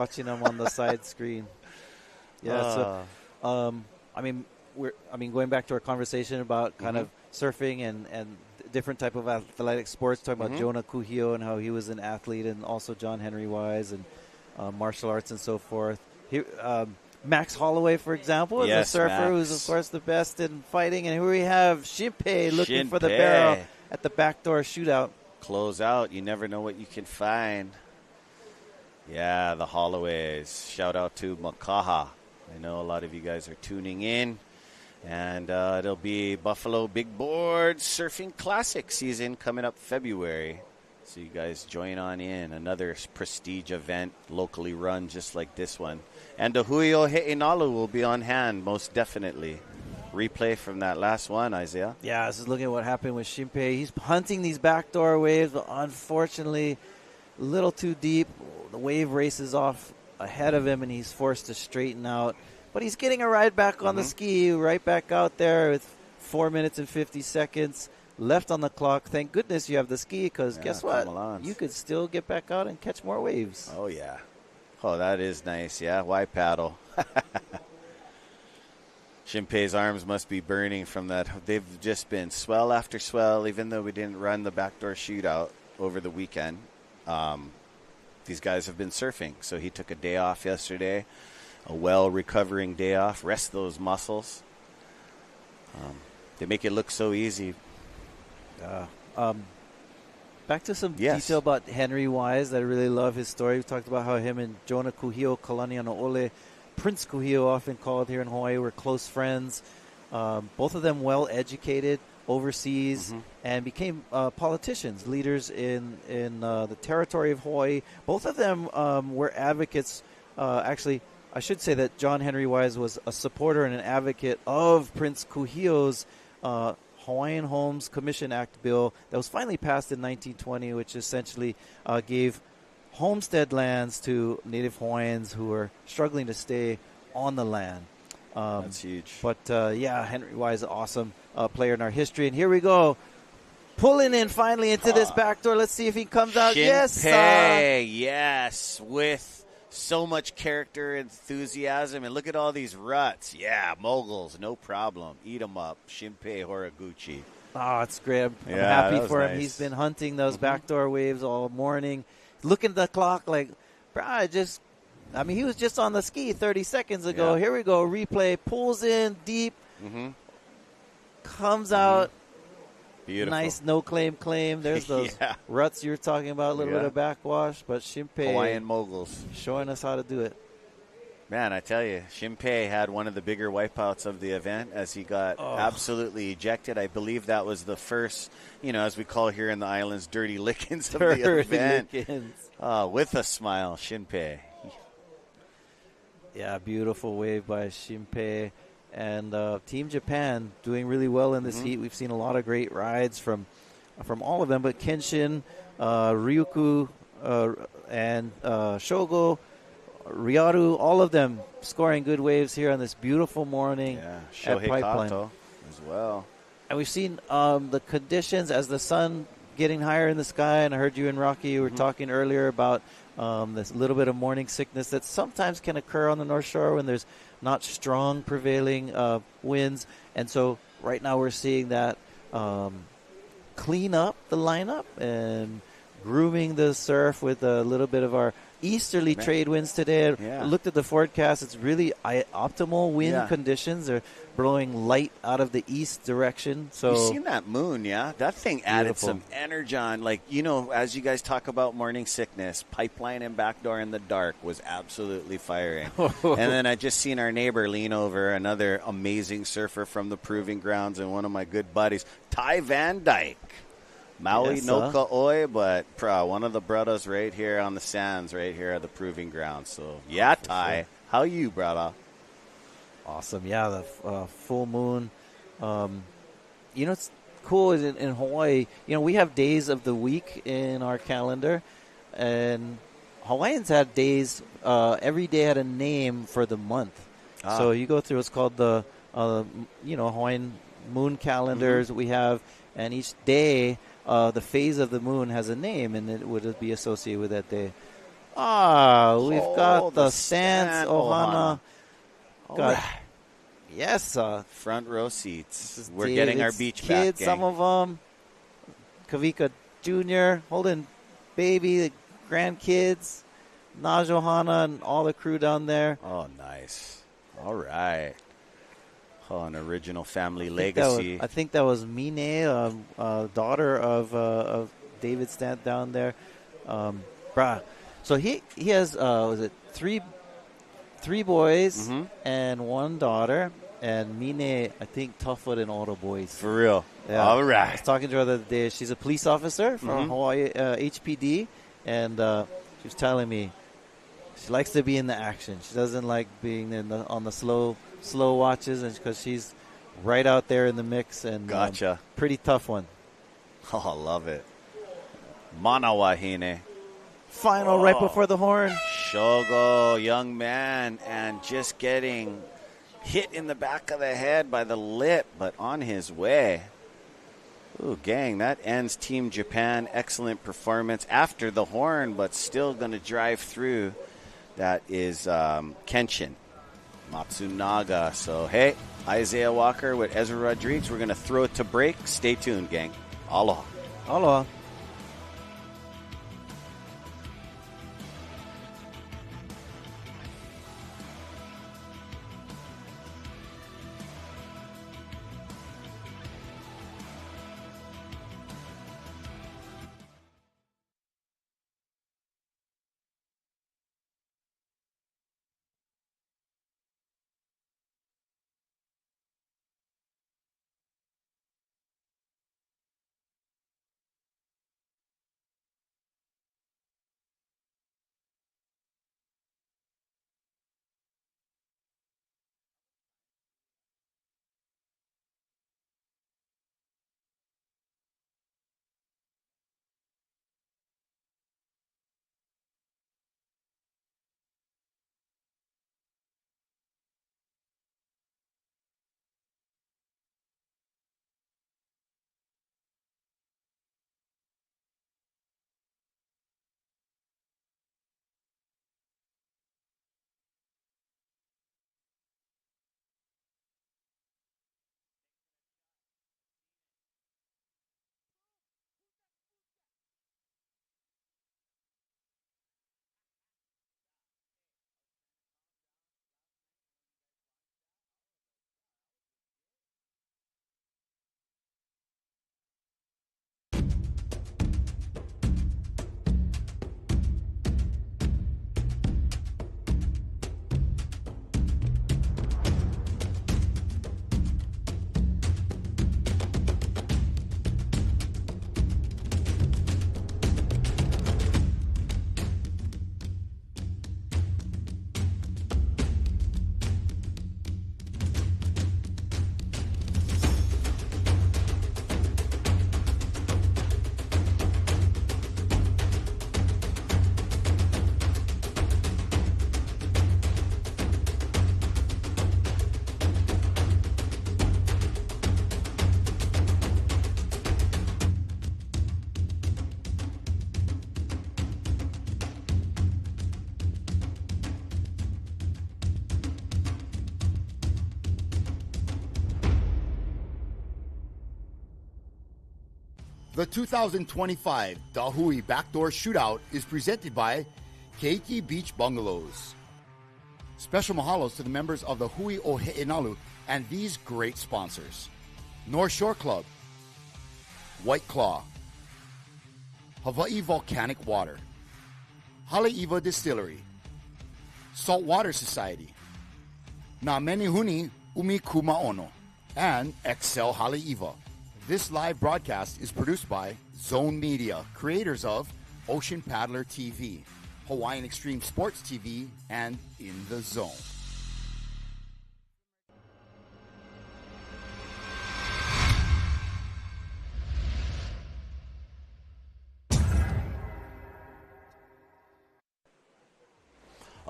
watching them on the side screen. Yeah. Going back to our conversation about kind of surfing and different type of athletic sports, talking about Jonah Kuhio and how he was an athlete, and also John Henry Wise and martial arts and so forth. Max Holloway, for example, is a surfer who's, of course, the best in fighting. And here we have Shimpei looking for the barrel at the backdoor shootout. Close out. You never know what you can find. Yeah, the Holloways. Shout out to Makaha. I know a lot of you guys are tuning in. And it'll be Buffalo Big Board Surfing Classic season coming up February. So you guys join on in. Another prestige event locally run just like this one. And the Huio He'inalu will be on hand, most definitely. Replay from that last one, Isaiah. Yeah, this is looking at what happened with Shimpei. He's hunting these backdoor waves, but unfortunately, a little too deep. The wave races off ahead of him, and he's forced to straighten out. But he's getting a ride back on the ski, right back out there with 4 minutes and 50 seconds left on the clock. Thank goodness you have the ski, because guess what? You could still get back out and catch more waves. Oh, yeah. Oh, that is nice. Yeah, why paddle? Shimpei's arms must be burning from that. They've just been swell after swell, even though we didn't run the backdoor shootout over the weekend. These guys have been surfing. So he took a day off yesterday, a well-recovering day off. Rest those muscles. They make it look so easy. Back to some detail about Henry Wise. I really love his story. We talked about how him and Jonah Kuhio, Kalaniano Ole, Prince Kuhio, often called here in Hawaii, were close friends. Both of them well-educated overseas and became politicians, leaders in the territory of Hawaii. Both of them were advocates. Actually, I should say that John Henry Wise was a supporter and an advocate of Prince Kuhio's Hawaiian Homes Commission Act bill that was finally passed in 1920, which essentially gave homestead lands to Native Hawaiians who were struggling to stay on the land. That's huge. But, Henry Wise, awesome player in our history. And here we go. Pulling in finally into this backdoor. Let's see if he comes out. Shimpei, yes, with so much character, enthusiasm, and look at all these ruts. Yeah, moguls, no problem. Eat them up. Shimpei Horiguchi. Oh, it's great. I'm happy for him. Nice. He's been hunting those backdoor waves all morning. Looking at the clock like, he was just on the ski 30 seconds ago. Here we go. Replay. Pulls in deep. Comes out. Beautiful. Nice no-claim. There's those ruts you were talking about, a little bit of backwash. But Shimpei, Hawaiian moguls, showing us how to do it. Man, I tell you, Shimpei had one of the bigger wipeouts of the event as he got absolutely ejected. I believe that was the first, as we call here in the islands, dirty lickings of the event. With a smile, Shimpei. Yeah, beautiful wave by Shimpei. And Team Japan doing really well in this heat. We've seen a lot of great rides from all of them, but Kenshin, Ryuku, and Shogo, Ryaru, all of them scoring good waves here on this beautiful morning at Pipeline. Kato as well. And we've seen the conditions as the sun getting higher in the sky, and I heard you and Rocky were talking earlier about this little bit of morning sickness that sometimes can occur on the North Shore when there's not strong prevailing winds. And so right now we're seeing that clean up the lineup and grooming the surf with a little bit of our easterly trade winds today. I looked at the forecast. It's really optimal wind conditions. They're blowing light out of the east direction. So you've seen that moon, That thing added some energy on. As you guys talk about morning sickness, Pipeline and Backdoor in the dark was absolutely firing. And then I just seen our neighbor lean over, another amazing surfer from the Proving Grounds and one of my good buddies, Ty Van Dyke. Maui no Ka'oi, but one of the brothers right here on the sands right here at the Proving Grounds. So, Ty, how you, brother? Awesome. The full moon. It's cool is in Hawaii, we have days of the week in our calendar, and Hawaiians had days, every day had a name for the month. So you go through what's called the, Hawaiian moon calendars we have, and each day, the phase of the moon has a name, and it would be associated with that day. We've got the stance Ohana. Got, right. Yes. Front row seats. We're David's getting our beach kids, back, gang. some of them. Kavika Jr. holding baby, the grandkids. Naj Ohana and all the crew down there. Oh, nice. All right. Oh, an original family legacy. I think that was Mine, daughter of David Stant down there. So he has was it three boys and one daughter, and Mine, I think, tougher than all the boys. For real. Yeah. All right. I was talking to her the other day. She's a police officer from Hawaii HPD, and she was telling me she likes to be in the action. She doesn't like being on the slow watches, and because she's right out there in the mix. And gotcha. Pretty tough one. Oh, I love it. Manawahine. Final right before the horn. Shogo, young man, and just getting hit in the back of the head by the lip, but on his way. Ooh, gang, that ends Team Japan. Excellent performance after the horn, but still going to drive through. That is Kenshin Matsunaga. So, hey, Isaiah Walker with Ezra Rodriguez. We're going to throw it to break. Stay tuned, gang. Aloha. Aloha. The 2025 Hui BackDoor Shootout is presented by Keiki Beach Bungalows. Special mahalos to the members of the Hui o He'enalu and these great sponsors: North Shore Club, White Claw, Hawaii Volcanic Water, Haleiwa Distillery, Saltwater Society, Na Menehuni Umi Kumaono, and Excel Haleiwa. This live broadcast is produced by Zone Media, creators of Ocean Paddler TV, Hawaiian Extreme Sports TV, and In the Zone.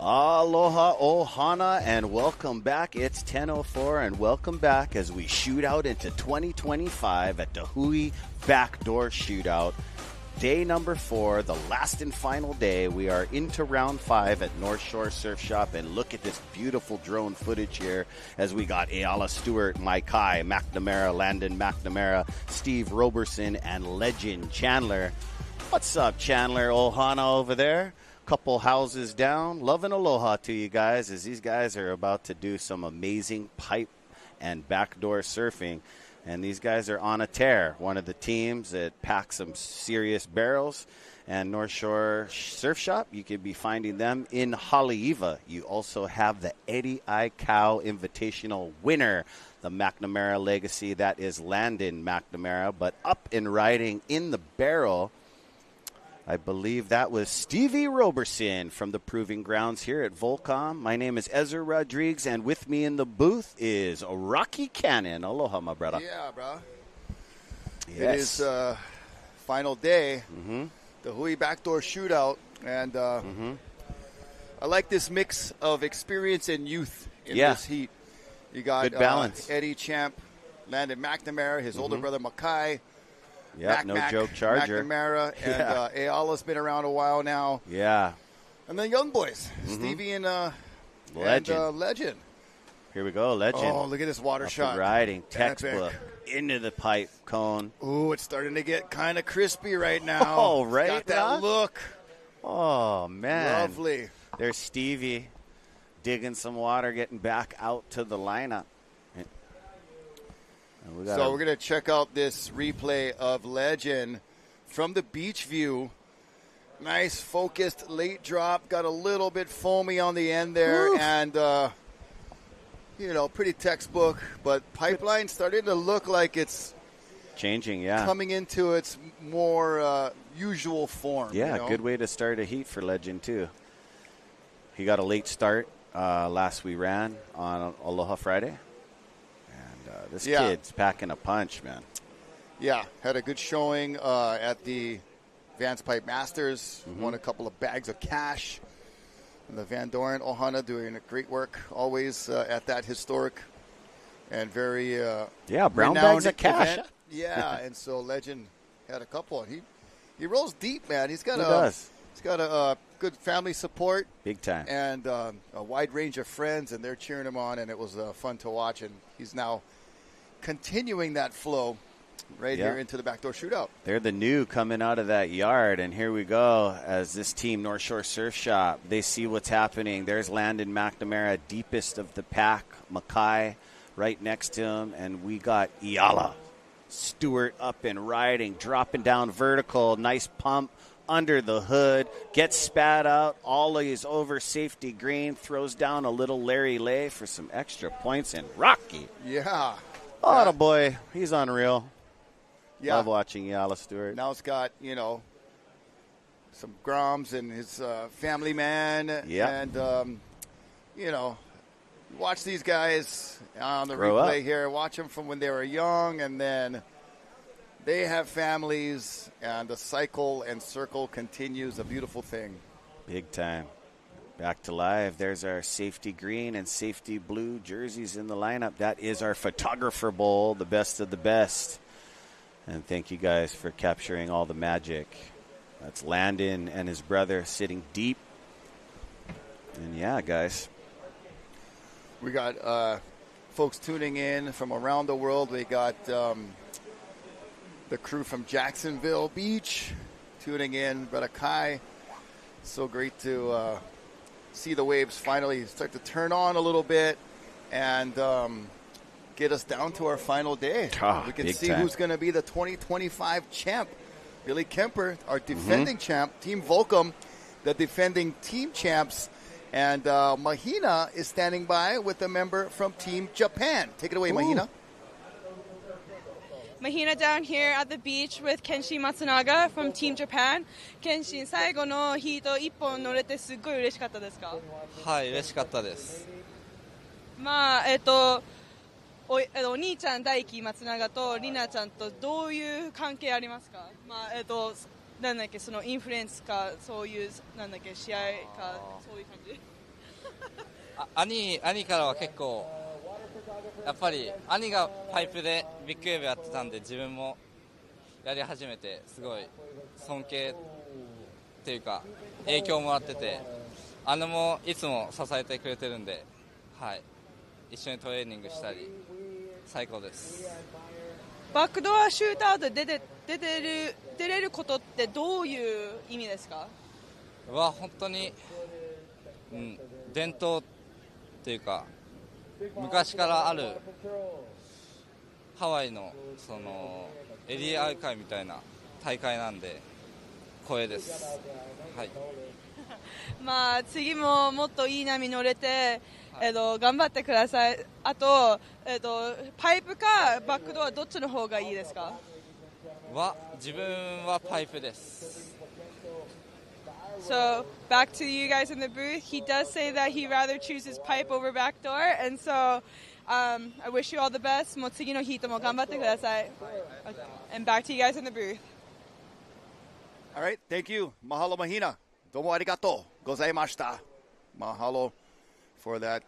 Aloha ohana and welcome back. It's 10:04 and welcome back as we shoot out into 2025 at the Hui BackDoor Shootout. day number 4, the last and final day. We are into round 5 at North Shore Surf Shop, and look at this beautiful drone footage here as we got Ayala Stewart, Maikai McNamara, Landon McNamara, Steve Roberson, and Legend Chandler. What's up, Chandler Ohana over there? Couple houses down. Love and aloha to you guys, as these guys are about to do some amazing pipe and backdoor surfing. And these guys are on a tear. One of the teams that packs some serious barrels. And North Shore Surf Shop, you could be finding them in Haleiwa. You also have the Eddie Aikau Invitational winner, the McNamara legacy. That is Landon McNamara. But up and riding in the barrel, I believe that was Stevie Roberson from the Proving Grounds here at Volcom. My name is Ezra Rodriguez, and with me in the booth is Rocky Cannon. Aloha, my brother. Yeah, bro. Yes. It is final day, the Hui BackDoor Shootout, and I like this mix of experience and youth in this heat. You got good balance. Eddie Champ, Landon McNamara, his older brother Mackay. Yeah, no joke Charger. McNamara, and Ayala's been around a while now. Yeah. And then young boys, Stevie and Legend. Legend. Here we go, Legend. Oh, look at this water Up shot. and riding, textbook, into the pipe cone. Ooh, it's starting to get kind of crispy right now. Oh, right? Got that look. Oh, man. Lovely. There's Stevie digging some water, getting back out to the lineup. So we're going to check out this replay of Legend from the beach view. Nice focused late drop. Got a little bit foamy on the end there. Oof. And, pretty textbook. But Pipeline starting to look like it's changing, coming into its more usual form. Yeah, good way to start a heat for Legend, too. He got a late start last we ran on Aloha Friday. This kid's packing a punch, man. Yeah, had a good showing at the Vans Pipe Masters. Won a couple of bags of cash. And the Van Doren Ohana doing great work always at that historic and very brown bags of cash. Event. Yeah, and so Legend had a couple. He rolls deep, man. He's got a good family support. Big time. And a wide range of friends, and they're cheering him on, and it was fun to watch. And he's now continuing that flow here into the backdoor shootout. They're the new coming out of that yard, and here we go as this team, North Shore Surf Shop, they see what's happening. There's Landon McNamara, deepest of the pack, Mackay right next to him, and we got Ayala Stewart up and riding, dropping down vertical, nice pump under the hood, gets spat out, ollies over safety green, throws down a little Larry Lay for some extra points, and Rocky. Yeah. Oh, the boy, he's unreal. Yeah. Love watching Ayala Stewart. Now it's got, some Groms and his family man. Yeah. And, watch these guys on the Grow replay up. here. Watch them from when they were young, and then they have families, and the cycle and circle continues. A beautiful thing. Big time. Back to live. There's our safety green and safety blue jerseys in the lineup. That is our photographer bowl, the best of the best. And thank you guys for capturing all the magic. That's Landon and his brother sitting deep. And yeah, guys. We got folks tuning in from around the world. We got the crew from Jacksonville Beach tuning in. Brother Kai, so great to see the waves finally start to turn on a little bit and get us down to our final day. We can see who's going to be the 2025 champ. Billy Kemper, our defending champ. Team Volcom, the defending team champs. And Mahina is standing by with a member from Team Japan. Take it away, Mahina. Mahina down here at the beach with Kenshin Matsunaga from Team Japan. Kenshin, 最後のヒート1本乗れてすっごい嬉しかったですか？はい、嬉しかったです。まあ、お兄ちゃん大輝松永と里奈ちゃんとどういう関係ありますか？まあ、なんだっけ、そのインフルエンスか、そういう、なんだっけ、試合か、そういう感じ。兄からは結構やっぱり兄がパイプでビッグウェーブやってたんで自分もやり始めてすごい尊敬っていうか影響をもらってて、姉もいつも支えてくれてるんで、はい、一緒にトレーニングしたり最高です。バックドアシュートアウト出れることってどういう意味ですか？は本当に、伝統っていうか昔からあるハワイのそのエリア大会みたいな大会なんで光栄です。はい。まあ次ももっといい波乗れて、頑張ってください。あと、パイプかバックドアどっちの方がいいですか？自分はパイプです。So back to you guys in the booth. He does say that he rather chooses pipe over backdoor, and so I wish you all the best. もう次のヒートも頑張ってください。And back to you guys in the booth. All right, thank you. Mahalo mahina. Domo arigato gozaimashita. Mahalo for that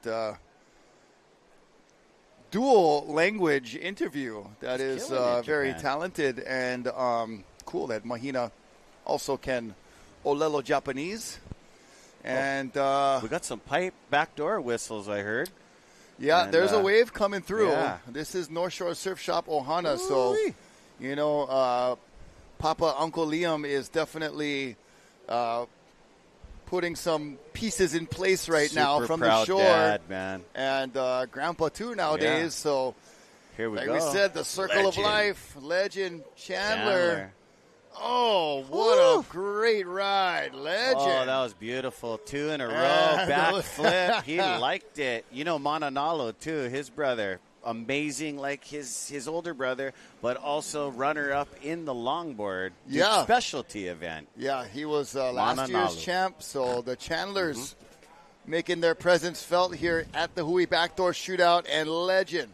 dual language interview. That is very talented and cool that Mahina also can Olelo Japanese. And we got some pipe backdoor whistles, I heard. Yeah, and, there's a wave coming through. Yeah. This is North Shore Surf Shop Ohana. So, you know, Papa Uncle Liam is definitely putting some pieces in place right now from the shore. Dad, man. And Grandpa too nowadays. Yeah. So here we like go. We said, the circle of life, legend Chandler. Oh, what a great ride, legend. Oh, that was beautiful. 2 in a row, back flip. He liked it. You know, Mananalo too, his brother. Amazing, like his older brother, but also runner-up in the longboard specialty event. Yeah, he was last year's champ, so the Chandlers making their presence felt here at the Hui BackDoor Shootout, and legend.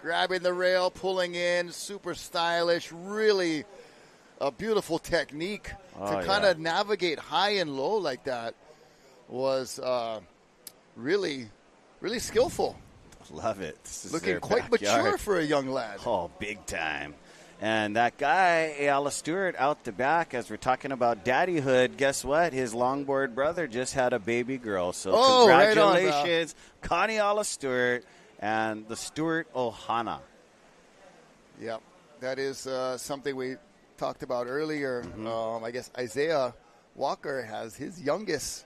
Grabbing the rail, pulling in, super stylish, really a beautiful technique to kind of navigate high and low like that was really, really skillful. Love it. This is looking quite mature for a young lad. Oh, big time. And that guy, Ayala Stewart, out the back, as we're talking about daddyhood, guess what? His longboard brother just had a baby girl. So congratulations, right on, Connie Ayala Stewart and the Stewart Ohana. Yep, that is something we talked about earlier. I guess Isaiah Walker has his youngest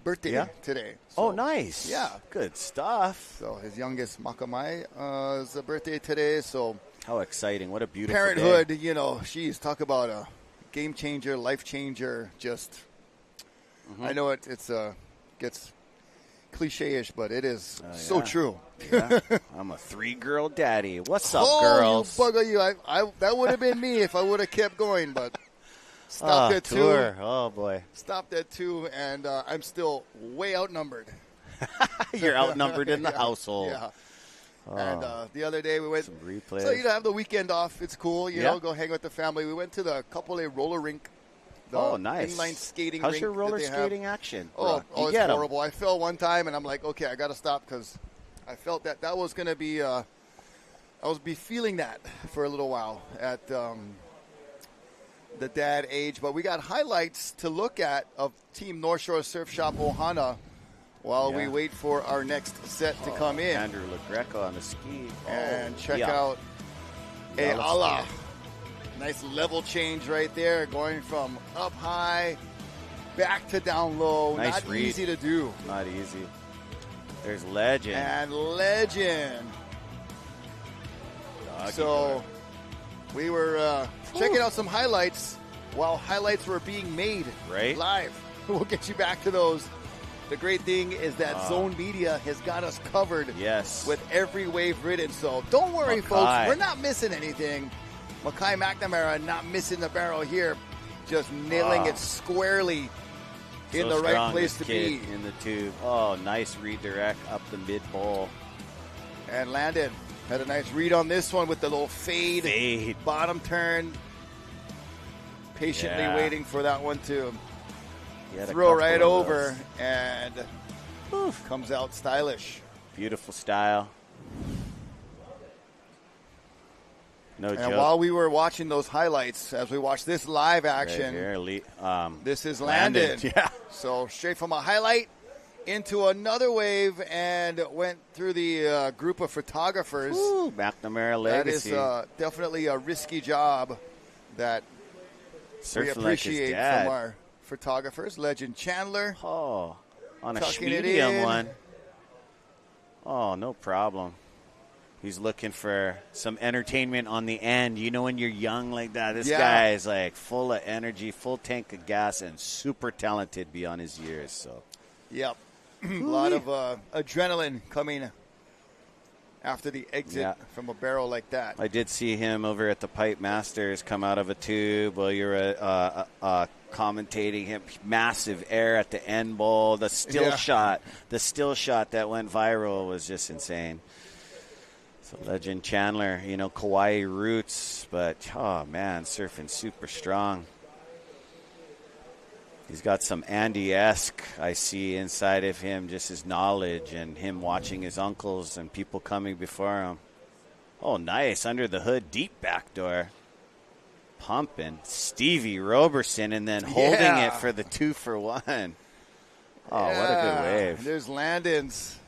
birthday today. So, nice. Yeah. Good stuff. So his youngest, Makamai, is a birthday today. So how exciting. What a beautiful parenthood, day. You know, talk about a game changer, life changer. Just, I know it gets cliche-ish, but it is so true. Yeah. I'm a 3-girl daddy. What's up, girls? Oh, you bugger you. That would have been me if I would have kept going, but stopped at 2. Oh, boy. Stopped at 2, and I'm still way outnumbered. You're outnumbered in the household. Yeah. And the other day we went. Some replays. So, you know, have the weekend off. It's cool, you know, go hang with the family. We went to the Kapolei roller rink. Nice. Inline skating How's rink your roller skating action? Oh, it's horrible. I fell one time, and I'm like, okay, I got to stop because I felt that was going to be I was feeling that for a little while at the dad age. But we got highlights to look at of Team North Shore Surf Shop Ohana while we wait for our next set to come in. Andrew LaGreca on the ski. And check out Ayala. Nice level change right there, going from up high back to down low. Nice Not read. Easy to do. Not easy. There's legend. And legend. So we were checking out some highlights while highlights were being made live. We'll get you back to those. The great thing is that Zone Media has got us covered with every wave ridden. So don't worry, folks. We're not missing anything. Makai McNamara not missing the barrel here. Just nailing it squarely in the right place to be. In the tube. Oh, nice redirect up the mid-bowl. And Landon had a nice read on this one with the little fade. Bottom turn. Patiently waiting for that one to throw right over. And comes out stylish. Beautiful style. No and joke. while we were watching those highlights, as we watched this live action, right here, this is Landon. Yeah. So straight from a highlight into another wave and went through the group of photographers. Ooh, McNamara legacy. That is definitely a risky job that we Surfing appreciate like his dad. from our photographers. Legend Chandler. Oh, on a Tucking it medium in. one. Oh, no problem. He's looking for some entertainment on the end. You know when you're young like that, this guy is like full of energy, full tank of gas, and super talented beyond his years. So, Yep. A lot of adrenaline coming after the exit from a barrel like that. I did see him over at the Pipe Masters come out of a tube while you were commentating him. Massive air at the end bowl. The still shot that went viral was just insane. So Legend Chandler, you know, Kauai roots, but, oh, man, surfing super strong. He's got some Andy-esque, I see, inside of him, just his knowledge and him watching his uncles and people coming before him. Oh, nice. Under the hood, deep backdoor. Pumping. Stevie Roberson and then holding it for the 2-for-1. Oh, what a good wave. There's Landon's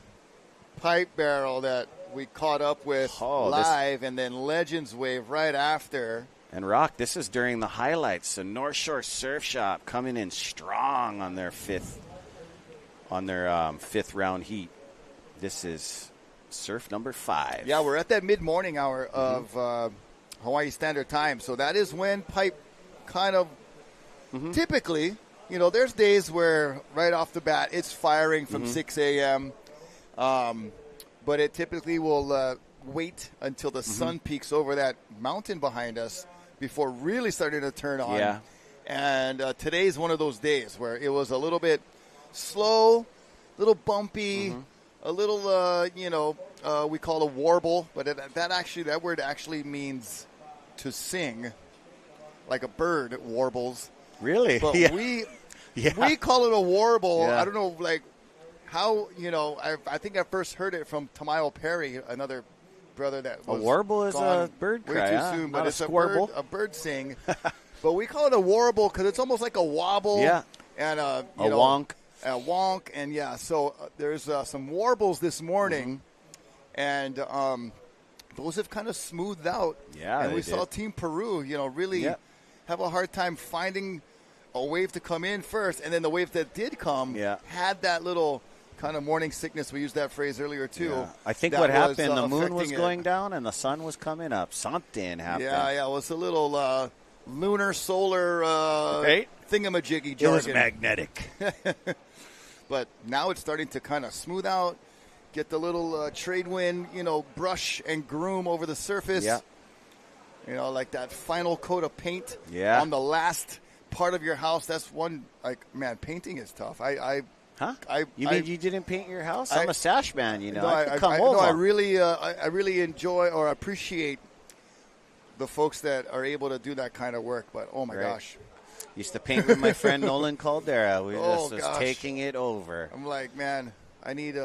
pipe barrel that we caught up with live, and then Legends wave right after. And Rock, this is during the highlights. So North Shore Surf Shop coming in strong on their fifth round heat. This is surf number 5. Yeah, we're at that mid-morning hour of Hawaii Standard Time. So that is when pipe kind of typically, you know, there's days where right off the bat it's firing from 6 a.m. But it typically will wait until the sun peaks over that mountain behind us before really starting to turn on. Yeah. And today's one of those days where it was a little bit slow, a little bumpy, a little, we call it a warble, but that word actually means to sing, like a bird warbles. Really? But we call it a warble. Yeah. I don't know, like, how, I think I first heard it from Tamayo Perry, another brother that was a warble is a bird cry, way too soon, but it's squirble. a bird sing. But we call it a warble because it's almost like a wobble. Yeah. And a wonk. A wonk, and so there's some warbles this morning, and those have kind of smoothed out. Yeah, and we saw Team Peru, really have a hard time finding a wave to come in first, and then the wave that did come had that little kind of morning sickness. We used that phrase earlier too. Yeah. I think what happened, the moon was going down and the sun was coming up. Something happened. Yeah, it was a little lunar solar thingamajiggy jargon. It was magnetic. But now it's starting to kind of smooth out, get the little trade wind, brush and groom over the surface. Yeah. Like that final coat of paint on the last part of your house. That's one, painting is tough. You mean you didn't paint your house? I'm a sash man, No, I come over. No, I really enjoy or appreciate the folks that are able to do that kind of work. But, oh, my gosh. Used to paint with my friend Nolan Caldera. We was taking it over. I'm like, man, I need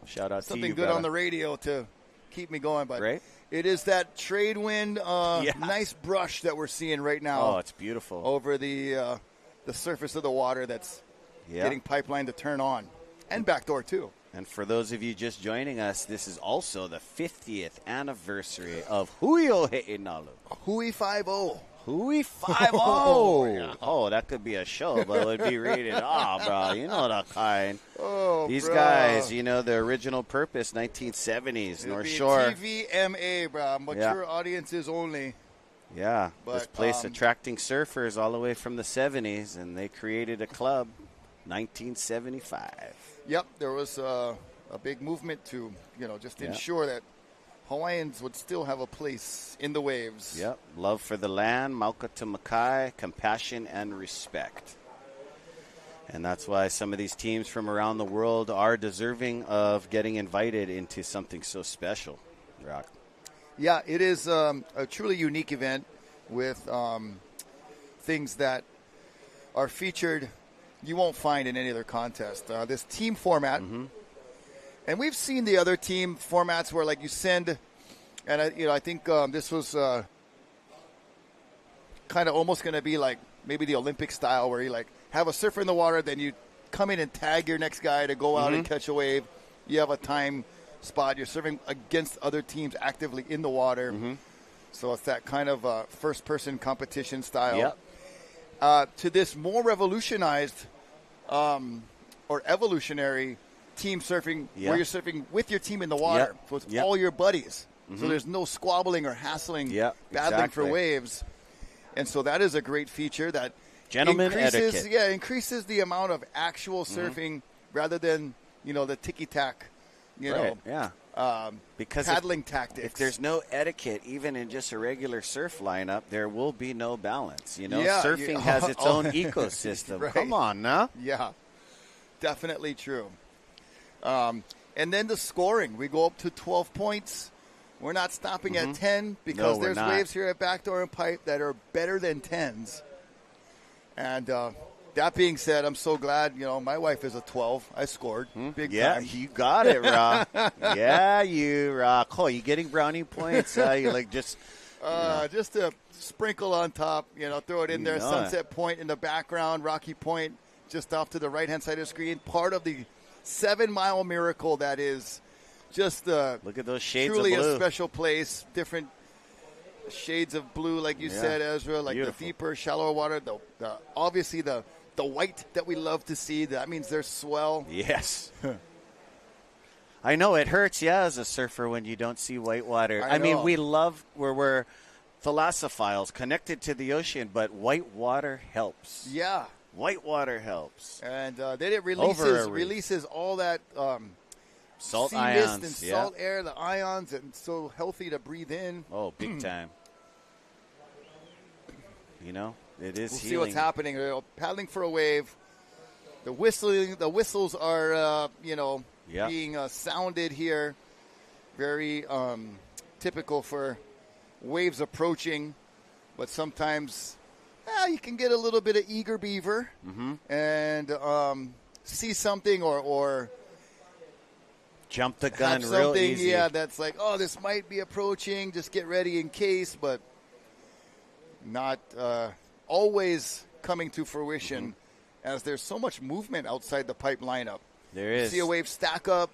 shout out something to you, good brother. on the radio to keep me going. But right? It is that trade wind, nice brush that we're seeing right now. Oh, it's beautiful. Over the surface of the water that's getting pipeline to turn on. And backdoor, too. And for those of you just joining us, this is also the 50th anniversary of Hui Oheinalu. Hui 5-0. Hui 5-0. Oh, that could be a show, but it would be rated R, bro. You know that kind. Oh, These guys, the original purpose, 1970s, North Shore. TVMA, bro. Mature audiences only. Yeah, this place attracting surfers all the way from the 70s, and they created a club, 1975. Yep, there was a big movement to, just ensure that Hawaiians would still have a place in the waves. Yep, love for the land, Mauka to Makai, compassion and respect. And that's why some of these teams from around the world are deserving of getting invited into something so special, Rock. Yeah, it is a truly unique event with things that are featured you won't find in any other contest. This team format, and we've seen the other team formats where, like, you send, and I think this was kind of almost going to be like maybe the Olympic style where you like have a surfer in the water, then you come in and tag your next guy to go out and catch a wave. You have a time spot. You're surfing against other teams actively in the water. So it's that kind of first-person competition style. To this more revolutionized or evolutionary team surfing where you're surfing with your team in the water. So it's all your buddies. So there's no squabbling or hassling, battling for waves. And so that is a great feature that gentleman etiquette. Increases the amount of actual surfing rather than, the ticky-tack, because paddling tactics. If there's no etiquette, even in just a regular surf lineup, there will be no balance. Surfing has its own ecosystem. Right. Come on now. Yeah, definitely true. And then the scoring. We go up to 12 points. We're not stopping at 10 because there's waves here at Backdoor and Pipe that are better than 10s. And that being said, I'm so glad, my wife is a 12. I scored big time. Yeah, you got it, Rock. Yeah, you rock. Oh, you getting brownie points? You like just... Just a sprinkle on top, throw it in there. Sunset Point in the background, Rocky Point just off to the right-hand side of the screen. Part of the 7-mile miracle that is just look at those shades truly of blue. A special place. Different shades of blue, like you said, Ezra, like beautiful. The deeper, shallower water. Obviously the white that we love to see. That means there's swell. Yes. I know it hurts, as a surfer when you don't see white water. I mean, we love where we're thalassophile connected to the ocean, but white water helps. Yeah. White water helps. And then it releases all that salt sea ions mist and salt air, the ions, and so healthy to breathe in. Oh, big time. It is we'll healing. See what's happening. Paddling for a wave. The whistles are, being sounded here. Very typical for waves approaching. But sometimes you can get a little bit of eager beaver and see something or jump the gun have real something, easy. That's like, this might be approaching. Just get ready in case, but not always coming to fruition as there's so much movement outside the pipe lineup. There is. You see a wave stack up,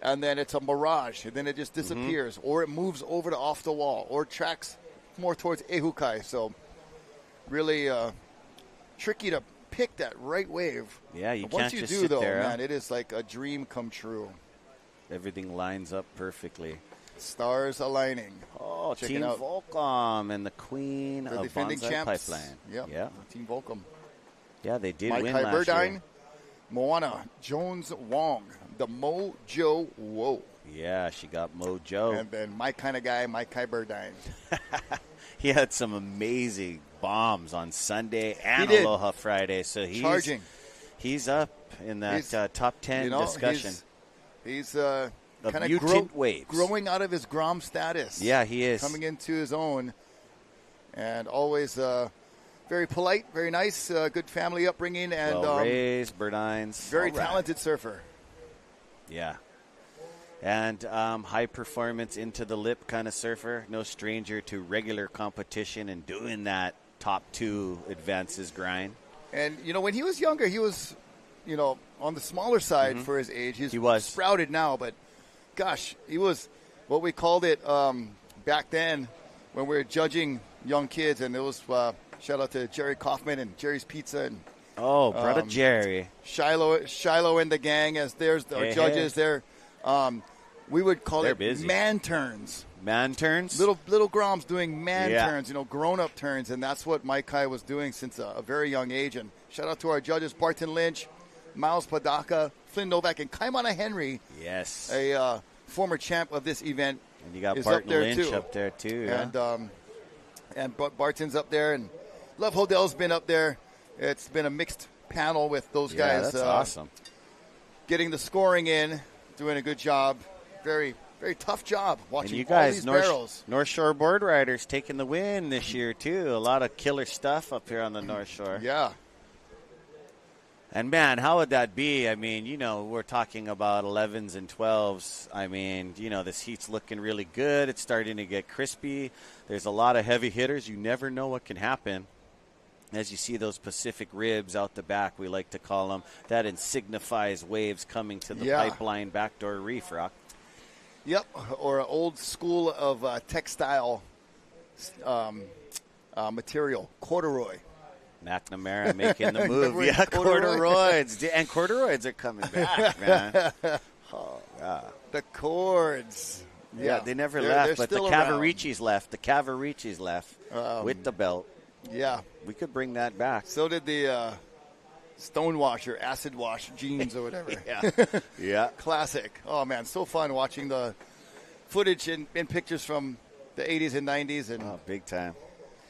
and then it's a mirage, and then it just disappears, or it moves over to off the wall, or tracks more towards Ehukai. So really tricky to pick that right wave. Yeah, you but can't once just you do, sit though, there. man, it is like a dream come true. Everything lines up perfectly. Stars aligning. Oh, Check Team it out. Volcom and the queen The of defending Bonsai champs. Pipeline. Yeah, Team Volcom. Yeah, they did Mike win last Hyberdine, year. Moana Jones Wong, the Mojo Whoa. Yeah, she got Mojo. And then my kind of guy, Mike Hyberdine. He had some amazing bombs on Sunday and He did. Aloha Friday. So he's Charging. He's up in that top 10 discussion. He's of kind mutant waves. Growing out of his Grom status. Yeah, he is. Coming into his own. And always very polite, very nice, good family upbringing. And well-raised, Burdines. Very talented surfer. Yeah. And high performance into the lip kind of surfer. No stranger to regular competition and doing that top 2 advances grind. And, when he was younger, he was, on the smaller side for his age. He was sprouted now, but gosh, he was what we called it back then when we were judging young kids. And it was shout out to Jerry Kaufman and Jerry's Pizza and brother Jerry. Shiloh and the gang as there's the judges there. We would call it busy. Man turns. Man turns? Little Groms doing man turns, grown-up turns, and that's what Mike Kai was doing since a very young age. And shout out to our judges, Barton Lynch, Miles Padaka, Flynn Novak, and Kaimana Henry. Yes. A former champ of this event. And you got is Barton up there Lynch too. up there, too. Yeah. And Barton's up there, and Love Hodell's been up there. It's been a mixed panel with those guys. That's awesome. Getting the scoring in, doing a good job. Very, very tough job watching and you guys, all these barrels. North Shore Board Riders taking the win this year, too. A lot of killer stuff up here on the North Shore. Yeah. And, man, how would that be? I mean, we're talking about 11s and 12s. I mean, this heat's looking really good. It's starting to get crispy. There's a lot of heavy hitters. You never know what can happen. As you see those Pacific ribs out the back, we like to call them, that signifies waves coming to the pipeline backdoor reef, Rock. Yep, or an old school of textile material, corduroy. McNamara making the move. Yeah, corduroys. And corduroys are coming back, man. Oh, yeah. The cords. Yeah, they never left, but the Cavaricis left. The Cavaricis left with the belt. Yeah. We could bring that back. So did the stonewash or acid wash jeans or whatever. Yeah. Classic. Oh, man, so fun watching the footage and pictures from the 80s and 90s. And big time.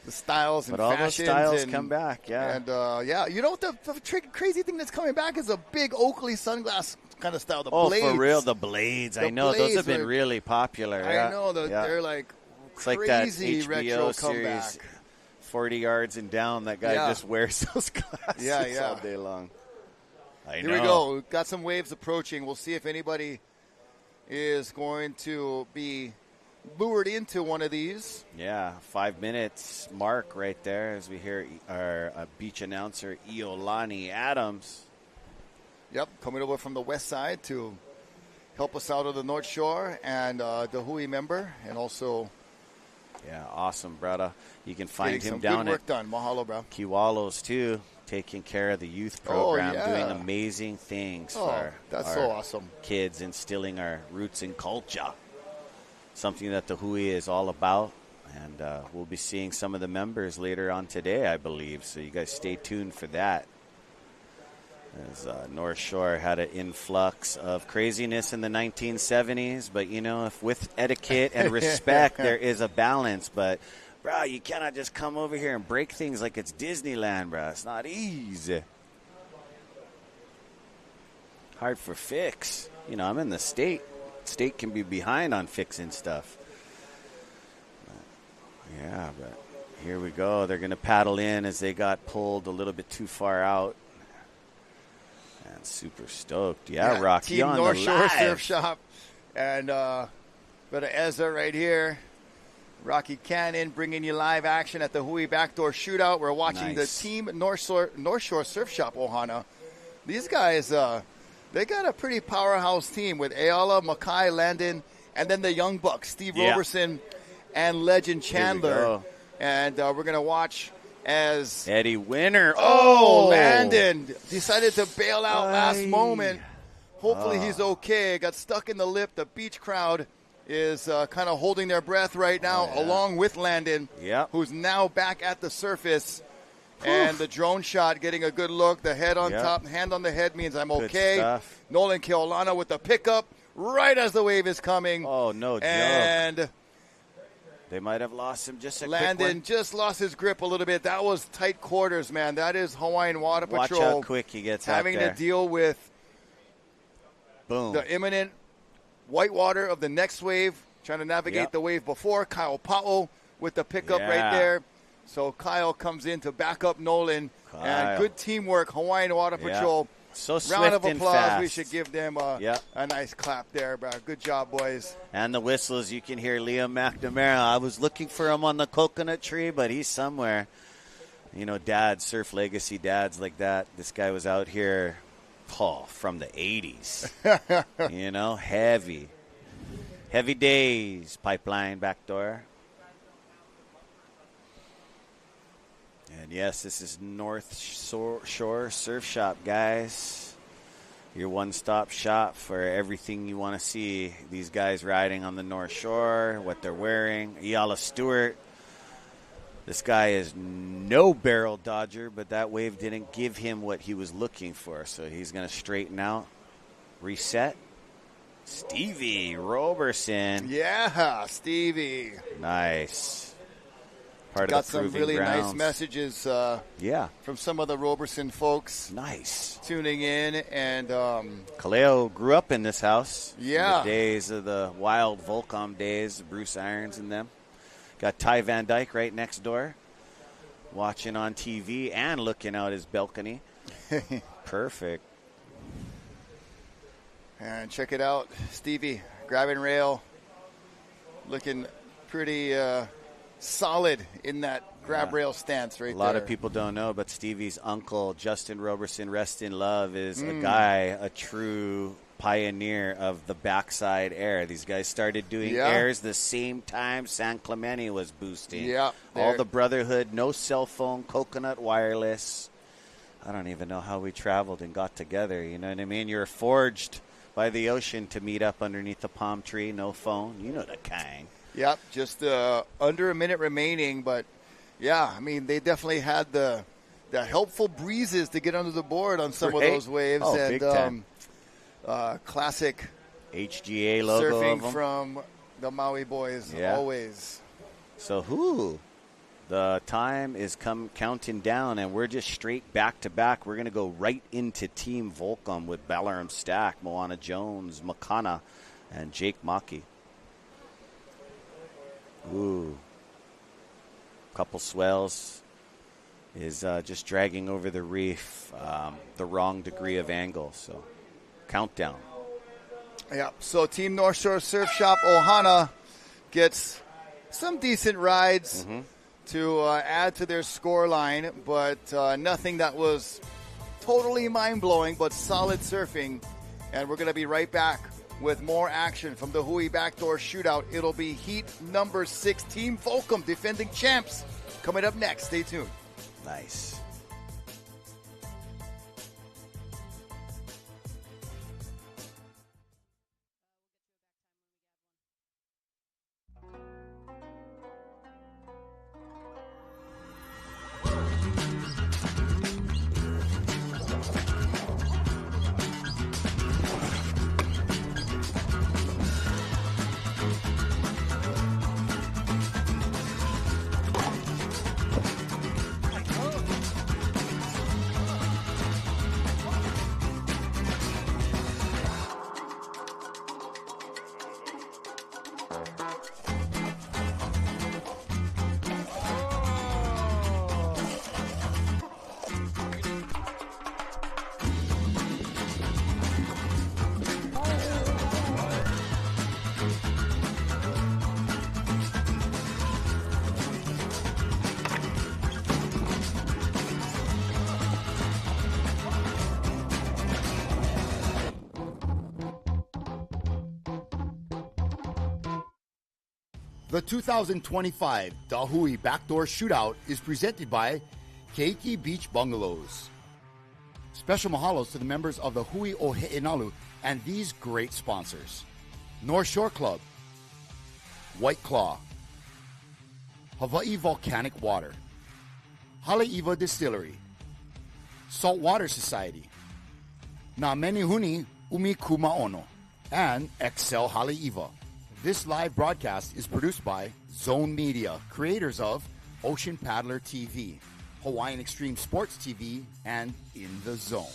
The styles and fashions. But all those styles come back, And, the crazy thing that's coming back is a big Oakley sunglass kind of style. The blades. For real, the blades. I know. Those have been really popular. I know. They're like it's crazy like that retro HBO series, comeback. 40 yards and down. That guy just wears those glasses all day long. Here we go. We've got some waves approaching. We'll see if anybody is going to be lured into one of these. Yeah, 5 minutes mark right there as we hear our beach announcer, Iolani Adams. Yep, coming over from the west side to help us out on the North Shore, and the Hui member, and also... Yeah, awesome, brother. You can find him down good work done. Mahalo, bro. Kiwalos, too, taking care of the youth program, doing amazing things for so awesome. Kids, instilling our roots and culture. Something that the Hui is all about, and we'll be seeing some of the members later on today, I believe. So you guys stay tuned for that. As North Shore had an influx of craziness in the 1970s, but if with etiquette and respect, there is a balance. But, bro, you cannot just come over here and break things like it's Disneyland, bro. It's not easy. Hard for fix. I'm in the state. State can be behind on fixing stuff. But here we go. They're going to paddle in as they got pulled a little bit too far out. And super stoked. Rocky Team on North the Shore live. Surf Shop. And Brother Ezra right here. Rocky Cannon bringing you live action at the Hui BackDoor Shootout. We're watching the Team North Shore Surf Shop Ohana. These guys... they got a pretty powerhouse team with Ayala, Mackay, Landon, and then the Young Bucks, Steve Roberson and Legend Chandler. And we're going to watch as Eddie Winner. Landon decided to bail out last moment. Hopefully he's okay. Got stuck in the lip. The beach crowd is kind of holding their breath right now, along with Landon, who's now back at the surface. And the drone shot getting a good look. The head on top, hand on the head means I'm okay. Nolan Keolana with the pickup right as the wave is coming. Oh, no joke. And they might have lost him just a Landon quick one. just lost his grip a little bit. That was tight quarters, man. That is Hawaiian Water Patrol. Watch how quick he gets having out there. to deal with Boom. The imminent white water of the next wave, trying to navigate the wave before. Kyle Pa'o with the pickup right there. So Kyle comes in to back up Nolan. And good teamwork, Hawaiian Water Patrol. So swift round of and applause. fast. We should give them a nice clap there, bro. Good job, boys. And the whistles, you can hear Liam McNamara. I was looking for him on the coconut tree, but he's somewhere. Dads, Surf Legacy dads like that. This guy was out here from the 80s. Heavy. Heavy days, pipeline backdoor. And yes, this is North Shore Surf Shop, guys. Your one-stop shop for everything you want to see. These guys riding on the North Shore, what they're wearing. Iala Stewart. This guy is no barrel dodger, but that wave didn't give him what he was looking for. So he's going to straighten out, reset. Stevie Roberson. Yeah, Stevie. Nice. Part Got of the some really grounds. nice messages from some of the Roberson folks. Nice. Tuning in. And Kaleo grew up in this house. Yeah. In the days of the wild Volcom days, Bruce Irons and them. Got Ty Van Dyke right next door, watching on TV and looking out his balcony. Perfect. And check it out, Stevie, grabbing rail, looking pretty solid in that grab rail stance right there. A lot of people don't know, but Stevie's uncle, Justin Roberson, rest in love, is a guy, a true pioneer of the backside air. These guys started doing airs the same time San Clemente was boosting. Yeah. All the brotherhood, no cell phone, coconut wireless. I don't even know how we traveled and got together. You know what I mean? You're forged by the ocean to meet up underneath the palm tree, no phone. You know the kind. Yep, just under a minute remaining. But, yeah, I mean, they definitely had the helpful breezes to get under the board on some of those waves. Oh, and big time. Classic HGA logo surfing from the Maui boys, always. So the time is counting down, and we're just straight back-to-back. We're going to go right into Team Volcom with Balaram Stack, Moana Jones, Makana, and Jake Maki. Ooh. Couple swells is just dragging over the reef, the wrong degree of angle. So countdown. Yeah, so Team North Shore Surf Shop Ohana gets some decent rides to add to their score line, but nothing that was totally mind-blowing, but solid surfing. And we're going to be right back with more action from the Hui BackDoor Shootout. It'll be heat number 6, Team Volcom, defending champs, coming up next. Stay tuned. Nice. The 2025 Hui BackDoor Shootout is presented by Keiki Beach Bungalows. Special mahalos to the members of the Hui Oheinalu and these great sponsors: North Shore Club, White Claw, Hawaii Volcanic Water, Haleiwa Distillery, Saltwater Society, Na Menihuni Umi Kumaono, and Excel Haleiwa. This live broadcast is produced by Zone Media, creators of Ocean Paddler TV, Hawaiian Extreme Sports TV, and In the Zone.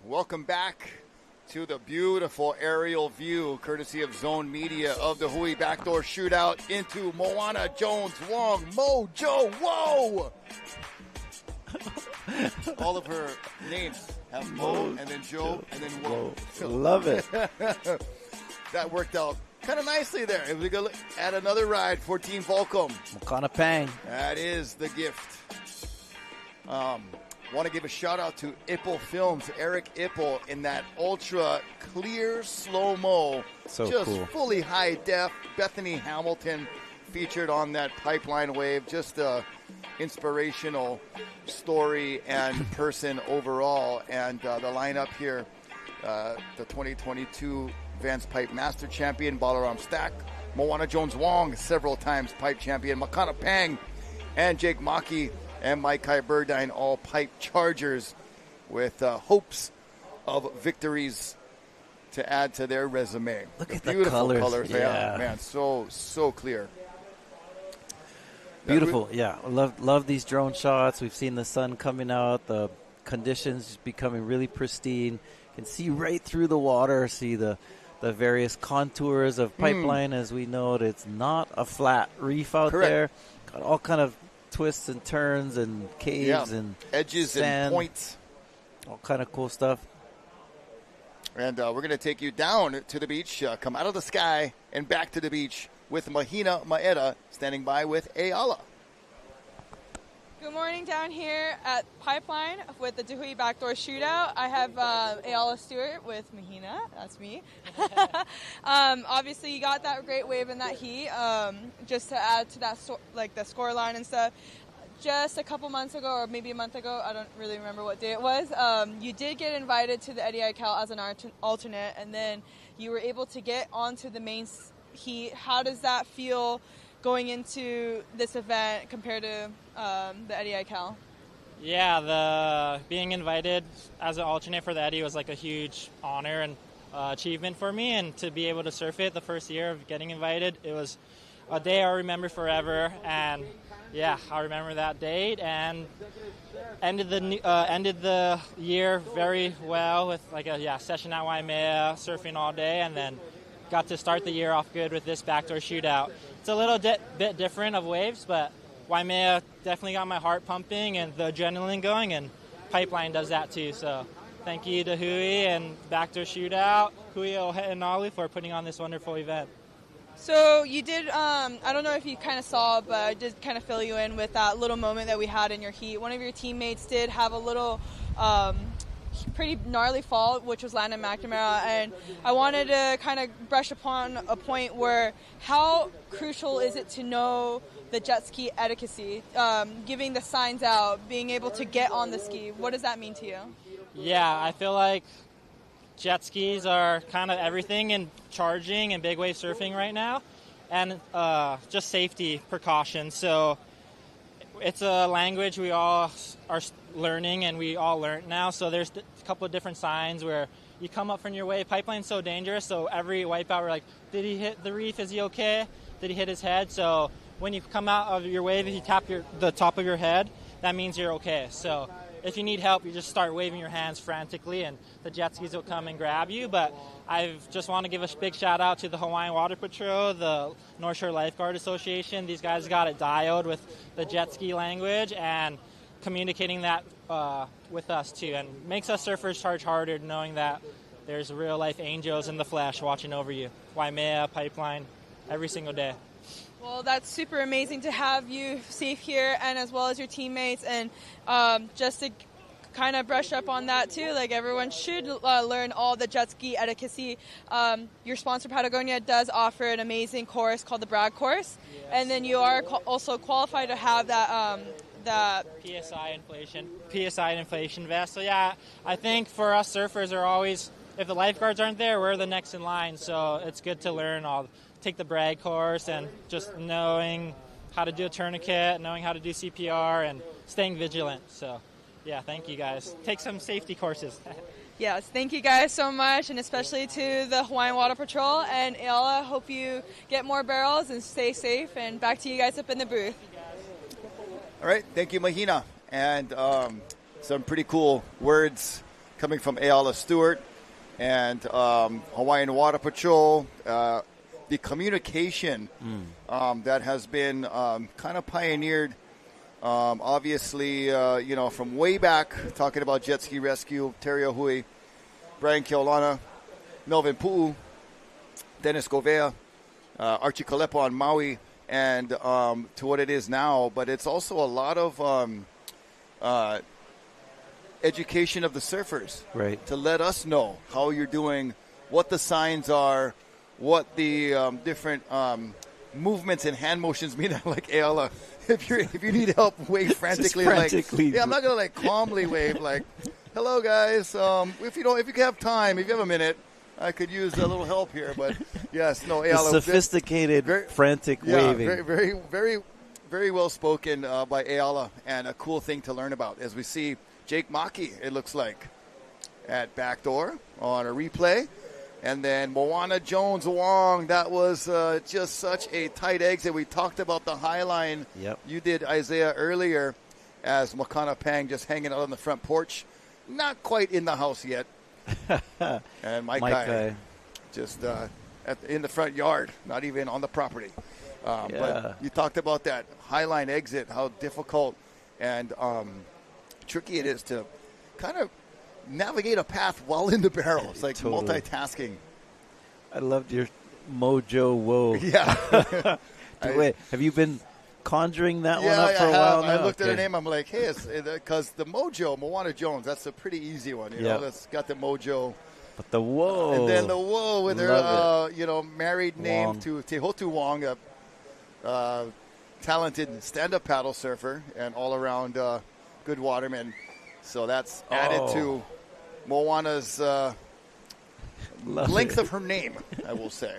Welcome back to the beautiful aerial view, courtesy of Zone Media, of the Hui BackDoor Shootout into Moana Jones Wong Mojo. Whoa! All of her names have Mo and then Joe and then Whoa. Love it. That worked out kind of nicely there. If we go add another ride for Team Volcom. Makana Pang. That is the gift. Want to give a shout out to Ipple Films, Eric Ipple, in that ultra clear slow-mo. So just cool. Fully high def. Bethany Hamilton featured on that pipeline wave. Just a inspirational story and person overall. And the lineup here, the 2022 Vance Pipe Master Champion, Balaram Stack, Moana Jones-Wong, several times pipe champion, Makana Pang, and Jake Maki and Mike Kai Burdine, all pipe chargers with hopes of victories to add to their resume. Look at beautiful the colors. Yeah, man, so clear. Beautiful, yeah. Love these drone shots. We've seen the sun coming out, the conditions becoming really pristine. You can see right through the water, see the various contours of pipeline. As we know, it's not a flat reef out there. Got all kind of twists and turns and caves and edges sand, and points. All kind of cool stuff. And we're going to take you down to the beach, come out of the sky, and back to the beach with Mahina Maeda standing by with Ayala. Good morning down here at Pipeline with the Hui BackDoor Shootout. I have Ayala Stewart with Mahina. That's me. Obviously, you got that great wave in that heat. Just to add to that, the score line and stuff. Just a couple months ago, or maybe a month ago, I don't really remember what day it was, you did get invited to the Eddie Aikau as an alternate, and then you were able to get onto the main heat. How does that feel going into this event compared to the Eddie Aikau? Yeah, being invited as an alternate for the Eddie was like a huge honor and achievement for me, and to be able to surf it the first year of getting invited, it was a day I remember forever. And yeah, I remember that date, and ended the year very well with like a session at Waimea, surfing all day, and then got to start the year off good with this backdoor shootout. It's a little bit different of waves, but Waimea definitely got my heart pumping and the adrenaline going, and Pipeline does that too. So thank you to Hui and Backdoor Shootout, Hui Ohe'enalu, for putting on this wonderful event. So you did, I don't know if you kind of saw, but I did kind of fill you in with that little moment that we had in your heat. One of your teammates did have a little pretty gnarly fall, which was Landon McNamara, and I wanted to kind of brush upon a point where how crucial is it to know the jet ski etiquette, giving the signs out, being able to get on the ski. What does that mean to you? Yeah, I feel like jet skis are kind of everything in charging and big wave surfing right now, and just safety precautions. So it's a language we all are learning, and we all learn now. So there's a couple of different signs where you come up from your wave. Pipeline's so dangerous, so every wipeout we're like, did he hit the reef? Is he okay? Did he hit his head? So when you come out of your wave, if you tap the top of your head, that means you're okay. So if you need help, you just start waving your hands frantically, and the jet skis will come and grab you. But I just want to give a big shout out to the Hawaiian Water Patrol, the North Shore Lifeguard Association. These guys got it dialed with the jet ski language and communicating that with us too, and makes us surfers charge harder, knowing that there's real life angels in the flesh watching over you. Waimea, Pipeline, every single day. Well, that's super amazing to have you safe here, and as well as your teammates. And just to kind of brush up on that too, like everyone should learn all the jet ski etiquette. Your sponsor Patagonia does offer an amazing course called the Bragg course, yes. And then you are also qualified to have that PSI inflation vest. So yeah, I think for us surfers are always, if the lifeguards aren't there, we're the next in line. So it's good to learn take the Bragg course, and just knowing how to do a tourniquet, knowing how to do CPR, and staying vigilant. So yeah, thank you guys. Take some safety courses. Yes, thank you guys so much, and especially to the Hawaiian Water Patrol. And Ayala, hope you get more barrels and stay safe. And back to you guys up in the booth. All right, thank you, Mahina. And some pretty cool words coming from Ayala Stewart and Hawaiian Water Patrol. The communication that has been kind of pioneered, obviously, from way back, talking about jet ski rescue, Terry Hui, Brian Keolana, Melvin Pu'u, Dennis Govea, Archipelago on Maui and to what it is now. But it's also a lot of education of the surfers, right? To let us know how you're doing, what the signs are, what the different movements and hand motions mean. Like Ayala, if you need help, wave frantically. Frantically. I'm not gonna like calmly wave like, "Hello guys, if you have time, if you have a minute, I could use a little help here." But yes, no, Ayala, the sophisticated, frantic waving. Very, very, very, very well spoken by Ayala, and a cool thing to learn about as we see Jake Maki. It looks like at backdoor on a replay. And then Moana Jones Wong, that was just such a tight exit. We talked about the high line. Yep. You did, Isaiah, earlier as Makana Pang just hanging out on the front porch. Not quite in the house yet. And Mike Kai just in the front yard, not even on the property. But you talked about that high line exit, how difficult and tricky it is to kind of navigate a path while in the barrel. It's like totally multitasking. I loved your Mojo Whoa. Yeah. Wait, have you been conjuring that one up for a while now? I looked at her name. I'm like, hey, because the Mojo, Moana Jones, that's a pretty easy one. You know, that's got the Mojo. But the Whoa. And then the Whoa with her, married name to Tehotu Wong, a talented stand-up paddle surfer and all-around good waterman. So that's added to Moana's length of her name, I will say.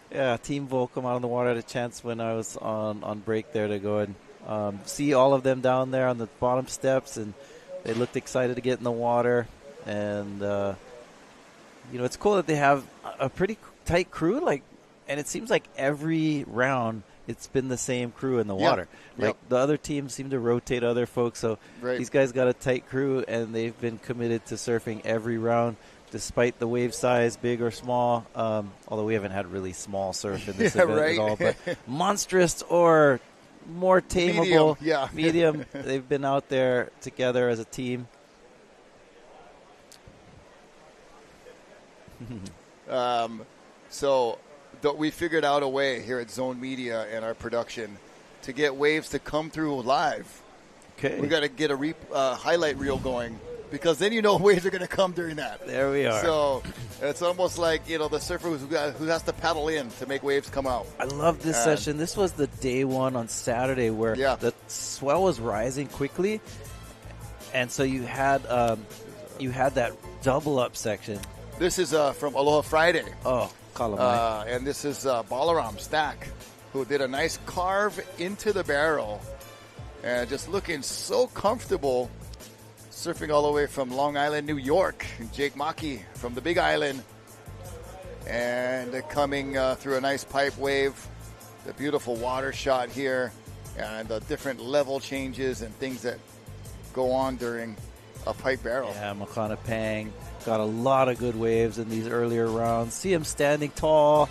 Yeah, Team Volcom out on the water. I had a chance when I was on break there to go and see all of them down there on the bottom steps, and they looked excited to get in the water. And, it's cool that they have a pretty tight crew, and it seems like every round it's been the same crew in the water. Yep. The other teams seem to rotate other folks, so these guys got a tight crew, and they've been committed to surfing every round, despite the wave size, big or small. Although we haven't had really small surf in this event at all, but monstrous or more tameable, medium. They've been out there together as a team. We figured out a way here at Zone Media and our production to get waves to come through live. Okay. We got to get a highlight reel going, because then waves are going to come during that. There we are. So it's almost like, the surfer who has to paddle in to make waves come out. I love this session. This was the day one on Saturday where the swell was rising quickly, and so you had that double up section. This is from Aloha Friday. Oh, Kalamai. And this is Balaram Stack, who did a nice carve into the barrel and just looking so comfortable, surfing all the way from Long Island, New York. And Jake Maki from the Big Island, and coming through a nice pipe wave, the beautiful water shot here, and the different level changes and things that go on during a pipe barrel. Yeah, Makana Pang got a lot of good waves in these earlier rounds. See him standing tall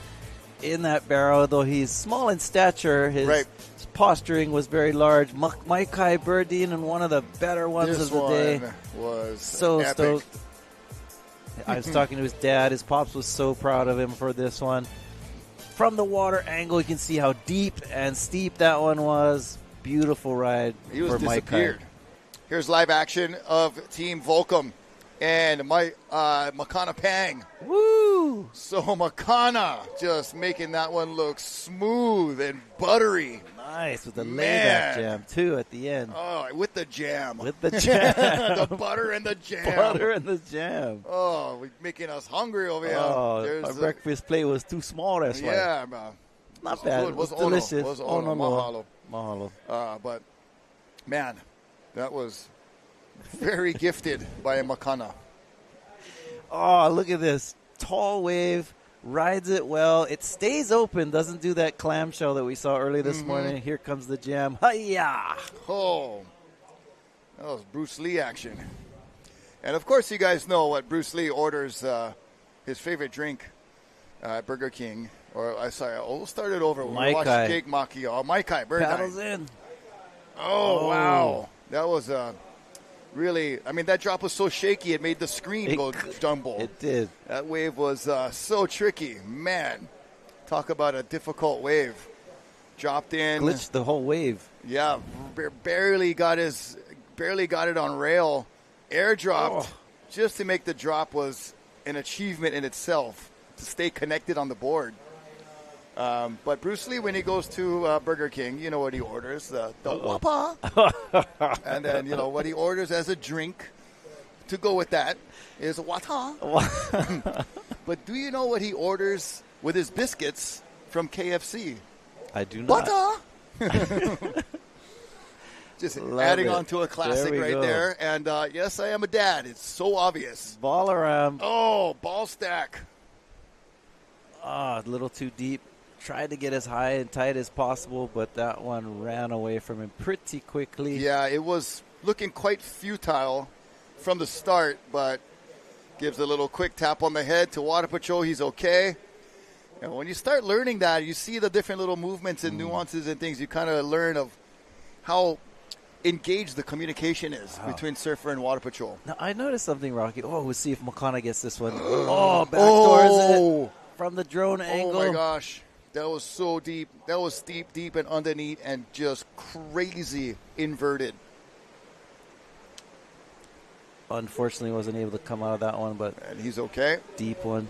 in that barrel, though he's small in stature. His posturing was very large. Maikai Burdine, and one of the better ones of the day. Was so epic. Stoked. I was talking to his dad. His pops was so proud of him for this one. From the water angle, you can see how deep and steep that one was. Beautiful ride. He was for disappeared. Maikai. Here's live action of Team Volcom and Makana Pang. Woo! So Makana just making that one look smooth and buttery. Nice, with the layback jam, too, at the end. Oh, with the jam. With the jam. The butter and the jam. Butter and the jam. Oh, making us hungry over here. Oh, our breakfast plate was too small, that's why. Yeah, man. Not bad. It was delicious. It was mahalo. Mahalo. But, man, that was very gifted by Makana. Oh, look at this. Tall wave, rides it well. It stays open, doesn't do that clamshell that we saw early this morning. Here comes the jam. Hi-ya! Oh, that was Bruce Lee action. And, of course, you guys know what Bruce Lee orders his favorite drink at Burger King. We'll start it over. We'll watch Jake Maki. Oh, Maikai, Burger Paddles in. Oh, wow. That was really, that drop was so shaky it made the screen go jumble. It did. That wave was so tricky. Man, Talk about a difficult wave. Dropped in. Glitched the whole wave. Yeah, barely got it on rail. Airdropped just to make the drop was an achievement in itself to stay connected on the board. But Bruce Lee, when he goes to Burger King, you know what he orders, the wapa. And then, what he orders as a drink to go with that is wata. But do you know what he orders with his biscuits from KFC? I do not. Wata. Just adding on to a classic right there. And yes, I am a dad. It's so obvious. Ballaram. Oh, ball stack. A little too deep. Tried to get as high and tight as possible, but that one ran away from him pretty quickly. Yeah, it was looking quite futile from the start, but gives a little quick tap on the head to Water Patrol. He's okay. And when you start learning that, you see the different little movements and nuances and things. You kind of learn of how engaged the communication is between surfer and Water Patrol. Now, I noticed something, Rocky. We'll see if Makana gets this one. Backdoors it from the drone angle. Oh, my gosh. That was so deep. That was steep, deep, and underneath, and just crazy inverted. Unfortunately, wasn't able to come out of that one, but and he's okay. Deep one.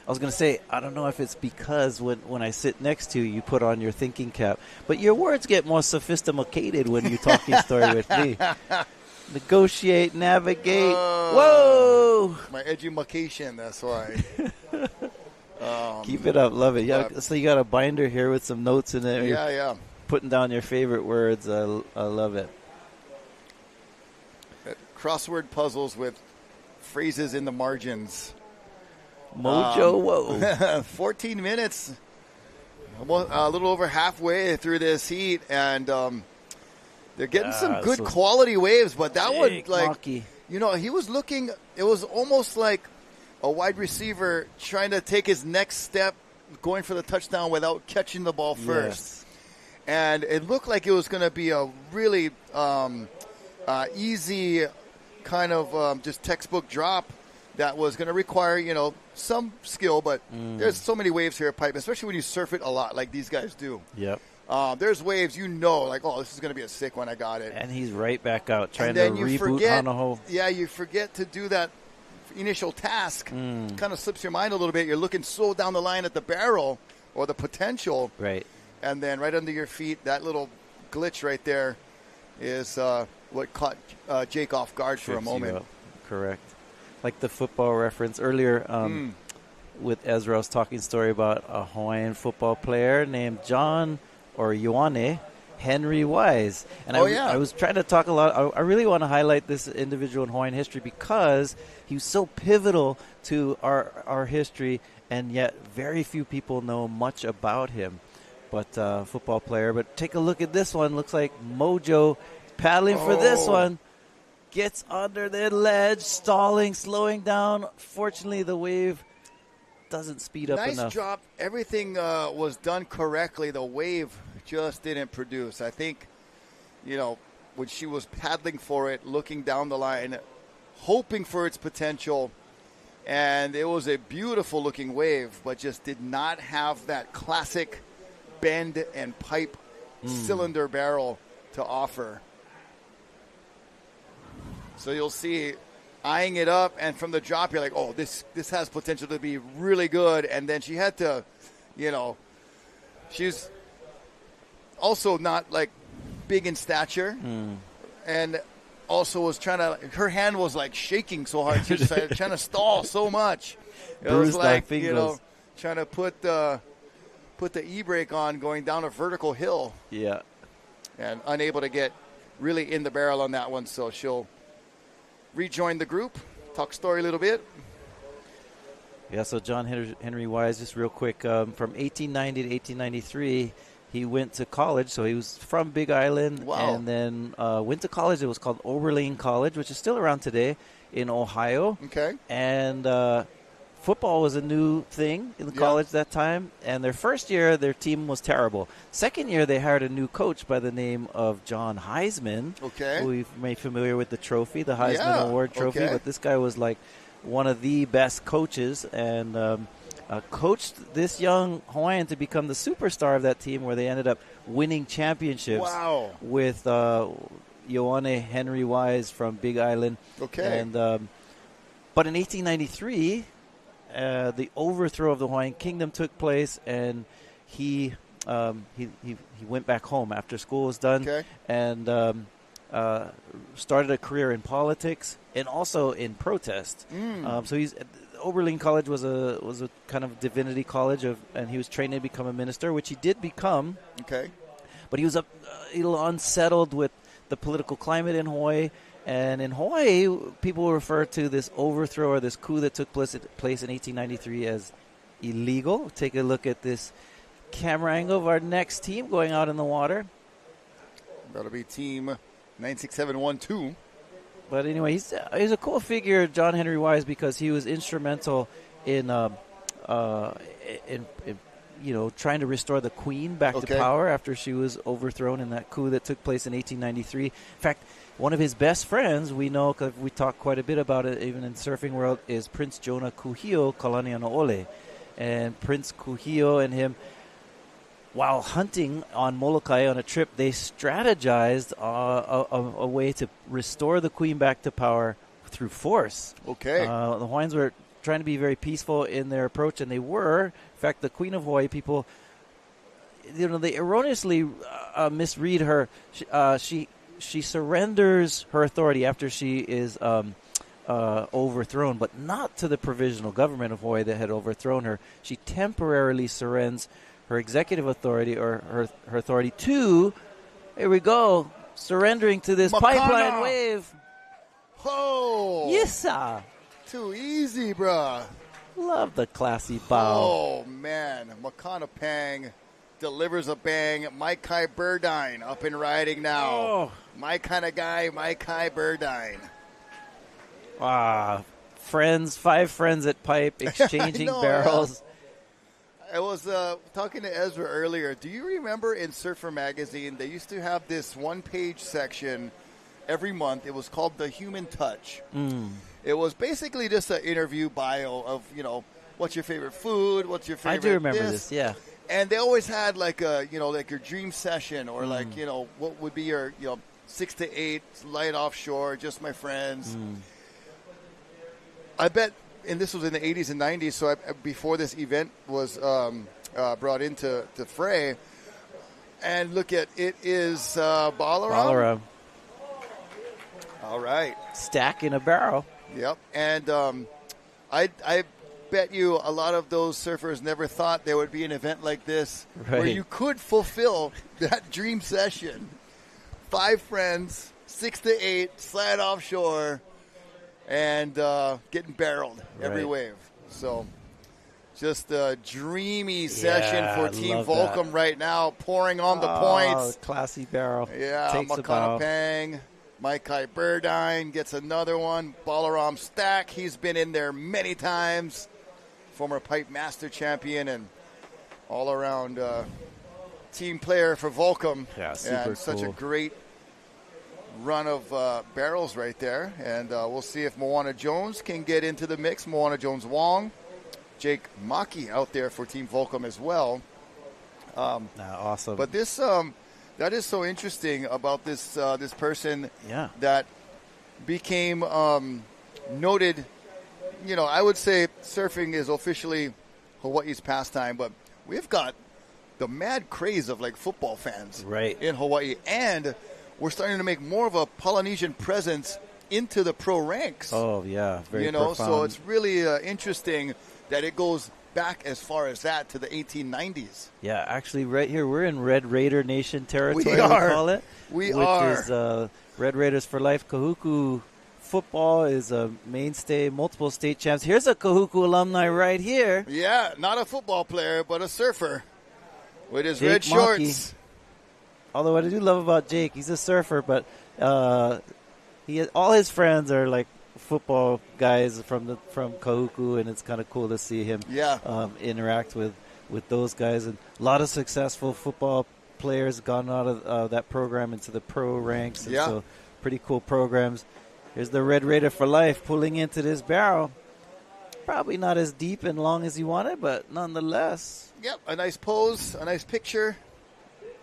I was going to say, I don't know if it's because when I sit next to you, you put on your thinking cap, but your words get more sophisticated when you're talking story with me. Negotiate, navigate. Whoa! My education, that's why. Keep it up. Love it. Yeah. So you got a binder here with some notes in it. Yeah. Putting down your favorite words. I love it. Crossword puzzles with phrases in the margins. Mojo, whoa. 14 minutes. A little over halfway through this heat, and they're getting some good quality waves, but that one, Mocky. He was looking, it was almost like a wide receiver trying to take his next step, going for the touchdown without catching the ball first. Yes. And it looked like it was going to be a really easy kind of just textbook drop that was going to require, some skill, but there's so many waves here at Pipe, especially when you surf it a lot like these guys do. Yep. There's waves, this is going to be a sick one. I got it. And he's right back out trying to reboot on a hole. Yeah, you forget to do that initial task. Kind of slips your mind a little bit. You're looking so down the line at the barrel or the potential. Right. And then right under your feet, that little glitch right there is what caught Jake off guard for a moment. Correct. Like the football reference earlier with Ezra, I was talking a story about a Hawaiian football player named John or Ioane Henry Wise. And I was trying to talk a lot. I really want to highlight this individual in Hawaiian history because he was so pivotal to our history, and yet very few people know much about him. But football player. But take a look at this one. Looks like Mojo paddling for this one. Gets under the ledge, stalling, slowing down. Fortunately, the wave doesn't speed up enough. Nice drop. Everything was done correctly. The wave just didn't produce. I think, when she was paddling for it, looking down the line, hoping for its potential, and it was a beautiful-looking wave, but just did not have that classic bend and pipe cylinder barrel to offer. So you'll see, eyeing it up, and from the drop, you're like, this has potential to be really good. And then she had to, she's also not, like, big in stature. And also was her hand was, like, shaking so hard. She was trying to stall so much. It was like, trying to put the e-brake on going down a vertical hill. Yeah. And unable to get really in the barrel on that one, so she'll rejoin the group, talk story a little bit. Yeah, so John Henry Wise, just real quick, from 1890 to 1893, he went to college. So he was from Big Island. Wow. And then went to college. It was called Oberlin College, which is still around today in Ohio. Okay. And football was a new thing in the college that time. And their first year, their team was terrible. Second year, they hired a new coach by the name of John Heisman. Okay. Who we've made familiar with the trophy, the Heisman Award trophy. Okay. But this guy was like one of the best coaches, and coached this young Hawaiian to become the superstar of that team, where they ended up winning championships. Wow. With Ioane Henry Wise from Big Island. Okay. And but in 1893, the overthrow of the Hawaiian Kingdom took place, and he went back home after school was done, and started a career in politics and also in protest. So Oberlin College was a kind of divinity college, and he was trained to become a minister, which he did become. Okay. But he was a little unsettled with the political climate in Hawaii. And in Hawaii, people refer to this overthrow or this coup that took place in 1893 as illegal. Take a look at this camera angle of our next team going out in the water. That'll be team 96712. But anyway, he's a cool figure, John Henry Wise, because he was instrumental in trying to restore the Queen back to power after she was overthrown in that coup that took place in 1893. In fact, one of his best friends, we know because we talk quite a bit about it even in surfing world, is Prince Jonah Kuhio Kalanianaole. And Prince Kuhio and him, while hunting on Molokai on a trip, they strategized a way to restore the Queen back to power through force. Okay. The Hawaiians were trying to be very peaceful in their approach, and they were. In fact, the Queen of Hawaii, people, they erroneously misread her. She surrenders her authority after she is overthrown, but not to the provisional government of Hawaii that had overthrown her. She temporarily surrenders her executive authority or her authority to, here we go, surrendering to this pipeline wave. Oh! Yes, sir. Too easy, bruh. Love the classy bow. Oh, man. Makana Pang delivers a bang. Maikai Burdine up and riding now. Oh. My kind of guy, Maikai Burdine. Five friends at Pipe exchanging barrels. I was talking to Ezra earlier. Do you remember in Surfer Magazine, they used to have this one-page section every month. It was called The Human Touch. It was basically just an interview bio of, what's your favorite food, what's your favorite I do remember this, yeah. And they always had like your dream session or what would be your, 6 to 8, light offshore, just my friends. I bet, and this was in the 80s and 90s, so before this event was brought into the fray. And look at, it is Balaram. All right. Stack in a barrel. Yep. And I bet you a lot of those surfers never thought there would be an event like this where you could fulfill that dream session. 5 friends, 6 to 8, slide offshore, and getting barreled every wave. So just a dreamy session for Team Volcom right now, pouring on the points. Classy barrel. Yeah, Makana Pang. Maikai Burdine gets another one. Balaram Stack, he's been in there many times. Former Pipe Master champion and all-around team player for Volcom. Yeah, super and such a great run of barrels right there. And we'll see if Moana Jones can get into the mix. Moana Jones-Wong. Jake Maki out there for Team Volcom as well. Awesome. But this... that is so interesting about this this person that became noted. I would say surfing is officially Hawaii's pastime, but we've got the mad craze of football fans in Hawaii, and we're starting to make more of a Polynesian presence into the pro ranks. Oh yeah, very profound. So it's really interesting that it goes back as far as that to the 1890s. Yeah, actually, right here we're in Red Raider Nation territory. We call it. Which is Red Raiders for life. Kahuku football is a mainstay, multiple state champs. Here's a Kahuku alumni right here. Yeah, not a football player, but a surfer with his Jake red shorts. Maki. Although what I do love about Jake, he's a surfer, but all his friends are like football guys from Kahuku, and it's kind of cool to see him interact with those guys. And a lot of successful football players gone out of that program into the pro ranks. And so pretty cool programs. Here's the Red Raider for life pulling into this barrel. Probably not as deep and long as he wanted, but nonetheless. Yep, a nice pose, a nice picture.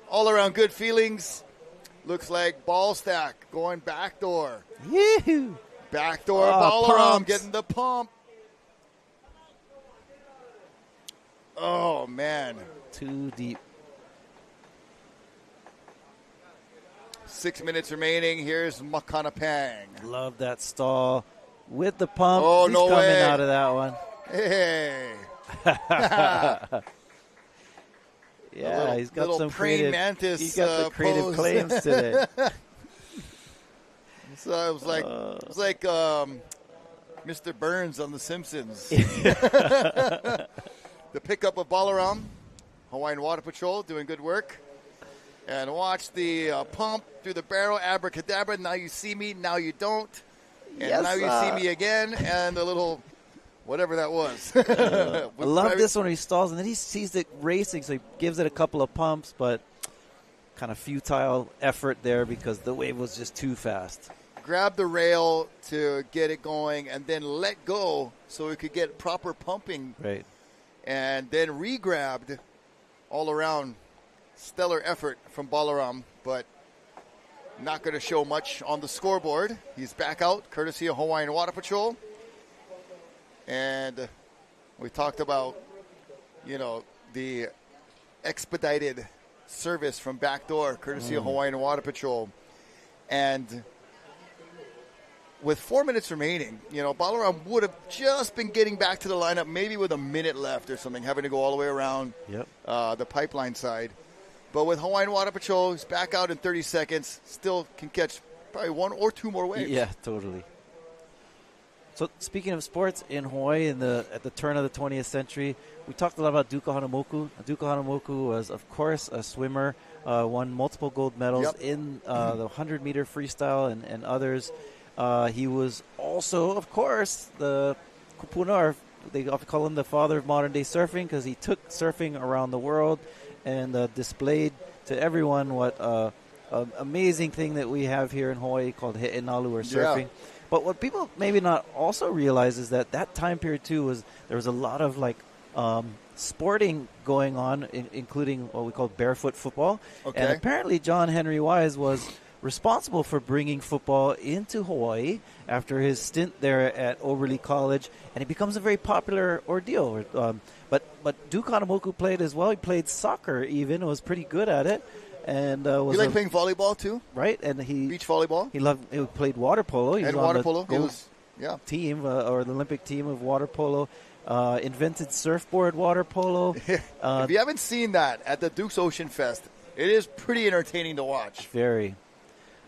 All around good feelings. Looks like ball stack going backdoor. Yee-hoo. Backdoor Balaram getting the pump. Oh, man. Too deep. 6 minutes remaining. Here's Makanapang. Love that stall with the pump. Oh, He's no coming way. out of that one. Hey. Yeah, he's got some praying creative. mantis, He's got the creative pose. claims today. So it was like Mr. Burns on The Simpsons. The pickup of Balaram, Hawaiian Water Patrol doing good work. And watch the pump through the barrel, abracadabra. Now you see me, now you don't. And Yes, now you see me again. And the little, whatever that was. I love this one where he stalls, and then he sees it racing, so he gives it a couple of pumps, but kind of futile effort there because the wave was just too fast. Grab the rail to get it going, and then let go so we could get proper pumping. Right. And then re-grabbed all around. Stellar effort from Balaram, but not going to show much on the scoreboard. He's back out, courtesy of Hawaiian Water Patrol. And we talked about, the expedited service from backdoor, courtesy of Hawaiian Water Patrol. And with 4 minutes remaining, Balaram would have just been getting back to the lineup, maybe with a minute left or something, having to go all the way around the pipeline side. But with Hawaiian Water Patrol, he's back out in 30 seconds. Still can catch probably one or two more waves. Yeah, totally. So speaking of sports in Hawaii at the turn of the 20th century, we talked a lot about Duka Hanamoku. Duka Hanamoku was, of course, a swimmer, won multiple gold medals in the 100-meter freestyle and others. He was also, of course, the kupuna, or they often call him the father of modern-day surfing because he took surfing around the world and displayed to everyone what an amazing thing that we have here in Hawaii called he'enalu, or surfing. Yeah. But what people maybe not also realize is that time period too there was a lot of sporting going on, including what we call barefoot football. Okay. And apparently John Henry Wise was responsible for bringing football into Hawaii after his stint there at Oberlin College, and it becomes a very popular ordeal. But Duke Hanamoku played as well. He played soccer even, was pretty good at it. And was he playing volleyball too? Right, and beach volleyball. He played water polo. He was water on polo. the team or the Olympic team of water polo. Invented surfboard water polo. If you haven't seen that at the Duke's Ocean Fest, it is pretty entertaining to watch. Very.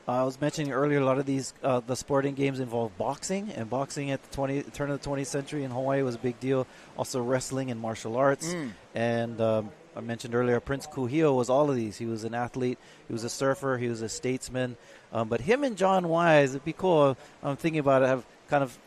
I was mentioning earlier, a lot of these the sporting games involve boxing, and boxing at the turn of the 20th century in Hawaii was a big deal. Also wrestling and martial arts. And I mentioned earlier, Prince Kuhio was all of these. He was an athlete, he was a surfer, he was a statesman. But him and John Wise, it'd be cool. I'm thinking about it, have kind of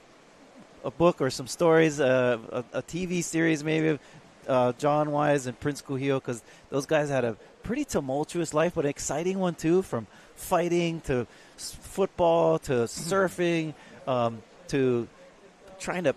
a book or some stories, a TV series maybe of John Wise and Prince Kuhio, because those guys had a pretty tumultuous life, but an exciting one too, from fighting to football to surfing to trying to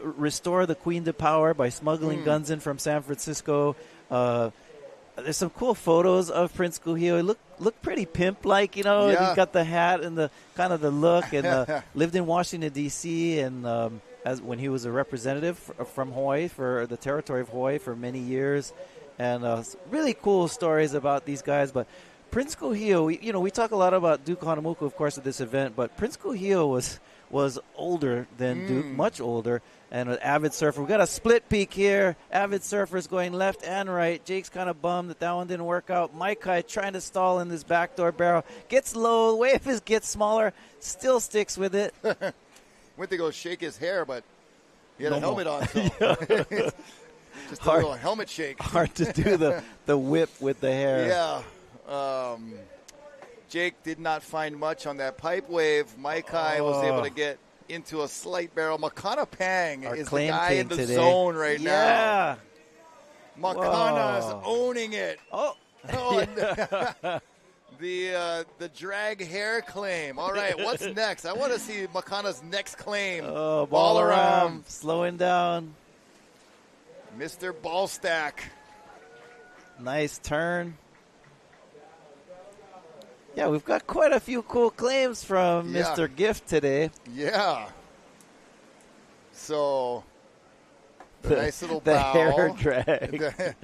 restore the Queen to power by smuggling guns in from San Francisco. There's some cool photos of Prince Kuhio. He looked pretty pimp-like, He got the hat and the kind of the look, and lived in Washington, D.C., and as when he was a representative from Hawaii for the territory of Hawaii for many years. And really cool stories about these guys. But Prince Kuhio, we talk a lot about Duke Hanamoku, of course, at this event, but Prince Kuhio was older than Duke, much older, and an avid surfer. We got a split peak here. Avid surfers going left and right. Jake's kind of bummed that one didn't work out. Maikai trying to stall in this backdoor barrel. Gets low. The wave gets smaller. Still sticks with it. Went to go shake his hair, but he had a helmet on. So. Just a little helmet shake. Hard to do the whip with the hair. Yeah. Jake did not find much on that pipe wave. Maikai was able to get into a slight barrel. Makana Pang is the guy in the zone right now. Yeah. Makana is owning it. The drag hair claim. All right, what's next? I want to see Makana's next claim. Oh, ball around, slowing down. Mr. Ballstack. Nice turn. Yeah, we've got quite a few cool claims from Mr. Gift today. Yeah. So, the nice little bow. The hair drag.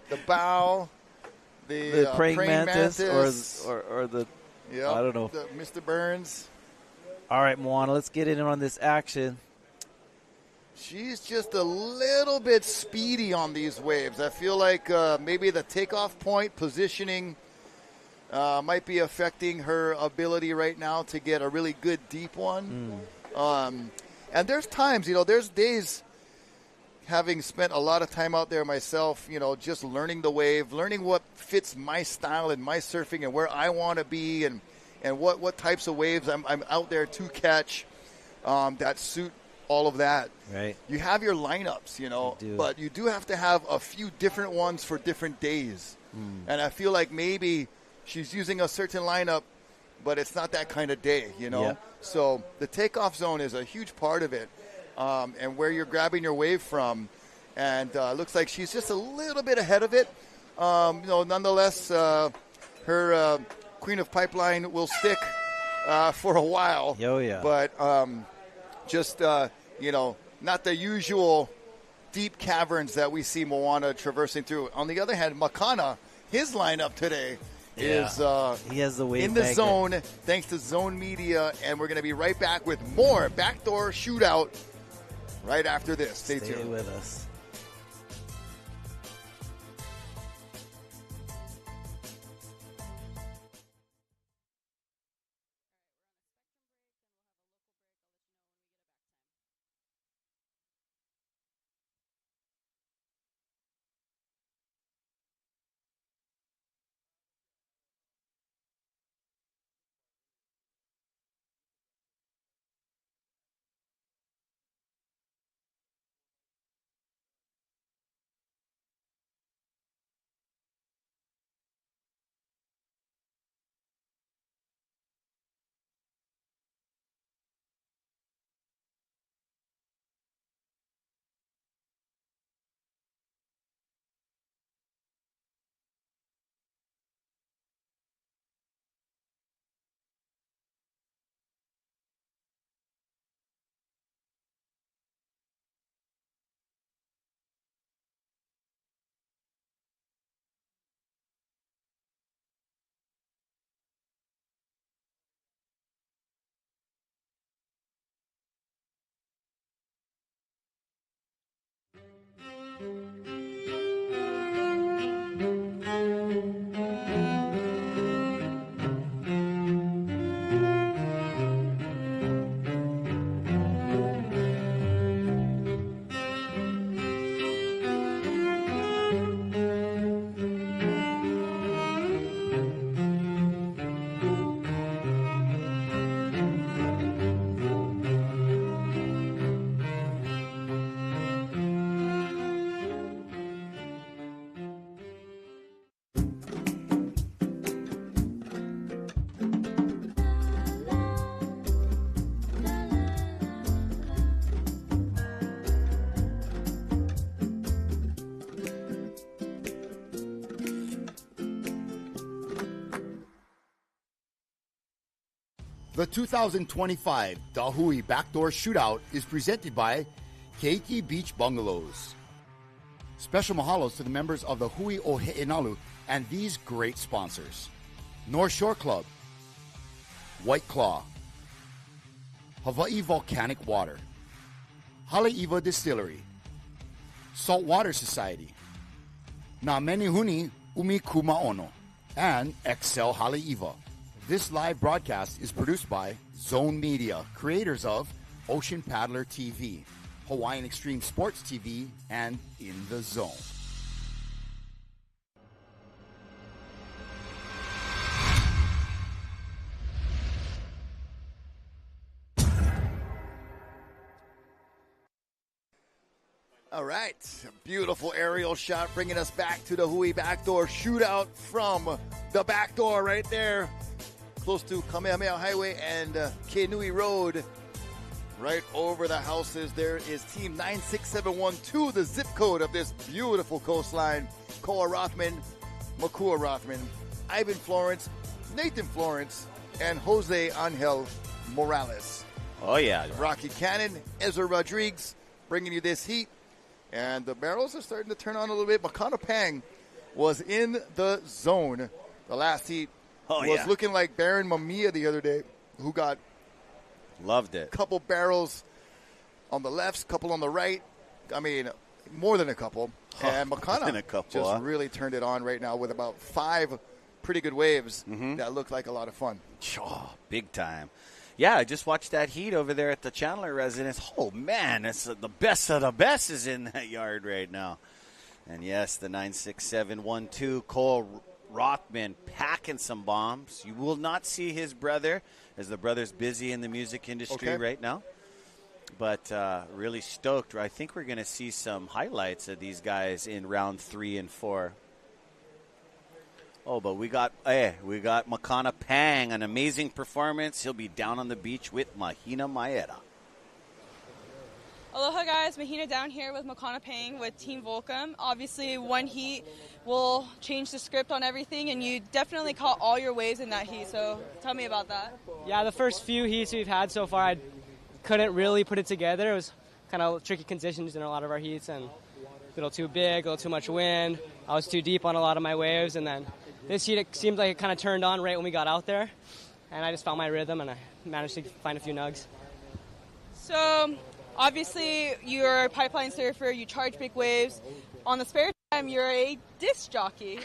The bow. The praying mantis. Or the, I don't know. Mr. Burns. All right, Moana, let's get in on this action. She's just a little bit speedy on these waves. I feel like maybe the takeoff point positioning might be affecting her ability right now to get a really good deep one. And there's times, there's days, having spent a lot of time out there myself, just learning the wave, learning what fits my style and my surfing and where I want to be and what types of waves I'm out there to catch that suit all of that. Right. You have your lineups, but you do have to have a few different ones for different days. And I feel like maybe she's using a certain lineup, but it's not that kind of day, Yeah. So the takeoff zone is a huge part of it. And where you're grabbing your wave from. And looks like she's just a little bit ahead of it. Nonetheless, her Queen of Pipeline will stick for a while. Oh, yeah. But not the usual deep caverns that we see Moana traversing through. On the other hand, Makana, his lineup today is he has the wave in the magnet. zone, thanks to Zone Media. And we're going to be right back with more Backdoor Shootout right after this. Stay tuned. Stay with us. The 2025 Hui BackDoor Shootout is presented by Keiki Beach Bungalows. Special mahalos to the members of the Hui Oheinalu and these great sponsors: North Shore Club, White Claw, Hawaii Volcanic Water, Haleiwa Distillery, Saltwater Society, Na Menihuni Umi Kumaono, and Excel Haleiwa. This live broadcast is produced by Zone Media, creators of Ocean Paddler TV, Hawaiian Extreme Sports TV, and In the Zone. All right, a beautiful aerial shot bringing us back to the Hui Backdoor Shootout from the back door right there, close to Kamehameha Highway and Kenui Road. Right over the houses, there is Team 96712, the zip code of this beautiful coastline. Koa Rothman, Makua Rothman, Ivan Florence, Nathan Florence, and Jose Angel Morales. Oh, yeah. Rocky Cannon, Ezra Rodriguez bringing you this heat. And the barrels are starting to turn on a little bit. Makana Pang was in the zone. The last heat was looking like Baron Mamiya the other day, who got loved it. Couple barrels on the left, couple on the right. I mean, more than a couple. And Makana just really turned it on right now with about 5 pretty good waves that look like a lot of fun. Oh, big time. Yeah, I just watched that heat over there at the Chandler residence. Oh, man, it's the best of the best is in that yard right now. And, yes, the 96712, Cole Rothman packing some bombs. You will not see his brother, as the brother's busy in the music industry right now. But really stoked. I think we're going to see some highlights of these guys in round 3 and 4. Oh, but we got Makana Pang, an amazing performance. He'll be down on the beach with Mahina Maeda. Aloha, guys. Mahina down here with Makana Pang with Team Volcom. Obviously, one heat will change the script on everything, and you definitely caught all your waves in that heat. So tell me about that. Yeah, the first few heats we've had so far, I couldn't really put it together. It was kind of tricky conditions in a lot of our heats, and a little too big, a little too much wind. I was too deep on a lot of my waves, and then this heat, it seemed like it kind of turned on right when we got out there, and I just found my rhythm, and I managed to find a few nugs. So obviously, you're a pipeline surfer. You charge big waves. On the spare time, you're a disc jockey.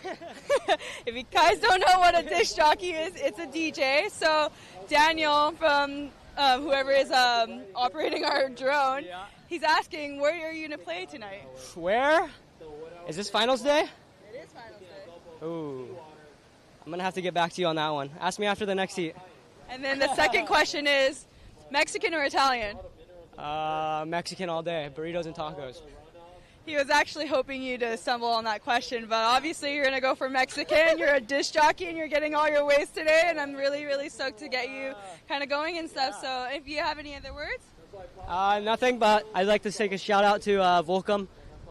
If you guys don't know what a disc jockey is, it's a DJ. So Daniel from whoever is operating our drone, he's asking, where are you going to play tonight? Where? Is this finals day? It is finals day. Ooh. I'm going to have to get back to you on that one. Ask me after the next heat. And then the second question is, Mexican or Italian? Mexican all day. Burritos and tacos. He was actually hoping you to stumble on that question, but obviously you're going to go for Mexican. You're a disc jockey, and you're getting all your waves today, and I'm really, really stoked to get you kind of going and stuff. So if you have any other words? Nothing, but I'd like to take a shout-out to Volcom.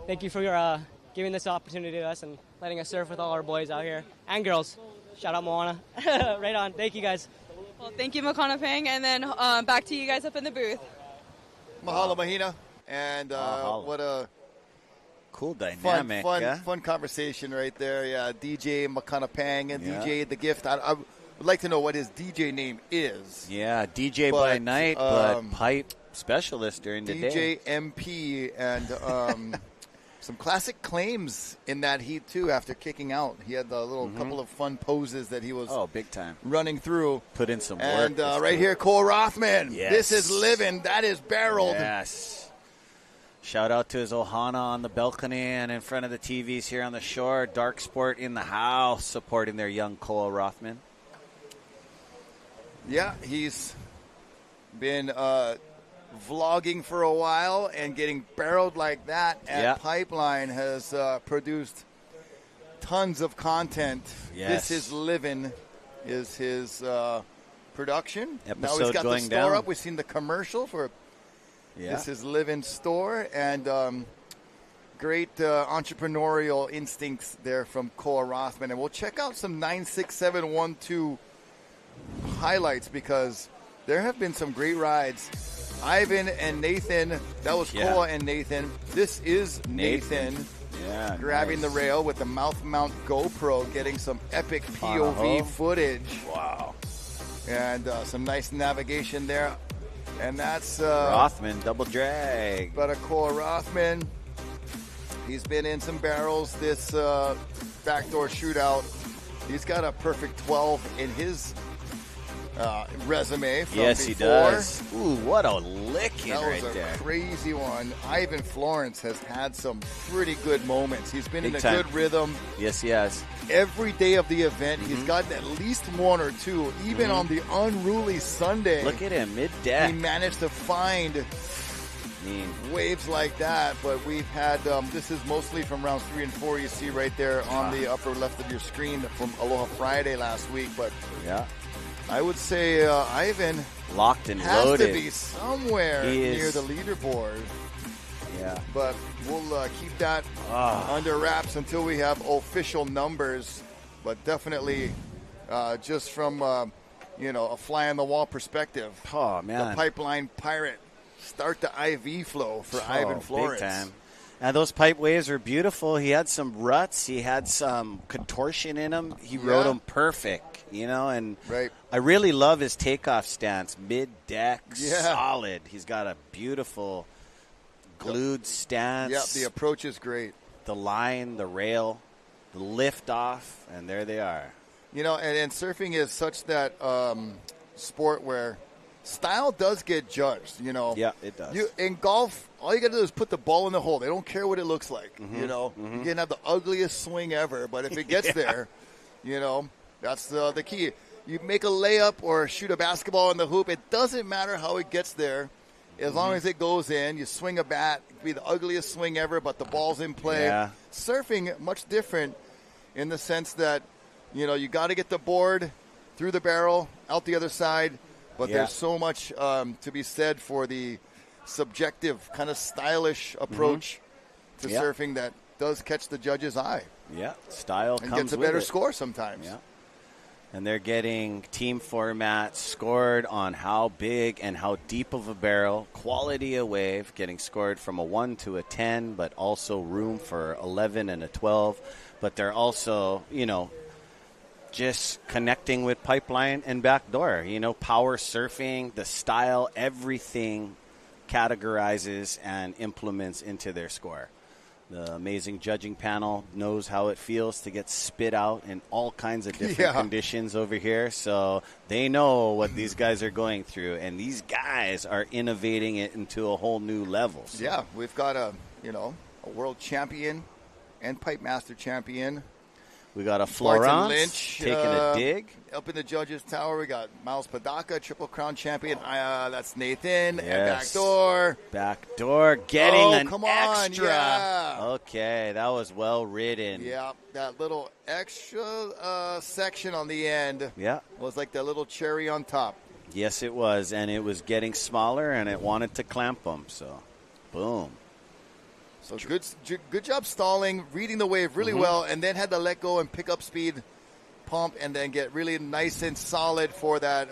Thank you for giving this opportunity to us and letting us surf with all our boys out here. And girls. Shout out Moana. Right on. Thank you, guys. Well, thank you, Makana Pang, and then back to you guys up in the booth. Mahalo, Mahina. And what a cool dynamic. Fun conversation right there. Yeah, DJ Makana Pang and DJ The Gift. I would like to know what his DJ name is. Yeah, DJ by night, but pipe specialist during the day. DJ MP and some classic claims in that heat, too, after kicking out. He had the little couple of fun poses that he was big time running through. Put in some work. And right here, Cole Rothman. Yes. This is living. That is barreled. Yes. Shout out to his Ohana on the balcony and in front of the TVs here on the shore. Dark Sport in the house supporting their young Cole Rothman. Yeah, he's been vlogging for a while, and getting barreled like that at Pipeline has produced tons of content. Yes. This is living is his production. Episode now he's got the going store down. up. We've seen the commercial for This is Living store, and great entrepreneurial instincts there from Koa Rothman. And we'll check out some 96712 highlights, because there have been some great rides. Ivan and Nathan, that was Koa and Nathan. This is Nathan. Yeah, grabbing the rail with the mouth mount GoPro, getting some epic POV footage. Wow. And some nice navigation there. And that's Rothman, double drag. But Koa Rothman, he's been in some barrels this backdoor shootout. He's got a perfect 12 in his resume from yes, before. He does. Ooh, what a licking right there. That was a crazy one. Ivan Florence has had some pretty good moments. He's been in a time. good rhythm. Yes, he has. Every day of the event, he's gotten at least one or two. Even on the unruly Sunday. Look at him, mid-deck. He managed to find waves like that. But we've had, this is mostly from rounds 3 and 4. You see right there on the upper left of your screen from Aloha Friday last week. But yeah, I would say Ivan locked and has loaded. to be somewhere near the leaderboard. Yeah. But we'll keep that under wraps until we have official numbers. But definitely just from, a fly on the wall perspective. Oh, man. The pipeline pirate. Start the IV flow for Ivan Flores. Big time. And those pipe waves are beautiful. He had some ruts. He had some contortion in him. He rode them perfect, and I really love his takeoff stance. Mid-deck, solid. He's got a beautiful glued stance. Yeah, the approach is great. The line, the rail, the lift off, and there they are. And surfing is such that sport where style does get judged, Yeah, it does. In golf, all you got to do is put the ball in the hole. They don't care what it looks like, You can have the ugliest swing ever, but if it gets there, that's the key. You make a layup or shoot a basketball in the hoop, it doesn't matter how it gets there. As long as it goes in, you swing a bat, it could be the ugliest swing ever, but the ball's in play. Yeah. Surfing, much different in the sense that, you got to get the board through the barrel, out the other side, but there's so much to be said for the subjective, kind of stylish approach to surfing that does catch the judge's eye. Yeah, style and comes gets a with better it. score sometimes. Yeah. And they're getting team format scored on how big and how deep of a barrel, quality of wave, getting scored from a 1 to a 10, but also room for 11 and a 12. But they're also, just connecting with pipeline and backdoor. Power surfing, the style, everything categorizes and implements into their score. The amazing judging panel knows how it feels to get spit out in all kinds of different conditions over here. So they know what these guys are going through, and these guys are innovating it into a whole new level. So. Yeah, we've got a world champion and pipe master champion. We got a Florence Lynch taking a dig. Up in the judges' tower, we got Miles Padaka, Triple Crown champion. That's Nathan. Yes. And Backdoor. Backdoor getting an come on, extra. Yeah. Okay, that was well ridden. Yeah, that little extra section on the end was like that little cherry on top. Yes, it was, and it was getting smaller, and it wanted to clamp them, so boom. So good job stalling, reading the wave really well, and then had to let go and pick up speed, pump, and then get really nice and solid for that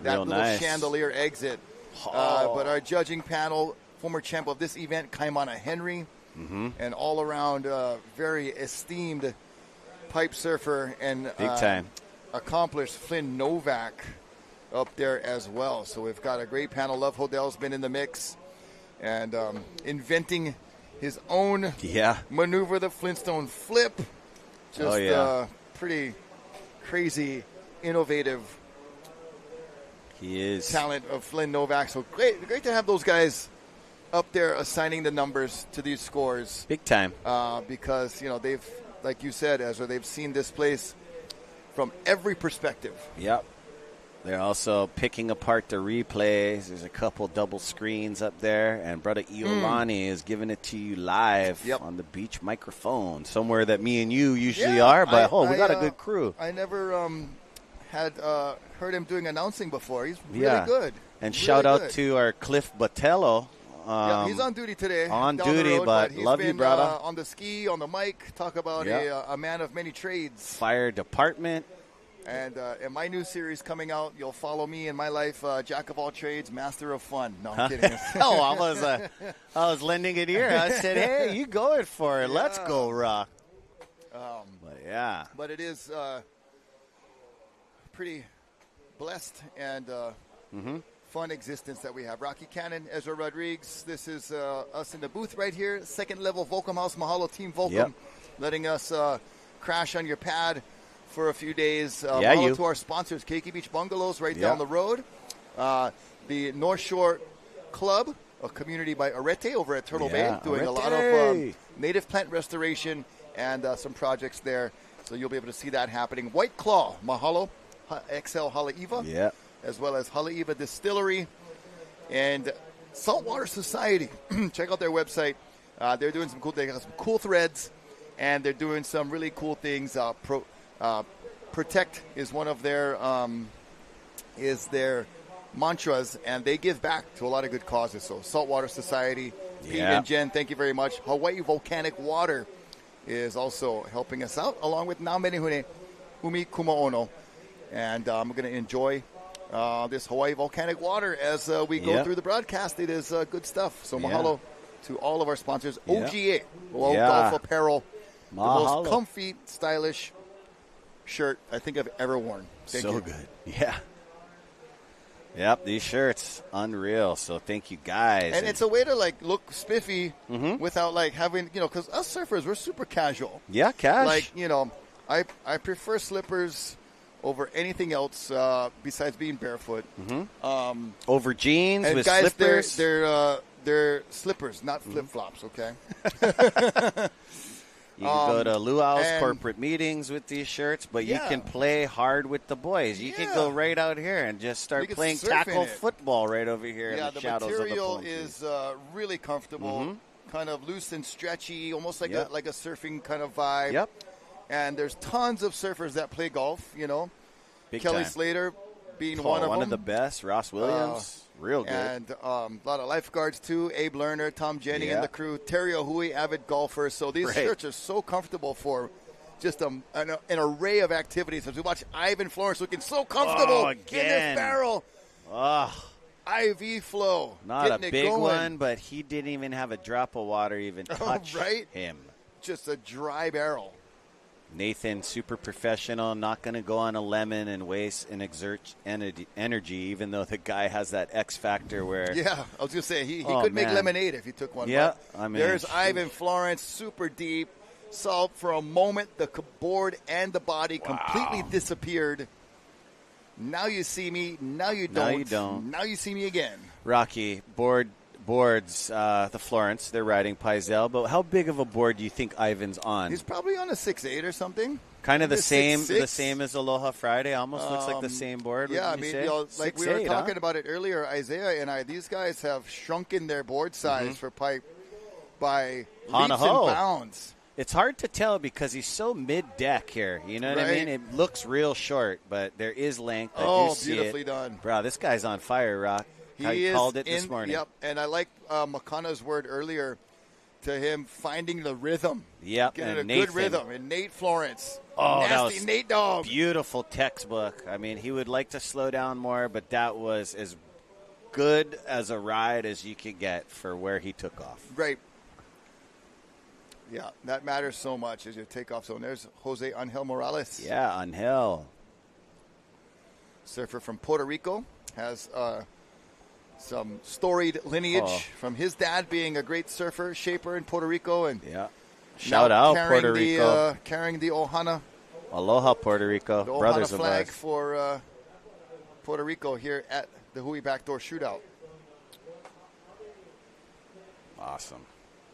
little chandelier exit. But our judging panel, former champ of this event, Kaimana Henry, and all around very esteemed pipe surfer and big time accomplished Flynn Novak up there as well. So we've got a great panel. Love Hodell's been in the mix. And inventing his own maneuver, the Flintstone flip. Just pretty crazy, innovative talent of Flynn Novak. So great to have those guys up there assigning the numbers to these scores. Big time. Because, they've, like you said, Ezra, they've seen this place from every perspective. Yep. They're also picking apart the replays. There's a couple double screens up there, and Brother Iolani is giving it to you live on the beach microphone, somewhere that me and you usually are, but we got a good crew. I never had heard him doing announcing before. He's really good. And shout out to our Cliff Botello. He's on duty today. On duty, but love you, brother. On the ski, on the mic, talk about a man of many trades. Fire department. And in my new series coming out, you'll follow me in my life, Jack of all trades, master of fun. No, I'm kidding. I was lending it ear. I said, hey, you going for it. Let's go, Rock. But it is pretty blessed and fun existence that we have. Rocky Cannon, Ezra Rodriguez. This is us in the booth right here. Second level Volcom House. Mahalo, Team Volcom, letting us crash on your pad for a few days. Mahalo to our sponsors, Keiki Beach Bungalows right down the road. The North Shore Club, a community by Arete over at Turtle Bay, doing a lot of native plant restoration and some projects there. So you'll be able to see that happening. White Claw, Mahalo, XL Haleiwa, as well as Haleiwa Distillery. And Saltwater Society. Check out their website. They're doing some cool. They got some cool threads, and they're doing some really cool things. Protect is one of their mantras, and they give back to a lot of good causes. So Saltwater Society, Pete and Jen, thank you very much. Hawaii Volcanic Water is also helping us out, along with Namenehune Umi Kumaono. And I'm going to enjoy this Hawaii Volcanic Water as we go through the broadcast. It is good stuff. So mahalo to all of our sponsors. OGA, Golf Apparel, the most comfy, stylish shirt I think I've ever worn. Thank you. Good. Yeah. Yep, these shirts, unreal. So thank you guys. And it's a way to look spiffy without having, because us surfers, we're super casual. Yeah, cash. I prefer slippers over anything else besides being barefoot. Over jeans and with guys, slippers. They're slippers, not flip-flops, okay? You can go to Luau's corporate meetings with these shirts, but you can play hard with the boys. You can go right out here and just start playing tackle football right over here in the shadows of the material is really comfortable, kind of loose and stretchy, almost like a surfing kind of vibe. Yep. And there's tons of surfers that play golf, Big Kelly time. Slater being one of them. One of the best. Ross Williams. Real good. And a lot of lifeguards, too. Abe Lerner, Tom Jenny, and the crew. Terry Ohui, avid golfer. So these shirts are so comfortable for just an array of activities. As we watch Ivan Florence looking so comfortable in this barrel. IV flow. Not a big one, but he didn't even have a drop of water even touch him. Just a dry barrel. Nathan, super professional, not going to go on a lemon and waste and exert energy, even though the guy has that X factor where... Yeah, I was going to say, he could make lemonade if he took one. Yeah, there's Ivan Florence, super deep. Saw for a moment the board and the body completely disappeared. Now you see me, now you don't. Now you don't. Now you see me again. Rocky, boards, the Florence, they're riding Paizel, but how big of a board do you think Ivan's on? He's probably on a 6'8" or something. Kind of the same as Aloha Friday. Almost looks like the same board. Yeah, I mean, like we were talking about it earlier, Isaiah and I, these guys have shrunken their board size for pipe by leaps and bounds. It's hard to tell because he's so mid-deck here. You know what I mean? It looks real short, but there is length. I do see beautifully done. Bro, this guy's on fire, Rock. He called it this morning. Yep, and I like Makana's word earlier to him finding the rhythm. Yep, getting and a good rhythm. And Nate Florence. Oh, nasty that was Nate dog. Beautiful textbook. I mean, he would like to slow down more, but that was as good as a ride as you could get for where he took off. Right. Yeah, that matters so much as your takeoff zone. There's Jose Angel Morales. Yeah, Angel. Surfer from Puerto Rico. Has some storied lineage from his dad being a great surfer, shaper in Puerto Rico. And shout out Puerto Rico. Carrying the Ohana. Aloha, Puerto Rico. The Ohana Brothers flag of ours. for Puerto Rico here at the Hui BackDoor Shootout. Awesome.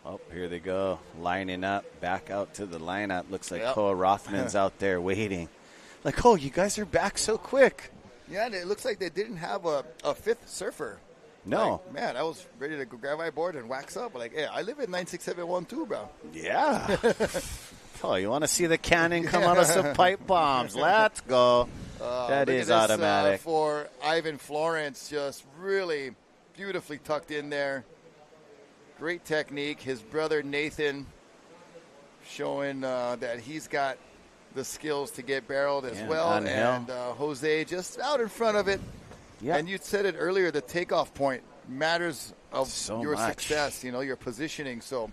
Oh, here they go. Lining up. Back out to the lineup. Looks like Koa Rothman's out there waiting. Like, oh, you guys are back so quick. Yeah, and it looks like they didn't have a fifth surfer. No. Like, man, I was ready to grab my board and wax up. Like, hey, I live in 9671 too, bro. Yeah. Oh, you want to see the cannon come out of some pipe bombs? Let's go. That is automatic. For Ivan Florence, just really beautifully tucked in there. Great technique. His brother Nathan showing that he's got the skills to get barreled as well. And Jose just out in front of it. Yeah. And you said it earlier, the takeoff point matters of your success, your positioning. So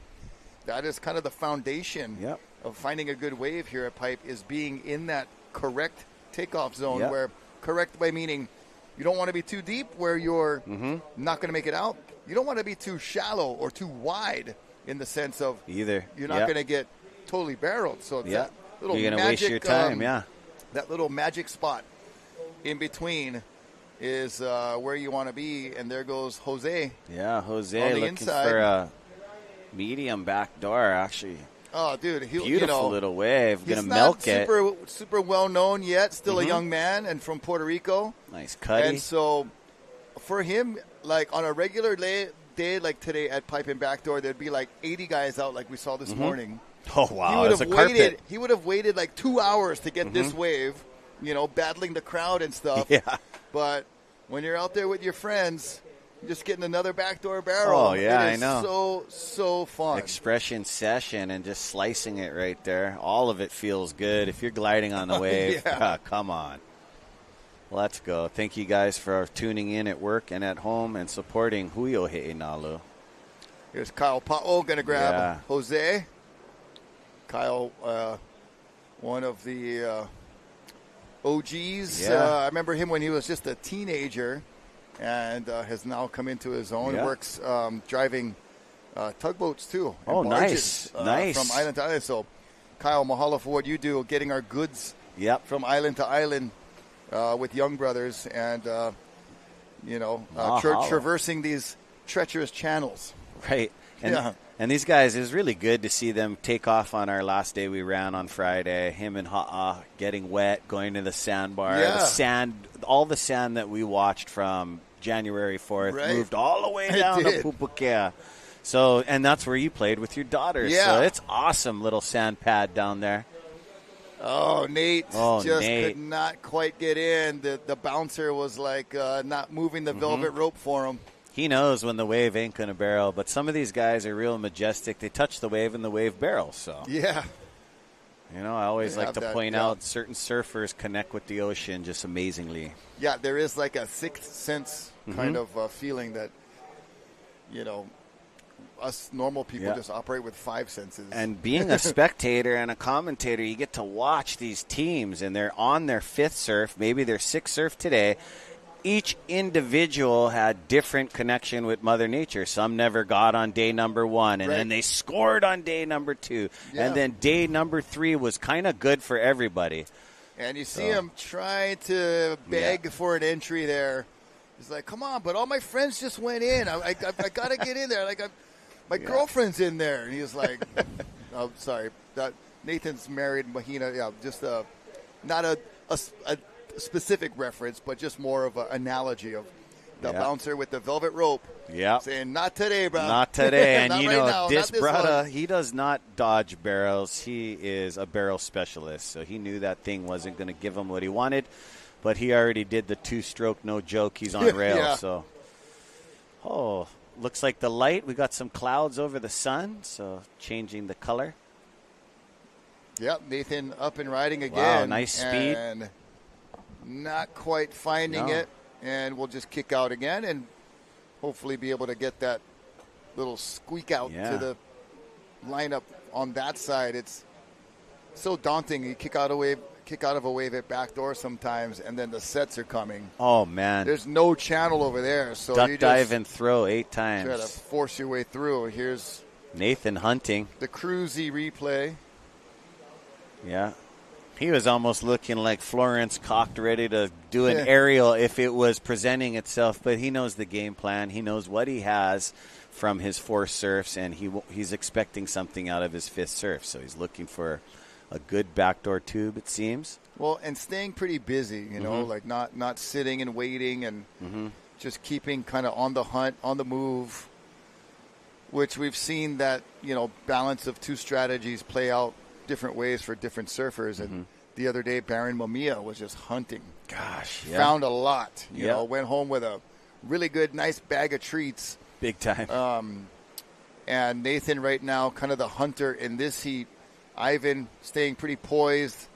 that is kind of the foundation of finding a good wave here at Pipe is being in that correct takeoff zone where correct by meaning you don't want to be too deep where you're not going to make it out. You don't want to be too shallow or too wide in the sense of you're not going to get totally barreled. So that little you're going to waste your time, that little magic spot in between is where you want to be, and there goes Jose. Yeah, Jose looking inside for a medium backdoor, actually. Oh, dude. Beautiful little wave. Going to milk it. He's not super well-known yet. Still a young man and from Puerto Rico. Nice cutty. And so for him, like on a regular day like today at Pipe and Backdoor, there'd be like 80 guys out like we saw this morning. Oh, wow. He would have waited like 2 hours to get this wave, battling the crowd and stuff. Yeah. But when you're out there with your friends, you're just getting another backdoor barrel. Oh, yeah, I know. So fun. Expression session and just slicing it right there. All of it feels good. If you're gliding on the wave, come on. Let's go. Thank you guys for tuning in at work and at home and supporting Hui Ohe'enalu. Here's Kyle Pa'o going to grab Jose. Kyle, one of the OGs. Yeah. I remember him when he was just a teenager and has now come into his own. Yeah. Works driving tugboats, too. Oh, barges, nice. From island to island. So, Kyle, mahalo for what you do, getting our goods from island to island with young brothers and, traversing these treacherous channels. Right. And these guys, it was really good to see them take off on our last day we ran on Friday. Him and Ha'a getting wet, going to the sandbar. Yeah. The sand, all the sand that we watched from January 4th moved all the way down to Pupukea. So, and that's where you played with your daughters. Yeah. So it's awesome little sand pad down there. Oh, Nate could not quite get in. The bouncer was like not moving the velvet rope for him. He knows when the wave ain't going to barrel, but some of these guys are real majestic. They touch the wave and the wave barrels. So yeah, I always like to point out certain surfers connect with the ocean just amazingly. Yeah, there is like a sixth sense kind of feeling that us normal people just operate with five senses. And being a spectator and a commentator, you get to watch these teams, and they're on their fifth surf, maybe their sixth surf today. Each individual had different connection with Mother Nature. Some never got on day number 1, and then they scored on day number 2. Yeah. And then day number 3 was kind of good for everybody. And you see him try to beg for an entry there. He's like, come on, but all my friends just went in. I got to get in there. Like, my girlfriend's in there. And he's like, oh, sorry. Nathan's married, Mahina. Yeah, just not a specific reference, but just more of an analogy of the bouncer with the velvet rope saying, not today, bro. Not today. And now, this brother, he does not dodge barrels. He is a barrel specialist. So he knew that thing wasn't going to give him what he wanted, but he already did the 2-stroke, no joke. He's on rail. So, looks like the light. We got some clouds over the sun, so changing the color. Yep, Nathan up and riding again. Wow, nice speed. And not quite finding it, and we'll just kick out again and hofully be able to get that little squeak out to the lineup on that side. It's so daunting. You kick out of a wave at backdoor sometimes, and then the sets are coming. Oh, man. There's no channel over there. So duck, you dive, and throw 8 times. Try to force your way through. Here's Nathan hunting. The cruisy replay. Yeah. He was almost looking like Florence cocked, ready to do an aerial if it was presenting itself. But he knows the game plan. He knows what he has from his 4 surfs, and he's expecting something out of his 5th surf. So he's looking for a good backdoor tube, it seems. Well, and staying pretty busy, like not sitting and waiting and just keeping kind of on the hunt, on the move, which we've seen that, balance of 2 strategies play out different ways for different surfers. And the other day, Baron Mamiya was just hunting. Gosh, found a lot. Went home with a really good, nice bag of treats. Big time. And Nathan right now, kind of the hunter in this heat. Ivan staying pretty poised,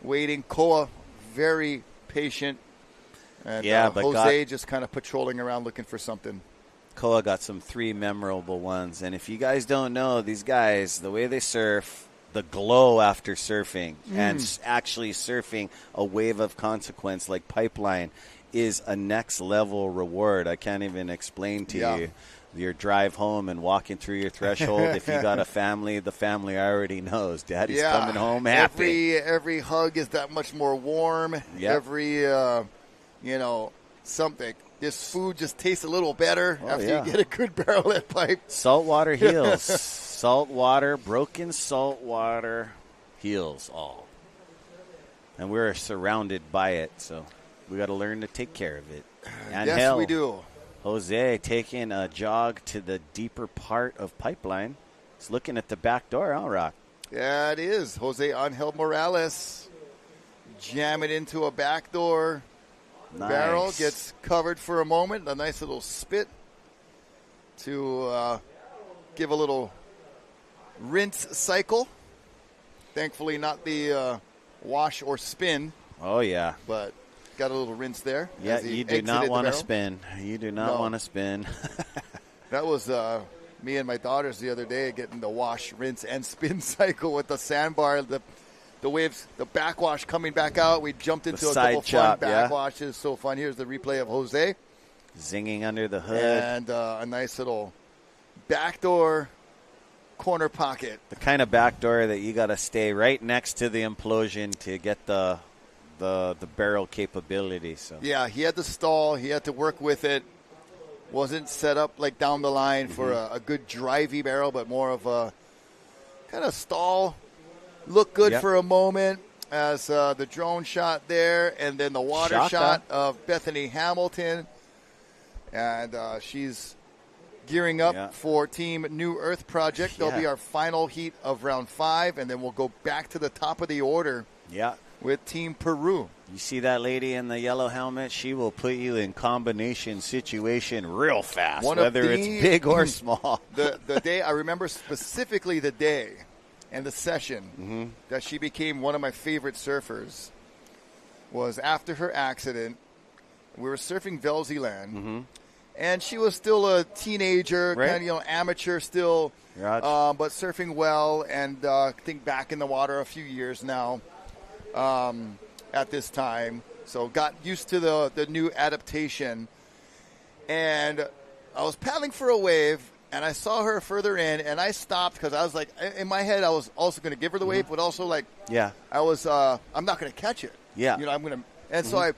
waiting. Koa, very patient. And but Jose just kind of patrolling around looking for something. Koa got some 3 memorable ones. And if you guys don't know, these guys, the way they surf, the glow after surfing and actually surfing a wave of consequence like Pipeline is a next level reward. I can't even explain to you your drive home and walking through your threshold. If you got a family, the family already knows Daddy's coming home happy. Every hug is that much more warm. Every something. This food just tastes a little better after you get a good barrel at pipe. Saltwater heals. Saltwater, broken saltwater heals all. And we're surrounded by it, so we got to learn to take care of it. And yes, we do. Jose taking a jog to the deeper part of Pipeline. He's looking at the back door, huh, Rock? Yeah, it is. Jose Angel Morales jamming into a back door. Nice. Barrel gets covered for a moment. A nice little spit to give a little rinse cycle. Thankfully, not the wash or spin. Oh, yeah. But got a little rinse there. Yeah, you do not want to spin. You do not want to spin. That was me and my daughters the other day getting the wash, rinse, and spin cycle with the sandbar, the waves, the backwash coming back out. We jumped into a couple fun backwashes. So fun. Here's the replay of Jose. Zinging under the hood. And a nice little backdoor corner pocket. The kind of backdoor that you got to stay right next to the implosion to get the barrel capability. So yeah, he had to stall. He had to work with it. Wasn't set up like down the line for a good drivey barrel, but more of a kind of stall. Look good for a moment as the drone shot there, and then the water shot of Bethany Hamilton. And she's gearing up for Team New Earth Project. They'll be our final heat of round 5, and then we'll go back to the top of the order with Team Peru. You see that lady in the yellow helmet? She will put you in combination situation real fast, whether it's big or small. The day, I remember specifically the day and the session that she became one of my favorite surfers was after her accident. We were surfing Velziland, and she was still a teenager, kind of amateur still, but surfing well, and I think back in the water a few years now at this time. So got used to the new adaptation, and I was paddling for a wave, and I saw her further in, and I stopped because I was like, in my head, I was also going to give her the wave, but also like, I was, I'm not going to catch it. Yeah. You know, I'm going to, and so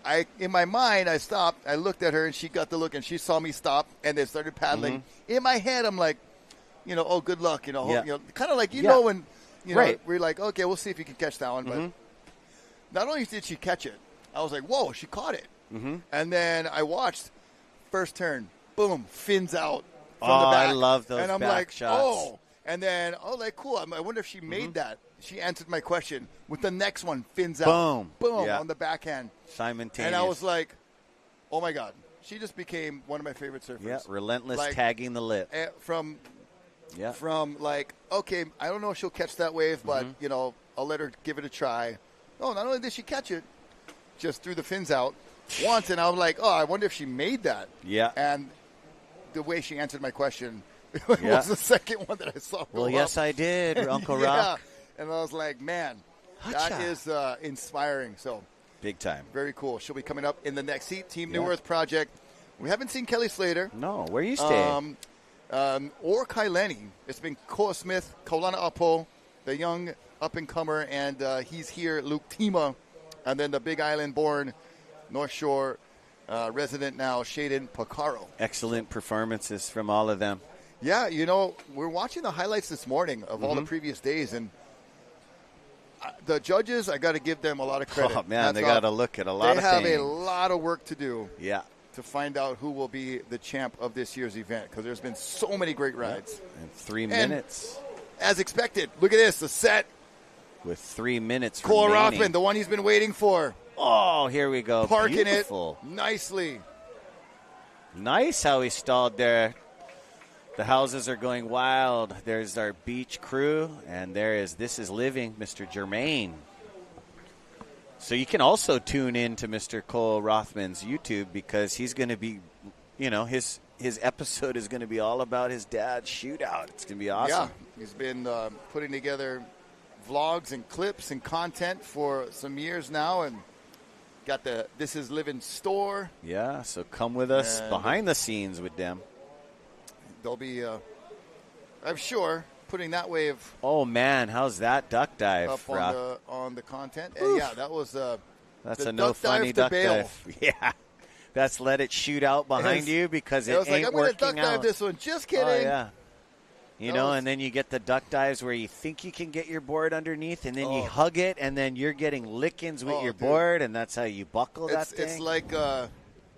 I, in my mind, I stopped, I looked at her, and she got the look, and she saw me stop, and then started paddling. In my head, I'm like, you know, oh, good luck, you know, kind of like, you know, when, you know, we're like, okay, we'll see if you can catch that one, but not only did she catch it, I was like, whoa, she caught it. And then I watched, first turn, boom, fins out. From the back. I love those and I'm back like, shots. oh. And then, like, cool. I wonder if she made that. She answered my question with the next one, fins out. Boom, on the backhand. Simultaneous. And I was like, oh, my God. She just became one of my favorite surfers. Yeah, relentless tagging the lip. From like, okay, I don't know if she'll catch that wave, but, you know, I'll let her give it a try. No, not only did she catch it, just threw the fins out once. And I was like, oh, I wonder if she made that. Yeah. And the way she answered my question was the second one that I saw. Well, yes, I did, Uncle Rock. And I was like, man, that is inspiring. So big time. Very cool. She'll be coming up in the next heat. Team New Earth Project. We haven't seen Kelly Slater. No, where you staying? Or Kailani. It's been Koa Smith, Kaulana Apo, the young up-and-comer, and he's here, Luke Tima, and then the Big Island-born North Shore resident now, Shaden Picaro. Excellent performances from all of them. Yeah, you know, we're watching the highlights this morning of all the previous days, and the judges, I got to give them a lot of credit. Oh, man, they got to look at a lot of things. They have a lot of work to do to find out who will be the champ of this year's event, because there's been so many great rides. In 3 minutes. As expected, look at this, the set. With 3 minutes Cole remaining. Rothman, the one he's been waiting for. Oh, here we go. Parking Beautiful. it nicely. Nice how he stalled there. The houses are going wild. There's our beach crew, and This Is Living, Mr. Germain. So you can also tune in to Mr. Cole Rothman's YouTube, because he's going to be, you know, his episode is going to be all about his dad's shootout. It's going to be awesome. Yeah, he's been putting together vlogs and clips and content for some years now, and got the This Is Living store. Yeah, so come with us behind the scenes with them. They'll be, I'm sure, putting that wave. Oh man, how's that duck dive? Up on the content. And yeah, that was that's a no funny duck dive. Yeah, that's let it shoot out behind you because it ain't like, I'm working duck dive out. This one. Just kidding. Oh, yeah. You know, and then you get the duck dives where you think you can get your board underneath, and then you hug it, and then you're getting lickings with your board, and that's how you buckle that thing. It's like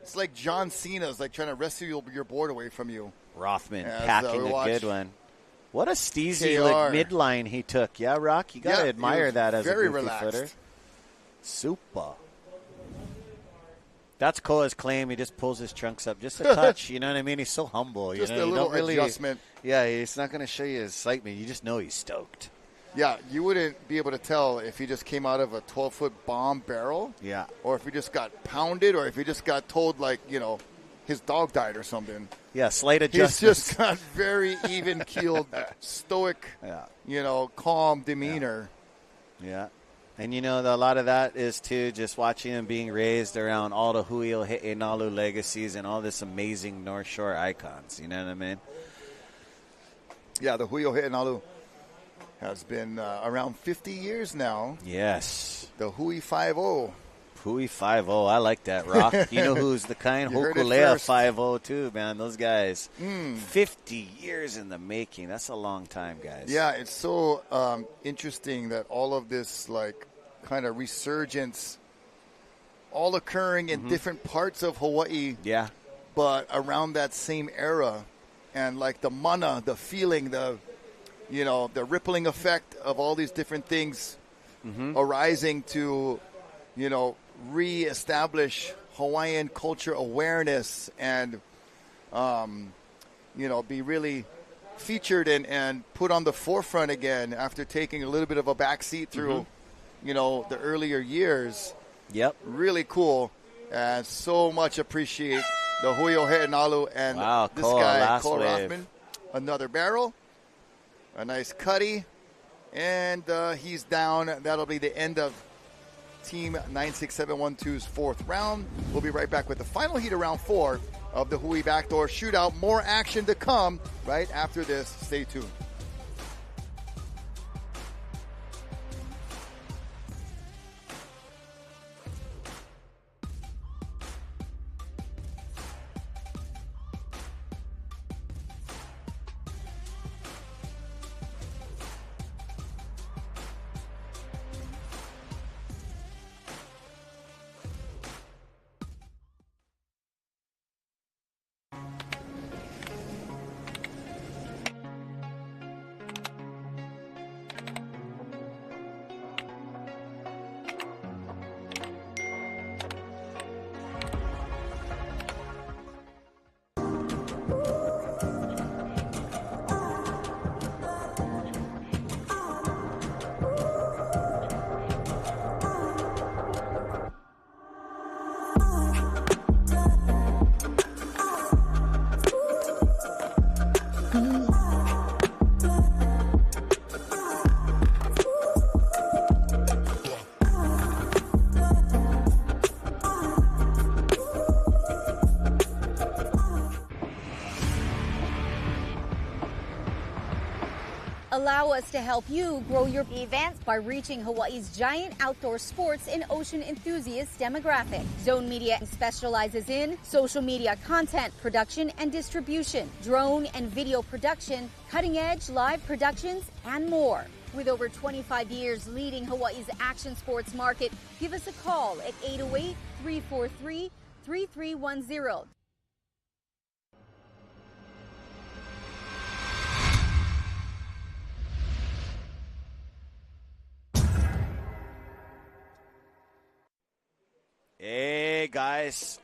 It's like John Cena's like trying to rescue your board away from you. Rothman As, packing a good one. What a steezy like midline he took. Yeah, Rock? You got to admire that as a goofy relaxed footer. Super. That's Koa's claim. He just pulls his trunks up just a touch. You know what I mean? He's so humble. Just a little adjustment. Yeah, he's not going to show you his excitement. You just know he's stoked. Yeah, you wouldn't be able to tell if he just came out of a 12-foot bomb barrel. Yeah. Or if he just got pounded, or if he just got told, like, his dog died or something. Yeah, slight adjustments. He's just got very even-keeled, stoic, calm demeanor. Yeah. And, a lot of that is, too, just watching him being raised around all the Hui He'enalu legacies and all this amazing North Shore icons. You know what I mean? Yeah, the Hui He'enalu has been around 50 years now. Yes. The Hui 5-0. Hui 5-0. I like that, Rock. You know who's the kind? Hokulea 5-0, too, man. Those guys. 50 years in the making. That's a long time, guys. Yeah, it's so interesting that all of this, like, kind of resurgence all occurring in different parts of Hawaii. Yeah. But around that same era. And, like, the mana, the feeling, the rippling effect of all these different things arising to, reestablish Hawaiian culture awareness and, be really featured and put on the forefront again after taking a little bit of a backseat through, the earlier years. Yep. Really cool. And so much appreciate the Hui He'enalu and this guy, Cole Rothman. Another barrel. A nice cutty. And he's down. That'll be the end of Team 96712's fourth round. We'll be right back with the final heat of round 4 of the Hui BackDoor Shootout. More action to come right after this. Stay tuned. Allow us to help you grow your events by reaching Hawaii's giant outdoor sports and ocean enthusiast demographic. Zone Media specializes in social media content production and distribution, drone and video production, cutting-edge live productions, and more. With over 25 years leading Hawaii's action sports market, give us a call at 808-343-3310. Hey, guys.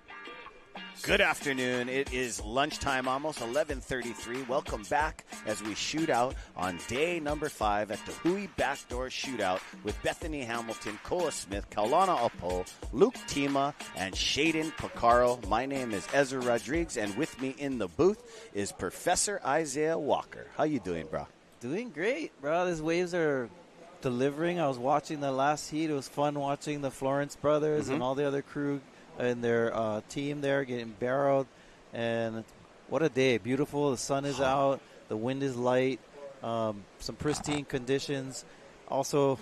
Good afternoon. It is lunchtime, almost 11:33. Welcome back as we shoot out on day number 5 at the Hui BackDoor Shootout with Bethany Hamilton, Koa Smith, Kaulana Apo, Luke Tima, and Shaden Picaro. My name is Ezra Rodriguez, and with me in the booth is Professor Isaiah Walker. How you doing, bro? Doing great, bro. These waves are delivering. I was watching the last heat. It was fun watching the Florence brothers and all the other crew and their team there getting barreled. And what a day. Beautiful. The sun is out. The wind is light. Some pristine conditions. Also,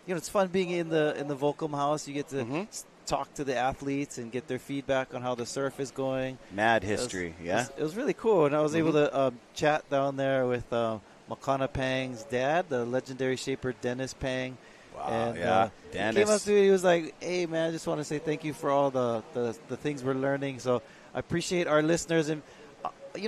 it's fun being in the Volcom house. You get to talk to the athletes and get their feedback on how the surf is going. Mad history, It was really cool. And I was able to chat down there with Makana Pang's dad, the legendary shaper Dennis Pang. And yeah. he came up to me. He was like, "Hey, man, I just want to say thank you for all the things we're learning." So I appreciate our listeners, and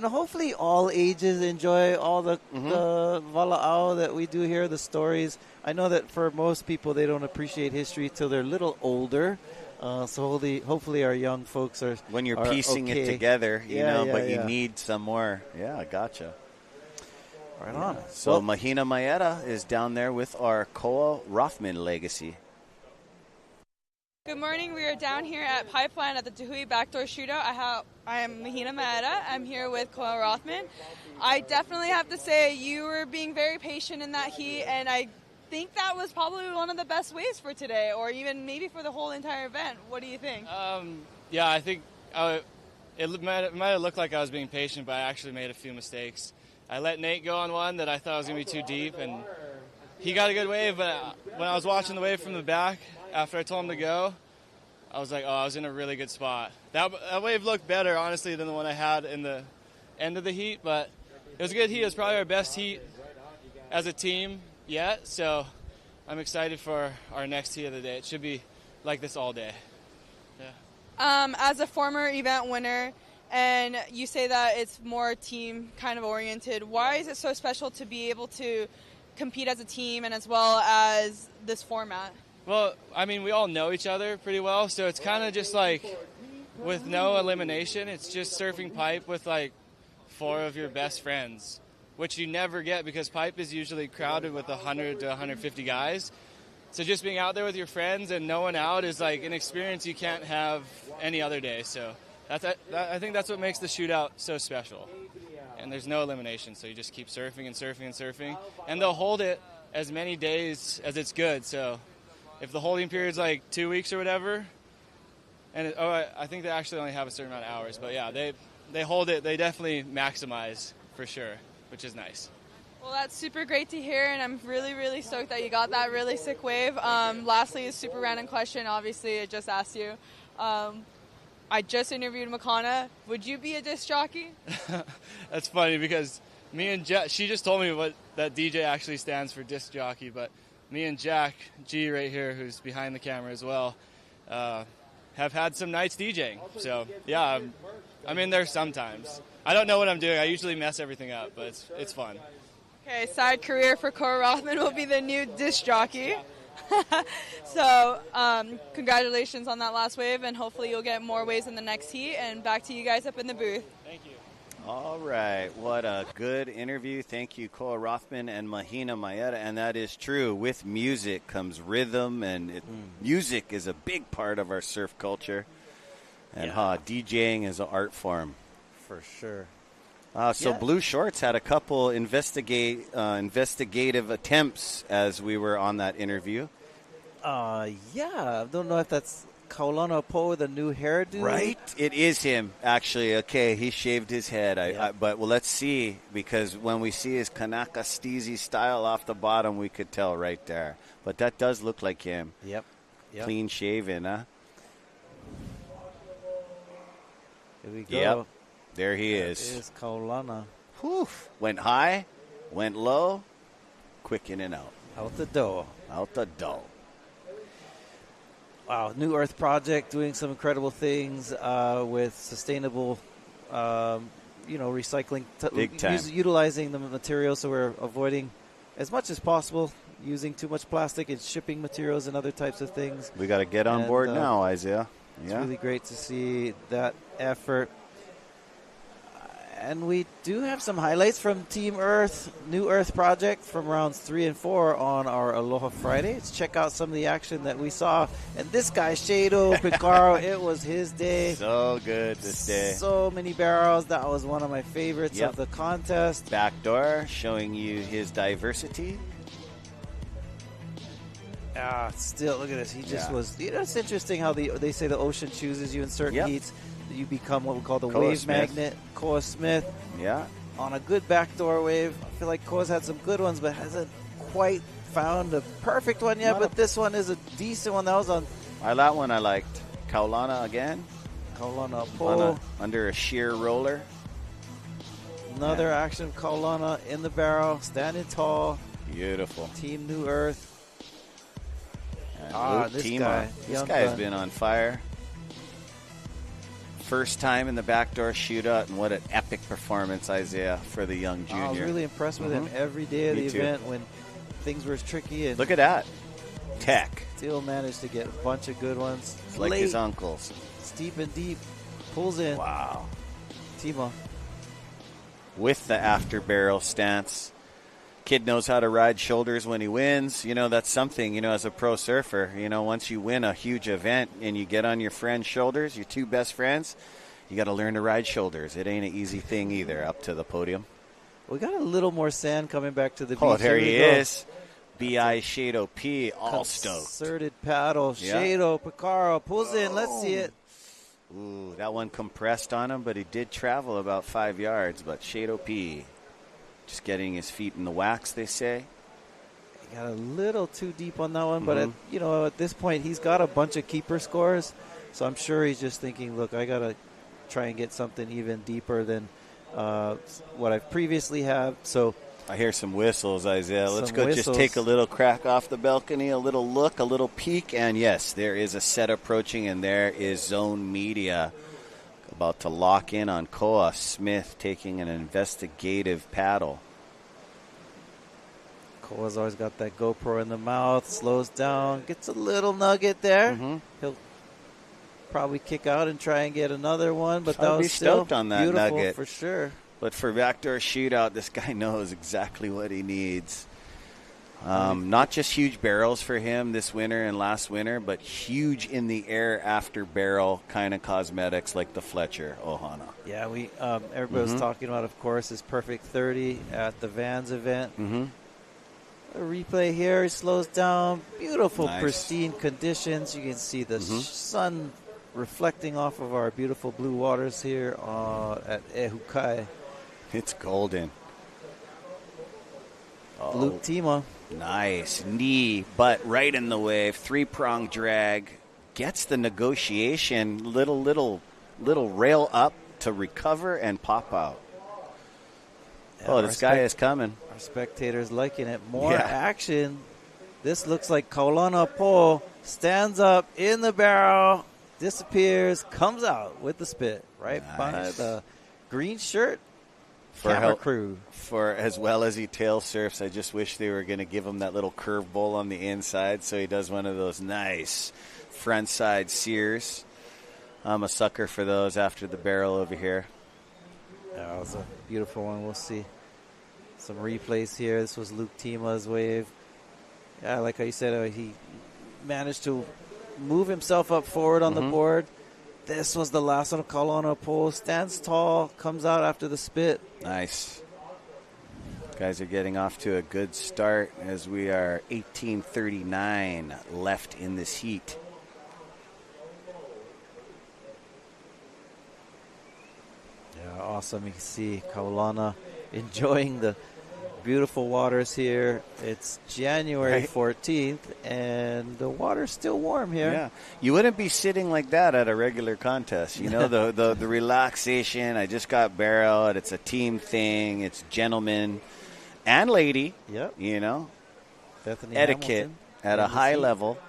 hopefully all ages enjoy all the vala'au that we do here, the stories. I know that for most people, they don't appreciate history till they're a little older. So hopefully our young folks are when you're piecing it together, but you need some more. Yeah, gotcha. Right on. So Mahina Maeda is down there with our Koa Rothman legacy. Good morning. We are down here at Pipeline at the Hui BackDoor Shootout. I am Mahina Maeda. I'm here with Koa Rothman. I definitely have to say you were being very patient in that heat, and I think that was probably one of the best waves for today, or even maybe for the whole entire event. What do you think? Yeah, I think it might have looked like I was being patient, but I actually made a few mistakes. I let Nate go on one that I thought was going to be too deep, and he got a good wave, but when I was watching the wave from the back, after I told him to go, I was like, I was in a really good spot. That wave looked better, honestly, than the one I had in the end of the heat, but it was a good heat. It was probably our best heat as a team yet, so I'm excited for our next heat of the day. It should be like this all day. Yeah. As a former event winner, and you say that it's more team kind of oriented, why is it so special to be able to compete as a team and as well as this format? Well, I mean, we all know each other pretty well, so it's kind of just like with no elimination, it's just surfing pipe with like 4 of your best friends, which you never get because pipe is usually crowded with 100 to 150 guys. So just being out there with your friends and no one out is like an experience you can't have any other day. So I think that's what makes the shootout so special. And there's no elimination, so you just keep surfing and surfing and surfing. And they'll hold it as many days as it's good. So if the holding period's like 2 weeks or whatever, and I think they actually only have a certain amount of hours. But yeah, they hold it. They definitely maximize for sure, which is nice. Well, that's super great to hear, and I'm really, really stoked that you got that really sick wave. Lastly, a super random question. Obviously, I just asked you. I just interviewed Makana. Would you be a disc jockey? That's funny because me and Jack, she just told me what that DJ actually stands for, disc jockey, but me and Jack G right here, who's behind the camera as well, have had some nights DJing. So yeah, I'm in there sometimes. I don't know what I'm doing. I usually mess everything up, but it's fun. Okay, side career for Koa Rothman will be the new disc jockey. So congratulations on that last wave, and hopefully you'll get more waves in the next heat. And back to you guys up in the booth. Thank you. All right, what a good interview. Thank you, Koa Rothman and Mahina Maeda. And that is true. With music comes rhythm, and music is a big part of our surf culture. And DJing is an art form. For sure. Blue Shorts had a couple investigative attempts as we were on that interview. I don't know if that's Kaulana Po with a new hairdo. Right? It is him, actually. Okay, he shaved his head. But let's see, because when we see his Kanaka Steezy style off the bottom, we could tell right there. But that does look like him. Yep. Clean shaven, huh? Here we go. Yep. There he is. It is Kaulana. Whew. Went high, went low, quick in and out. Out the door. Out the door. Wow, New Earth Project doing some incredible things with sustainable, recycling. Big time. Utilizing the materials, so we're avoiding as much as possible using too much plastic in shipping materials and other types of things. We got to get on board now, Isaiah. It's really great to see that effort. And we do have some highlights from Team Earth, New Earth Project from rounds 3 and 4 on our Aloha Friday. Let's check out some of the action that we saw. And this guy, Shado Picaro, it was his day. So good this day. So many barrels. That was one of my favorites of the contest. Backdoor, showing you his diversity. Still, look at this. He just was. It's interesting how they say the ocean chooses you in certain heats. You become what we call the wave magnet. Koa Smith. Yeah. On a good backdoor wave. I feel like Koa's had some good ones, but hasn't quite found a perfect one yet. But this one is a decent one. That was on. That one I liked. Kaulana again. Kaulana Po. Under a sheer roller. Another action. Kaulana in the barrel. Standing tall. Beautiful. Team New Earth. This Tima. guy. This guy has been on fire. First time in the backdoor shootout, and what an epic performance, Isaiah, for the young junior. I was really impressed with him every day of the event when things were tricky. And look at that. Tech. Still managed to get a bunch of good ones. It's like his uncles. Steep and deep. Pulls in. Wow. Tima. With the after barrel stance. Kid knows how to ride shoulders when he wins. You know, that's something, you know, as a pro surfer, you know, once you win a huge event and you get on your friend's shoulders, your two best friends, you got to learn to ride shoulders. It ain't an easy thing either up to the podium. We got a little more sand coming back to the beach. Oh, there he is. B.I. Shado P, all stoked. Concerted paddle. Shado, Picaro pulls in. Let's see it. Ooh, that one compressed on him, but he did travel about 5 yards. But Shado P, just getting his feet in the wax, they say. He got a little too deep on that one, but at this point, he's got a bunch of keeper scores. So I'm sure he's just thinking, look, I got to try and get something even deeper than what I've previously had. So I hear some whistles, Isaiah. Let's go whistles. Just take a little crack off the balcony, a little look, a little peek. And, yes, there is a set approaching, and there is Zone Media about to lock in on Koa Smith taking an investigative paddle. Koa's always got that GoPro in the mouth, slows down, gets a little nugget there. He'll probably kick out and try and get another one, but that was still stoked on that beautiful nugget for sure. But for backdoor shootout, this guy knows exactly what he needs. Not just huge barrels for him this winter and last winter, but huge in the air after barrel kind of cosmetics like the Fletcher Ohana. Yeah, everybody was talking about, of course, his perfect 30 at the Vans event. A replay here, he slows down. Beautiful, pristine conditions. You can see the sun reflecting off of our beautiful blue waters here at Ehukai. It's golden. Luke Tima. Nice. Knee, butt right in the wave. Three-prong drag. Gets the negotiation. Little rail up to recover and pop out. Yeah, this guy is coming. Our spectators liking it. More action. This looks like Kaulana Po stands up in the barrel, disappears, comes out with the spit right by the green shirt. Camera crew. For as well as he tail surfs, I just wish they were going to give him that little curve bowl on the inside so he does one of those nice front side sears. I'm a sucker for those after the barrel over here. That was a beautiful one. We'll see some replays here. This was Luke Tima's wave. Yeah, like how you said, he managed to move himself up forward on the board. This was the last one. Kaulana Po stands tall, comes out after the spit. Nice. Guys are getting off to a good start as we are 18:39 left in this heat. Yeah, awesome. You can see Kaulana enjoying the beautiful waters here. It's January 14th, and the water's still warm here. Yeah, you wouldn't be sitting like that at a regular contest. You know, the relaxation. I just got barreled. It's a team thing. It's gentleman and lady. Yep. You know, Bethany etiquette Hamilton at a high level.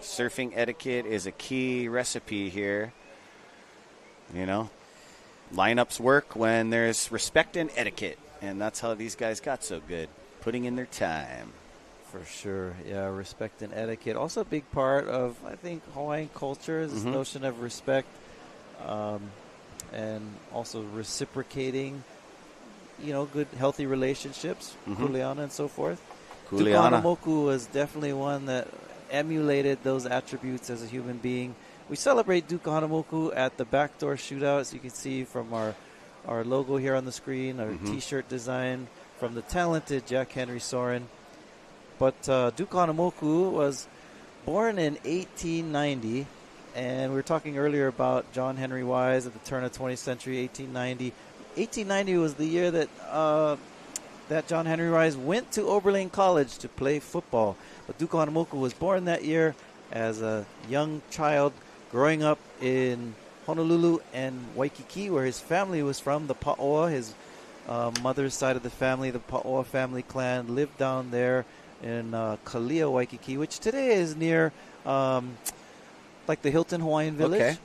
Surfing etiquette is a key recipe here. You know, lineups work when there's respect and etiquette. And that's how these guys got so good, putting in their time. For sure, yeah, respect and etiquette. Also a big part of, I think, Hawaiian culture is this notion of respect and also reciprocating, good, healthy relationships, kuleana and so forth. Kuleana. Duke was definitely one that emulated those attributes as a human being. We celebrate Duke Hanamoku at the Backdoor Shootout, as you can see from our logo here on the screen, our T-shirt design from the talented Jack Henry Soren. But Duke Hanamoku was born in 1890, and we were talking earlier about John Henry Wise at the turn of 20th century, 1890. 1890 was the year that John Henry Wise went to Oberlin College to play football. But Duke Hanamoku was born that year as a young child growing up in Honolulu and Waikiki, where his family was from, the Pa'oa. His mother's side of the family, the Pa'oa family clan, lived down there in Kalia, Waikiki, which today is near like the Hilton Hawaiian Village. Okay.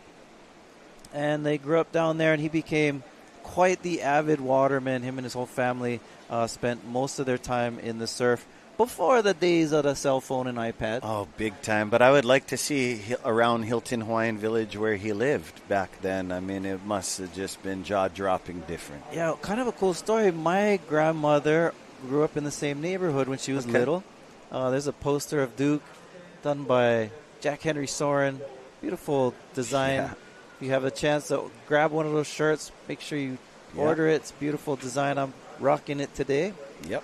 And they grew up down there, and he became quite the avid waterman. Him and his whole family spent most of their time in the surf before the days of the cell phone and iPad. Oh, big time. But I would like to see around Hilton Hawaiian Village where he lived back then. I mean, it must have just been jaw-dropping different. Yeah, kind of a cool story. My grandmother grew up in the same neighborhood when she was little. There's a poster of Duke done by Jack Henry Soren. Beautiful design. Yeah. If you have a chance to grab one of those shirts, make sure you order it. It's a beautiful design. I'm rocking it today. Yep.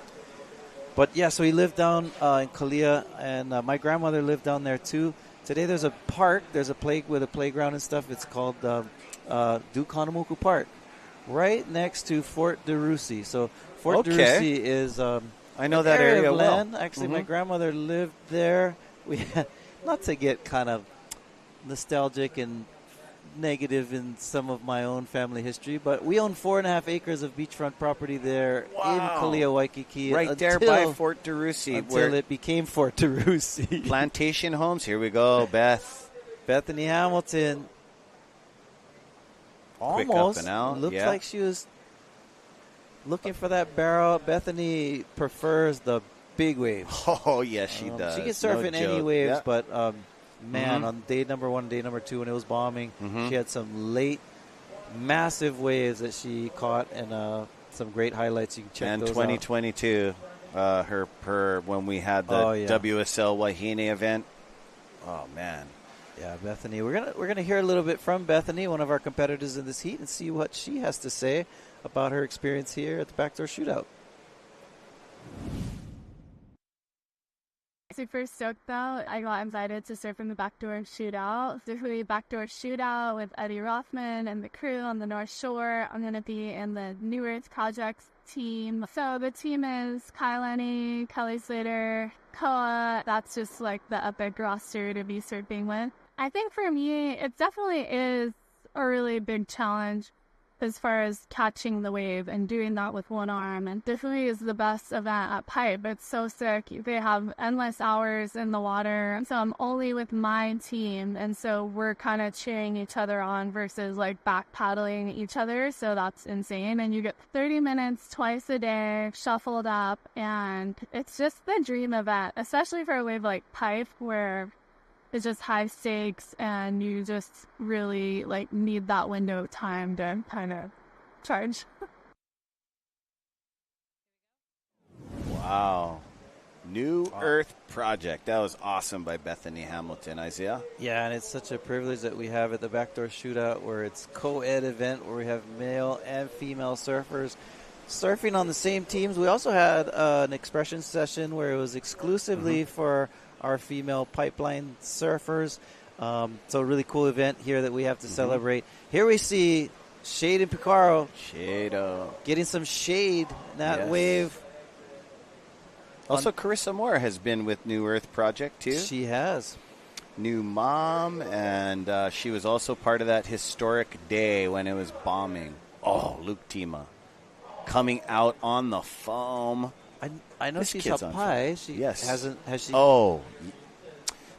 But, yeah, so he lived down in Kalia, and my grandmother lived down there, too. Today there's a park. There's a playground and stuff. It's called Duke Hanamuku Park, right next to Fort DeRussy. So Fort DeRussy is I know that area of well. land. Actually, my grandmother lived there. We had, not to get kind of nostalgic and negative in some of my own family history, but we own 4.5 acres of beachfront property there in Kalia, Waikiki. Right there by Fort DeRussy. Until it became Fort DeRussy. Plantation homes. Here we go, Beth. Bethany Hamilton. Quick Almost. up and out. Looked like she was looking for that barrel. Bethany prefers the big waves. Oh, yes, she does. She can surf in any waves, but man, on day number 1, day number 2, when it was bombing, she had some late, massive waves that she caught, and some great highlights. You can check those out. And 2022, her when we had the WSL Wahine event. Oh man, yeah, Bethany. We're gonna hear a little bit from Bethany, one of our competitors in this heat, and see what she has to say about her experience here at the Backdoor Shootout. Super stoked though. I got invited to surf in the Backdoor Shootout. The Hui BackDoor Shootout with Eddie Rothman and the crew on the North Shore. I'm going to be in the New Earth Projects team. So the team is Kyle Lenny, Kelly Slater, Koa. That's just like the epic roster to be surfing with. I think for me, it definitely is a really big challenge as far as catching the wave and doing that with one arm. And definitely is the best event at Pipe. It's so sick. They have endless hours in the water. So I'm only with my team. And so we're kind of cheering each other on versus like back paddling each other. So that's insane. And you get 30 minutes twice a day shuffled up. And it's just the dream event, especially for a wave like Pipe where it's just high stakes and you just really like need that window of time to kind of charge. Wow. New Earth Project. That was awesome by Bethany Hamilton. Isaiah? Yeah, and it's such a privilege that we have at the Backdoor Shootout where it's co-ed event where we have male and female surfers surfing on the same teams. We also had an expression session where it was exclusively for our female pipeline surfers. So a really cool event here that we have to celebrate. Here we see Shade and Picaro. Shado. Getting some shade in that wave. Also, Carissa Moore has been with New Earth Project, too. She has. New mom, and she was also part of that historic day when it was bombing. Oh, Luke Tima. Coming out on the foam. I know she's up high. She hasn't. Has she? Oh,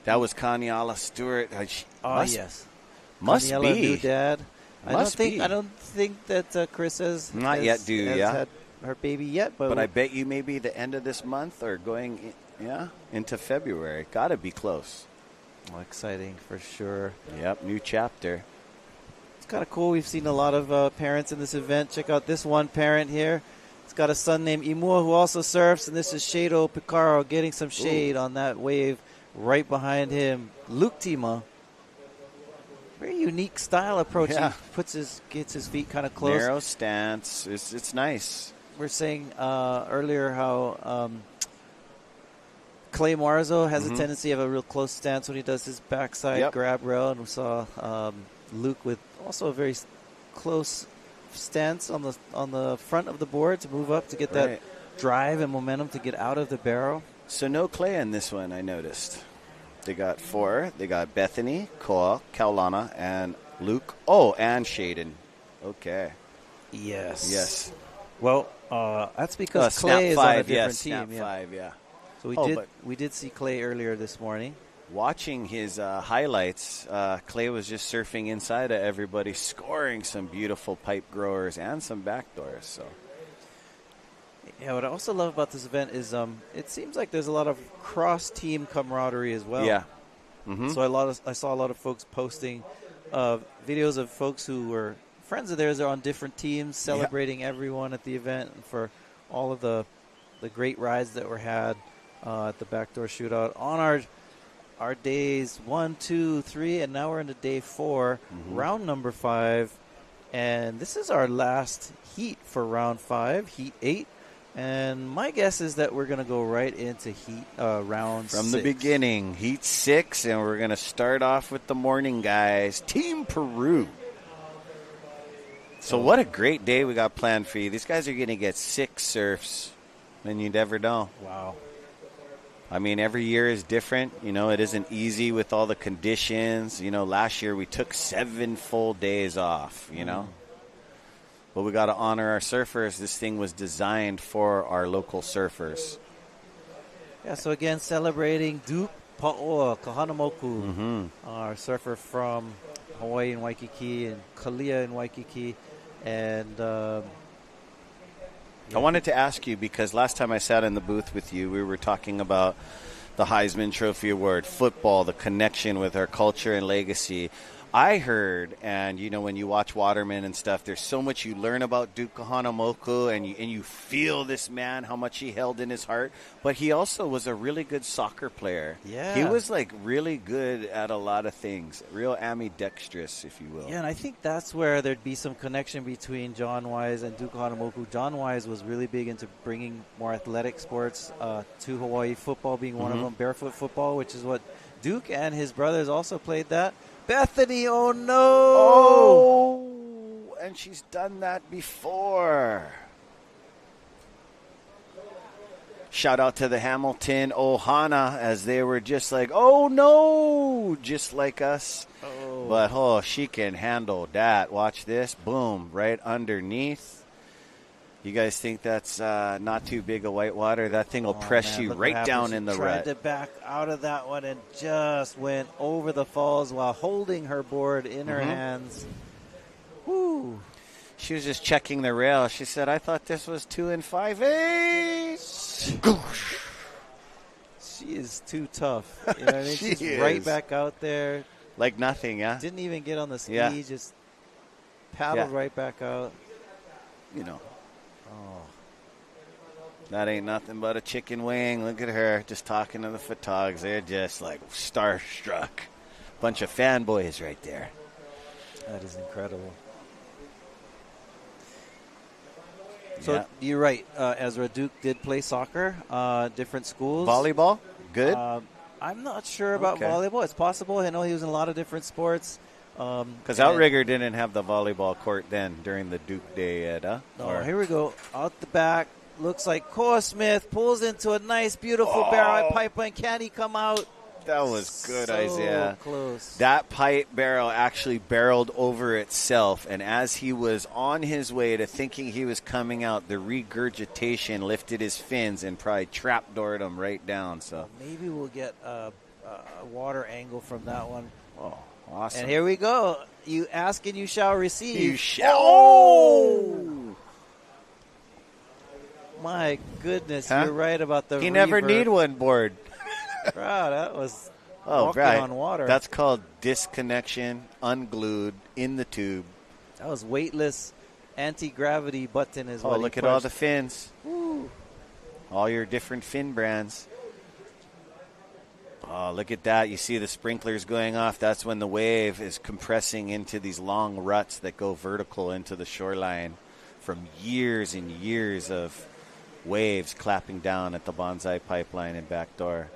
that was Kaniala Stewart. Must Kaniala, be. new dad. I Must don't think that Chris has had her baby yet. But I bet you maybe the end of this month or going into February. Got to be close. Well, exciting for sure. Yep, new chapter. It's kind of cool. We've seen a lot of parents in this event. Check out this one parent here. He's got a son named Imua who also surfs, and this is Shado Picaro getting some shade on that wave right behind him. Luke Tima. Very unique style approach. Yeah. He gets his feet kind of close. Narrow stance. It's nice. We're saying earlier how Clay Marzo has a tendency to have a real close stance when he does his backside grab rail, and we saw Luke with also a very close stance on the front of the board to move up to get that drive and momentum to get out of the barrel. So no Clay in this one, I noticed. They got 4. They got Bethany, Koa, Kaulana, and Luke. Oh, and Shaden. Okay. Yes. Yes. Well, that's because Clay is on a different team. Snap 5, yeah. So we did see Clay earlier this morning. Watching his highlights, Clay was just surfing inside of everybody, scoring some beautiful pipe growers and some backdoors. So, yeah, what I also love about this event is it seems like there's a lot of cross-team camaraderie as well. Yeah. Mm-hmm. So I saw a lot of folks posting videos of folks who were friends of theirs are on different teams, celebrating everyone at the event and for all of the great rides that were had at the Backdoor Shootout on our days 1, 2, 3, and now we're into day 4, round number 5, and this is our last heat for round 5, heat 8. And my guess is that we're going to go right into round 6. From the beginning, heat 6, and we're going to start off with the morning guys, Team Peru. So what a great day we got planned for you. These guys are going to get 6 surfs, and you never know. Wow. I mean, every year is different. You know, it isn't easy with all the conditions. You know, last year we took 7 full days off, you know. But we got to honor our surfers. This thing was designed for our local surfers. Yeah, so again, celebrating Duke Pa'oa Kahanamoku, our surfer from Hawaii and Waikiki, and Kalia in Waikiki. And I wanted to ask you, because last time I sat in the booth with you, we were talking about the Heisman Trophy Award, football, the connection with our culture and legacy. I heard, and you know, when you watch Waterman and stuff, there's so much you learn about Duke Kahanamoku, and you feel this man, how much he held in his heart. But he also was a really good soccer player. Yeah. He was like really good at a lot of things, real ambidextrous, if you will. Yeah, and I think that's where there'd be some connection between John Wise and Duke Kahanamoku. John Wise was really big into bringing more athletic sports to Hawaii, football being one of them, barefoot football, which is what Duke and his brothers also played that. Bethany, oh no! Oh, and she's done that before. Shout out to the Hamilton Ohana, as they were just like, oh no, just like us. Oh. But she can handle that. Watch this, boom, right underneath. You guys think that's not too big a whitewater? That thing will press you right down in the rut. Tried to back out of that one and just went over the falls while holding her board in her hands. Woo. She was just checking the rail. She said, I thought this was 2 5/8. She is too tough. You know what I mean? She's right back out there. Like nothing, yeah? Didn't even get on the ski, just paddled right back out. You know. That ain't nothing but a chicken wing. Look at her just talking to the photogs. They're just like starstruck. Bunch of fanboys right there. That is incredible. So you're right. Ezra, Duke did play soccer, different schools. Volleyball? Good? I'm not sure about volleyball. It's possible. I know he was in a lot of different sports. Because Outrigger didn't have the volleyball court then during the Duke day, Ed, huh? Oh, here we go. Out the back. Looks like Koa Smith pulls into a nice, beautiful barrel pipeline. Can he come out? That was good, Isaiah. Close. That pipe barrel actually barreled over itself, and as he was on his way to thinking he was coming out, the regurgitation lifted his fins and probably trapdoored him right down. So maybe we'll get a water angle from that one. Oh, awesome. And here we go. You ask and you shall receive. You shall. Oh! My goodness, you're right about the He never need one board. Wow, that was walking on water. That's called disconnection, unglued, in the tube. That was weightless anti-gravity button is what he look pushed. at all the fins. Woo. All your different fin brands. Oh, look at that. You see the sprinklers going off. That's when the wave is compressing into these long ruts that go vertical into the shoreline from years and years of waves clapping down at the Bonsai Pipeline and Backdoor.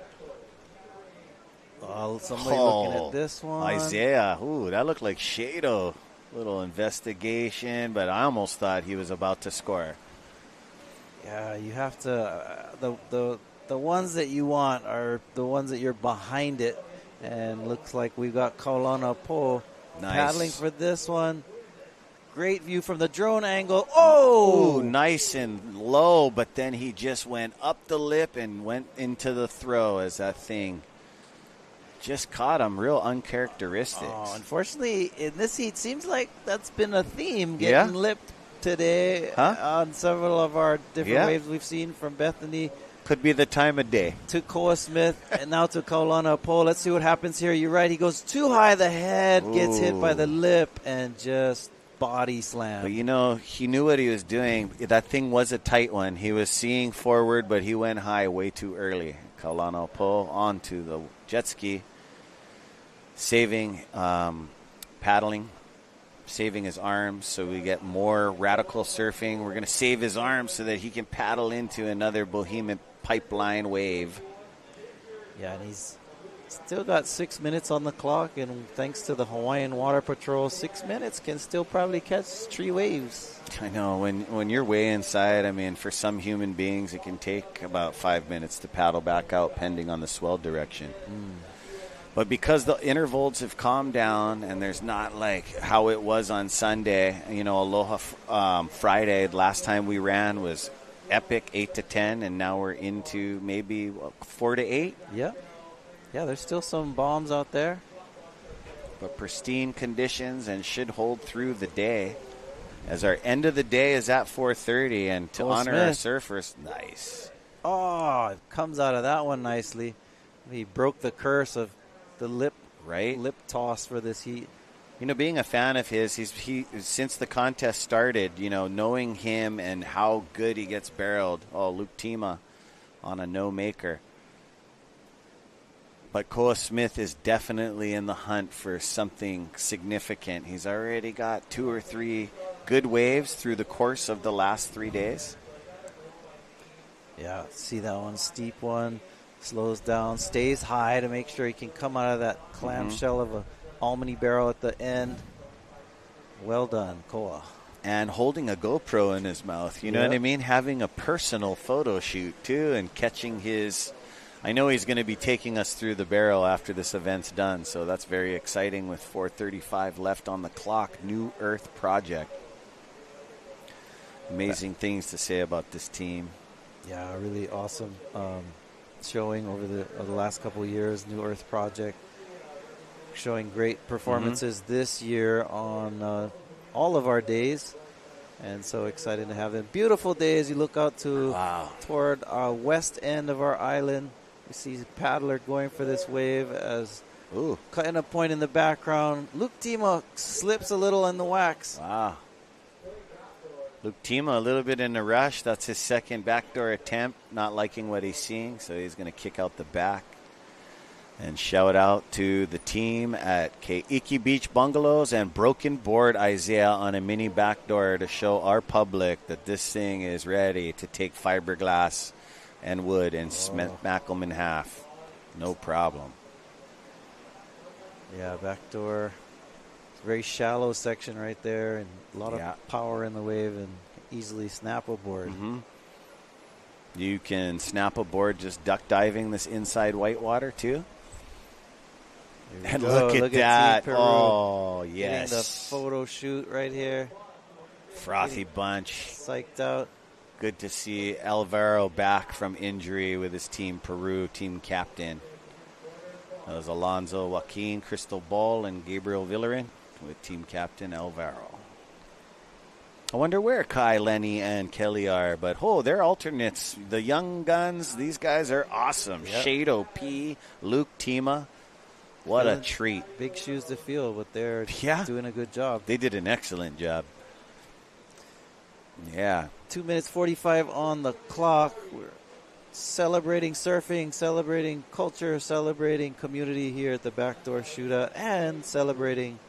Oh, somebody looking at this one. Isaiah. Ooh, that looked like Shado. Little investigation, but I almost thought he was about to score. Yeah, you have to. The ones that you want are the ones that you're behind it, and looks like we've got Kaulana Po paddling for this one. Great view from the drone angle. Oh! Ooh, nice and low, but then he just went up the lip and went into the throw as that thing just caught him. Real uncharacteristic. Oh, unfortunately, in this heat, seems like that's been a theme, getting lipped today on several of our different waves we've seen, from Bethany. Could be the time of day. To Koa Smith and now to Kaulana Po. Let's see what happens here. You're right. He goes too high. The head gets hit by the lip and just body slam. But, you know, he knew what he was doing. That thing was a tight one. He was seeing forward, but he went high way too early. Kaulana Po onto the jet ski, saving, paddling, saving his arms so we get more radical surfing. We're going to save his arms so that he can paddle into another Bohemian pipeline wave. Yeah, and he's still got 6 minutes on the clock, and thanks to the Hawaiian Water Patrol, 6 minutes can still probably catch 3 waves. I know, when you're way inside, I mean, for some human beings, it can take about 5 minutes to paddle back out, pending on the swell direction. But because the intervals have calmed down and there's not like how it was on Sunday, you know, Aloha Friday, last time we ran was epic, 8 to 10, and now we're into maybe 4 to 8. Yeah, there's still some bombs out there. But pristine conditions and should hold through the day, as our end of the day is at 4:30, and to honor our surfers, nice. Oh, it comes out of that one nicely. He broke the curse of the lip toss for this heat. You know, being a fan of his, he since the contest started, you know, knowing him and how good he gets barreled. Oh, Luke Tima on a no-maker. But Koa Smith is definitely in the hunt for something significant. He's already got 2 or 3 good waves through the course of the last 3 days. Yeah, see that one, steep one. Slows down, stays high to make sure he can come out of that clamshell of a almond barrel at the end. Well done, Koa. And holding a GoPro in his mouth, you know what I mean? Having a personal photo shoot, too, and catching his... I know he's going to be taking us through the barrel after this event's done, so that's very exciting with 4:35 left on the clock. New Earth Project. Amazing things to say about this team. Yeah, really awesome showing over the last couple of years. New Earth Project showing great performances this year on all of our days, and so excited to have them. Beautiful day as you look out toward our west end of our island. You see a paddler going for this wave as cutting a point in the background. Luke Tima slips a little in the wax. Wow. Luke Tima a little bit in a rush. That's his second backdoor attempt. Not liking what he's seeing, so he's going to kick out the back. And shout out to the team at Keiki Beach Bungalows and Broken Board Isaiah on a mini backdoor to show our public that this thing is ready to take fiberglass and wood and smack them in half. No problem. Yeah, backdoor. Very shallow section right there, and a lot of power in the wave, and easily snap a board. You can snap a board just duck diving this inside whitewater too. And look at that. Oh, yes. Getting the photo shoot right here. Frothy bunch. Psyched out. Good to see Alvaro back from injury with his team Peru, team captain. That was Alonzo Joaquin, Cristobal, and Gabriel Villarin with team captain Alvaro. I wonder where Kai, Lenny, and Kelly are, but they're alternates. The young guns, these guys are awesome. Shado P, Luke Tima. What a treat. Big shoes to fill, but they're doing a good job. They did an excellent job. Yeah. 2 minutes 45 on the clock. We're celebrating surfing, celebrating culture, celebrating community here at the Backdoor Shootout, and celebrating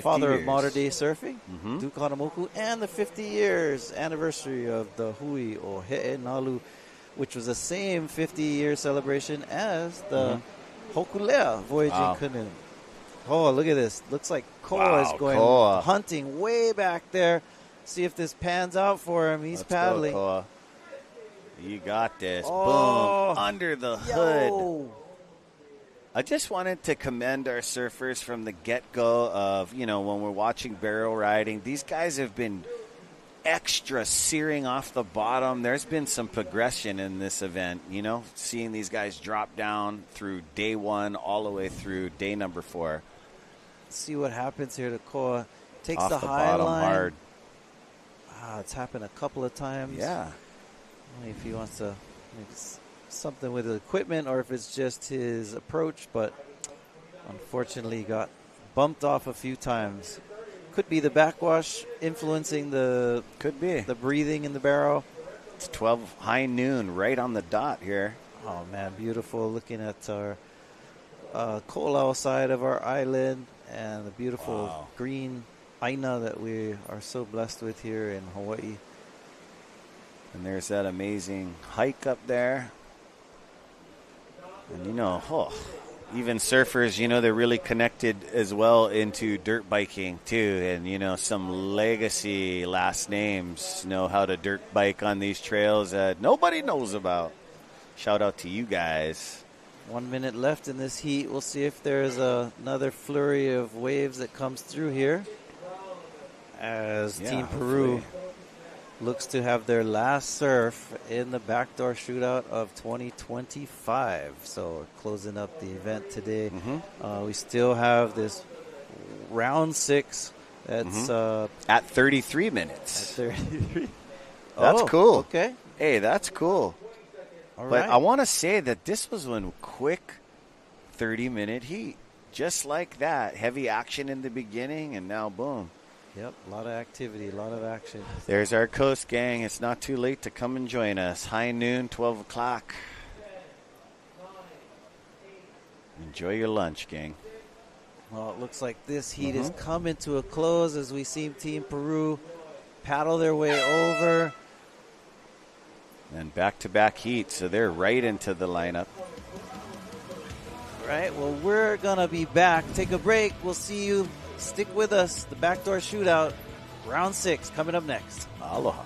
father of modern day surfing, Duke Hanamoku, and the 50 years anniversary of the Hui Nalu, which was the same 50-year celebration as the Hokulea voyaging canoe. Oh, look at this. Looks like Koa is going hunting way back there. See if this pans out for him. He's paddling. Go, Koa. You got this. Boom. Under the hood. I just wanted to commend our surfers from the get-go of, when we're watching barrel riding. These guys have been extra searing off the bottom. There's been some progression in this event, seeing these guys drop down through day 1 all the way through day number 4. Let's see what happens here to Koa. Takes off the high bottom line. hard. It's happened a couple of times. Yeah. If he wants to make something with the equipment or if it's just his approach, but unfortunately he got bumped off a few times. Could be the backwash influencing the breathing in the barrel. It's 12 high noon right on the dot here. Oh man, beautiful. Looking at our Ko'olau side of our island and the beautiful green aina that we are so blessed with here in Hawaii. And there's that amazing hike up there. And even surfers, they're really connected as well into dirt biking too. And, some legacy last names know how to dirt bike on these trails that nobody knows about. Shout out to you guys. 1 minute left in this heat. We'll see if there's another flurry of waves that comes through here as Team Peru looks to have their last surf in the backdoor shootout of 2025. So closing up the event today. We still have this round 6 that's at 33 minutes. At 33. That's cool. Okay. Hey, that's cool. All but right. I want to say that this was one quick 30-minute heat. Just like that. Heavy action in the beginning, and now boom. Yep, a lot of activity, a lot of action. There's our coast gang. It's not too late to come and join us. High noon, 12 o'clock. Enjoy your lunch, gang. Well, it looks like this heat has come into a close as we see Team Peru paddle their way over. And back-to-back heat, so they're right into the lineup. All right, well, we're going to be back. Take a break. We'll see you. Stick with us. The backdoor shootout, round 6, coming up next. Aloha.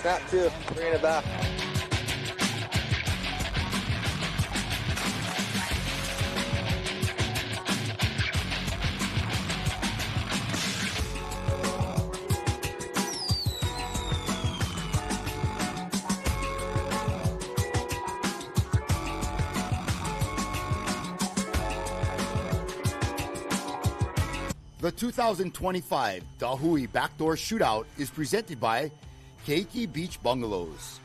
Snap 2, bring it back. The 2025 Hui BackDoor Shootout is presented by Keiki Beach Bungalows.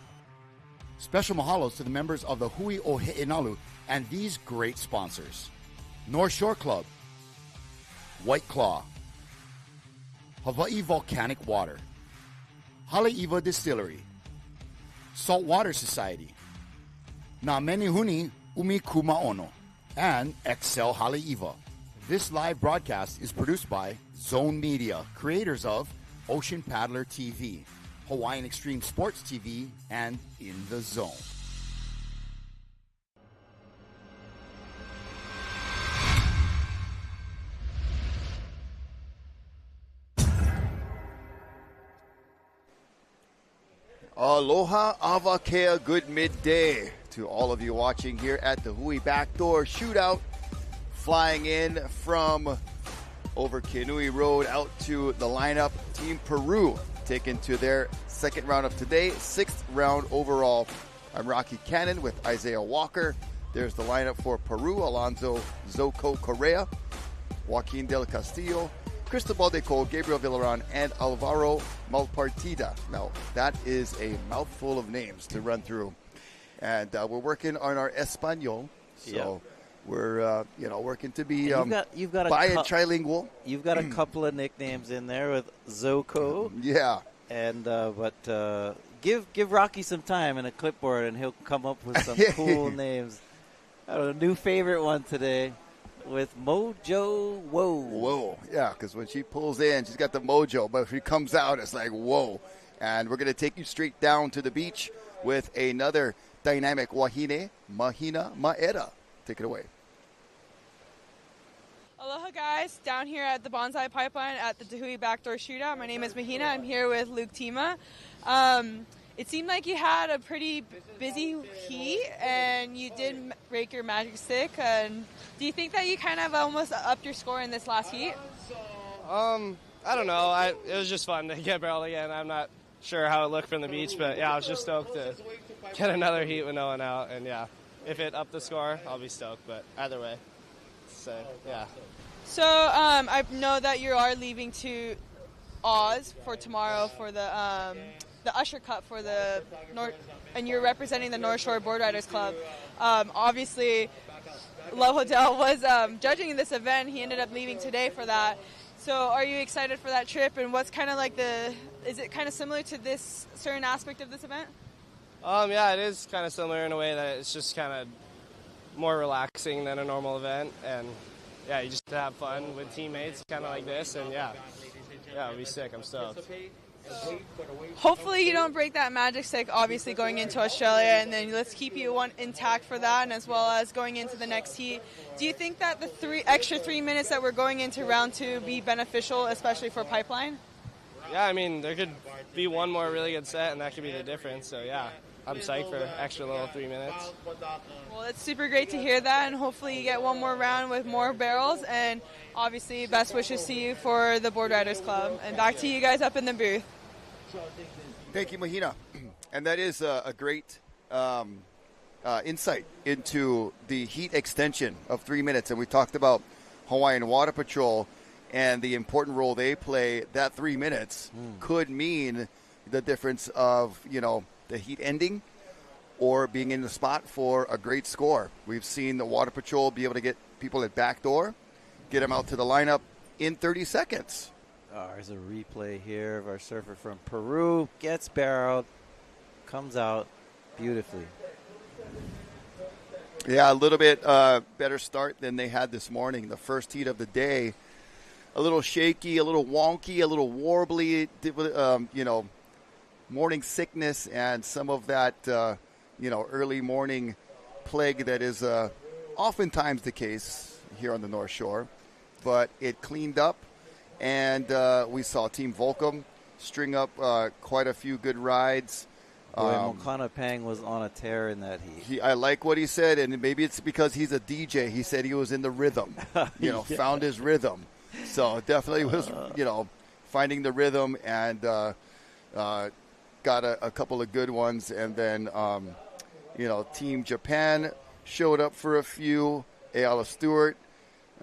Special mahalos to the members of the Hui Ohe'enalu and these great sponsors: North Shore Club, White Claw, Hawaii Volcanic Water, Haleiwa Distillery, Saltwater Society, Namenihuni Umi Kuma Ono, and Excel Haleiwa. This live broadcast is produced by Zone Media, creators of Ocean Paddler TV, Hawaiian Extreme Sports TV, and In the Zone. Aloha avakea, good midday to all of you watching here at the Hui BackDoor Shootout. Flying in from over Kenui Road out to the lineup. Team Peru taken to their second round of today, sixth round overall. I'm Rocky Cannon with Isaiah Walker. There's the lineup for Peru: Alonso Zoco Correa, Joaquin Del Castillo, Cristobal de Cole, Gabriel Villaran, and Alvaro Malpartida. Now, that is a mouthful of names to run through. And we're working on our Espanol, so we're working to be you've got trilingual. You've got a couple of nicknames in there with Zoco. Yeah. And but give Rocky some time and a clipboard, and he'll come up with some cool names. I don't know, new favorite one today with Mojo Whoa. Whoa, yeah, because when she pulls in, she's got the mojo, but if she comes out, it's like whoa. And we're going to take you straight down to the beach with another dynamic wahine, Mahina Maeda. Take it away. Aloha, guys. Down here at the Bonsai Pipeline at the Hui BackDoor Shootout. My name is Mahina. I'm here with Luke Tima. It seemed like you had a pretty busy heat, and you did break your magic stick. And do you think that you kind of almost upped your score in this last heat? I don't know. It was just fun to get barreled again. I'm not sure how it looked from the beach, but yeah, I was just stoked to get another heat with no one out. And yeah, if it upped the score, I'll be stoked. But either way, so yeah. So I know that you are leaving to Oz for tomorrow for the Usher Cup for the North, and you're representing the North Shore Board Riders Club. Obviously, Love Hotel was judging this event. He ended up leaving today for that. So are you excited for that trip, and what's kind of like is it kind of similar to this certain aspect of this event? Yeah, it is kind of similar in a way that it's just kind of more relaxing than a normal event, and yeah, you just have fun with teammates kind of like this, and yeah, it'll be sick. I'm stoked. Hopefully you don't break that magic stick, obviously, going into Australia, and then let's keep you intact for that, and as well as going into the next heat. Do you think that the extra 3 minutes that we're going into round 2 be beneficial, especially for Pipeline? Yeah, I mean, there could be one more really good set, and that could be the difference. So, yeah, I'm psyched for extra little 3 minutes. Well, it's super great to hear that, and hopefully you get one more round with more barrels, and obviously best wishes to you for the Board Riders Club. And back to you guys up in the booth. Thank you, Mahina. And that is a great insight into the heat extension of 3 minutes. And we talked about Hawaiian Water Patrol and the important role they play. That 3 minutes could mean the difference of, the heat ending or being in the spot for a great score. We've seen the Water Patrol be able to get people at backdoor, get them out to the lineup in 30 seconds. There's a replay here of our surfer from Peru. Gets barreled, comes out beautifully. Yeah, a little bit better start than they had this morning. The first heat of the day, a little shaky, a little wonky, a little warbly, morning sickness and some of that, early morning plague that is oftentimes the case here on the North Shore. But it cleaned up. And we saw Team Volcom string up quite a few good rides. Mokana Pang was on a tear in that heat. I like what he said, and maybe it's because he's a DJ. He said he was in the rhythm, found his rhythm. So definitely was, finding the rhythm and got a couple of good ones. And then, Team Japan showed up for a few. Ayala Stewart.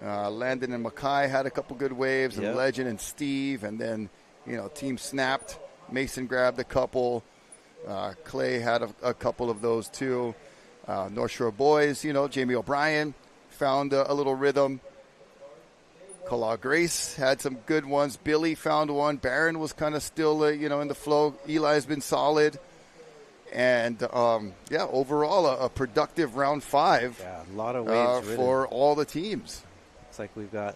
Landon and Mackay had a couple good waves, and Legend and Steve, and then, Team Snapped. Mason grabbed a couple. Clay had a couple of those too. North Shore Boys, Jamie O'Brien found a little rhythm. Kala Grace had some good ones. Billy found one. Barron was kind of still, in the flow. Eli's been solid. And, overall a productive round 5. Yeah, a lot of waves for all the teams. Like we've got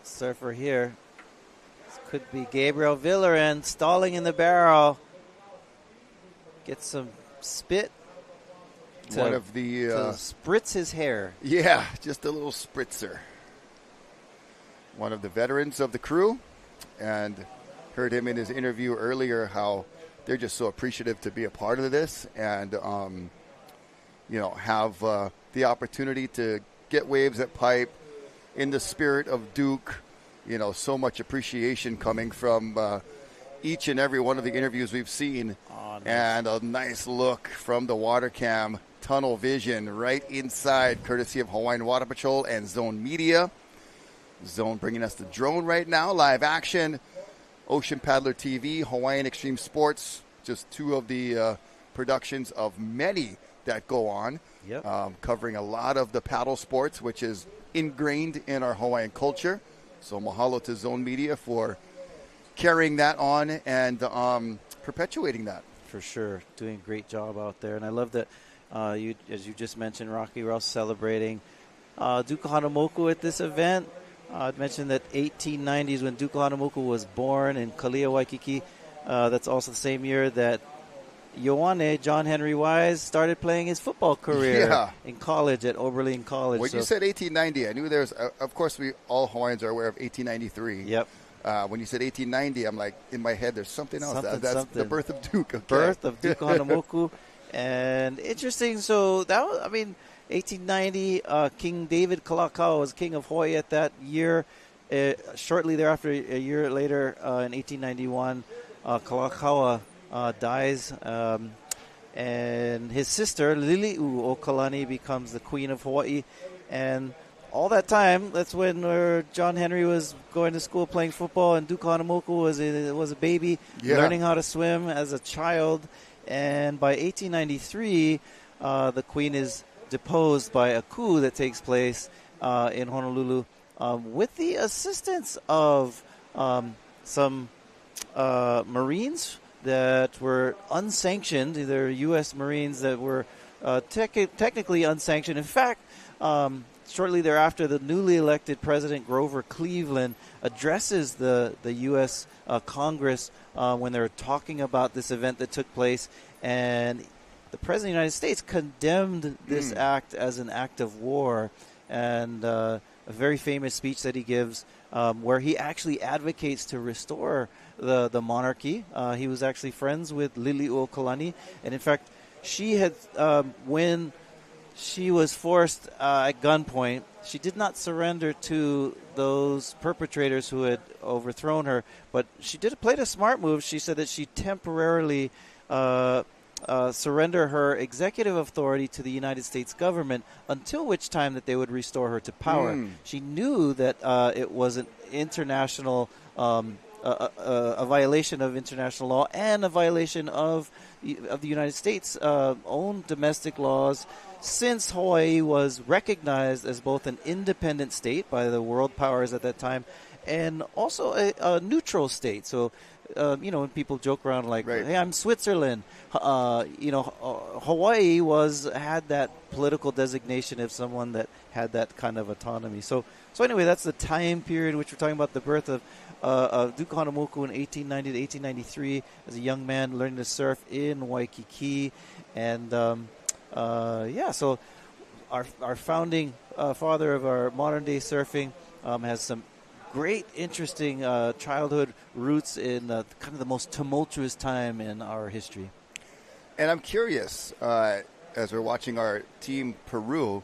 surfer here. This could be Gabriel Villeren stalling in the barrel. Get some spit to spritz his hair. Yeah, just a little spritzer. One of the veterans of the crew, and heard him in his interview earlier how they're just so appreciative to be a part of this and, have the opportunity to get waves at pipe in the spirit of Duke. So much appreciation coming from each and every one of the interviews we've seen. Oh, nice. And a nice look from the water cam, tunnel vision right inside, courtesy of Hawaiian Water Patrol and Zone Media. Zone bringing us the drone right now, live action. Ocean Paddler TV, Hawaiian Extreme Sports, just two of the productions of many that go on. Yep. Covering a lot of the paddle sports, which is ingrained in our Hawaiian culture. So mahalo to Zone Media for carrying that on and perpetuating that. For sure. Doing a great job out there. And I love that, as you just mentioned, Rocky, we're also celebrating Duke Hanamoku at this event. I'd mentioned that 1890s when Duke Hanamoku was born in Kalia, Waikiki. That's also the same year that Ioane, John Henry Wise, started playing his football career in college at Oberlin College. When you said 1890, I knew there was, of course, all Hawaiians are aware of 1893. Yep. When you said 1890, I'm like, in my head, there's something else. That's the birth of Duke. Okay. Birth of Duke Hanamoku. And interesting, so that was, 1890, King David Kalakaua was king of Hawaii at that year. Shortly thereafter, a year later, in 1891, Kalakaua dies, and his sister, Lili'u Okalani, becomes the queen of Hawaii. And all that time, that's when John Henry was going to school playing football, and Duke Hanamoku was a baby, learning how to swim as a child. And by 1893, the queen is deposed by a coup that takes place in Honolulu with the assistance of some Marines that were unsanctioned. They're U.S. Marines that were technically unsanctioned. In fact, shortly thereafter, the newly elected President Grover Cleveland addresses the U.S. Congress when they were talking about this event that took place, and the President of the United States condemned this act as an act of war, and a very famous speech that he gives where he actually advocates to restore the monarchy. He was actually friends with Lili'u Okalani, and in fact, she had, when she was forced at gunpoint, she did not surrender to those perpetrators who had overthrown her, but she played a smart move. She said that she temporarily surrender her executive authority to the United States government, until which time that they would restore her to power. She knew that it was an international, a violation of international law and a violation of the United States' own domestic laws, since Hawaii was recognized as both an independent state by the world powers at that time and also a neutral state. So, when people joke around like, hey, I'm Switzerland, Hawaii had that political designation of someone that had that kind of autonomy. So anyway, that's the time period which we're talking about, the birth of Duke Hanamoku in 1890 to 1893 as a young man learning to surf in Waikiki. And, so our founding father of our modern-day surfing has some great, interesting childhood roots in kind of the most tumultuous time in our history. And I'm curious, as we're watching our team Peru,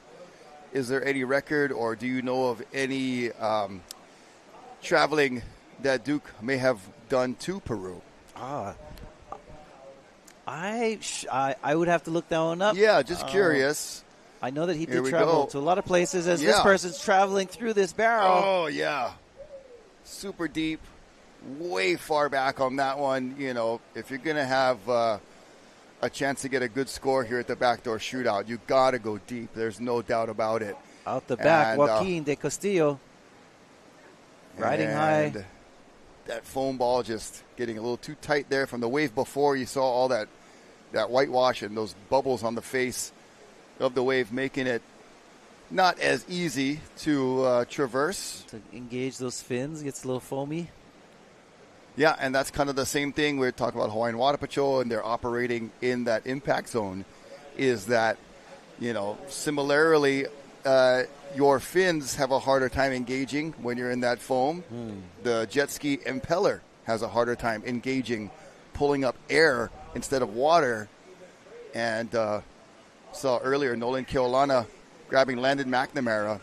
is there any record or do you know of any traveling that Duke may have done to Peru? I would have to look that one up. Yeah, just curious. I know that he did travel to a lot of places as this person's traveling through this barrel. Oh, yeah. Super deep, way far back on that one. If you're going to have a chance to get a good score here at the Backdoor Shootout, you got to go deep. There's no doubt about it. Out the back, Joaquin de Castillo riding high. That foam ball just getting a little too tight there from the wave before. You saw all that whitewash and those bubbles on the face of the wave, making it not as easy to traverse. To engage those fins, gets a little foamy. Yeah, and that's kind of the same thing. We're talking about Hawaiian Water Patrol, and they're operating in that impact zone. Is that, similarly, your fins have a harder time engaging when you're in that foam. The jet ski impeller has a harder time engaging, pulling up air instead of water. And saw earlier Nolan Keolana grabbing Landon McNamara.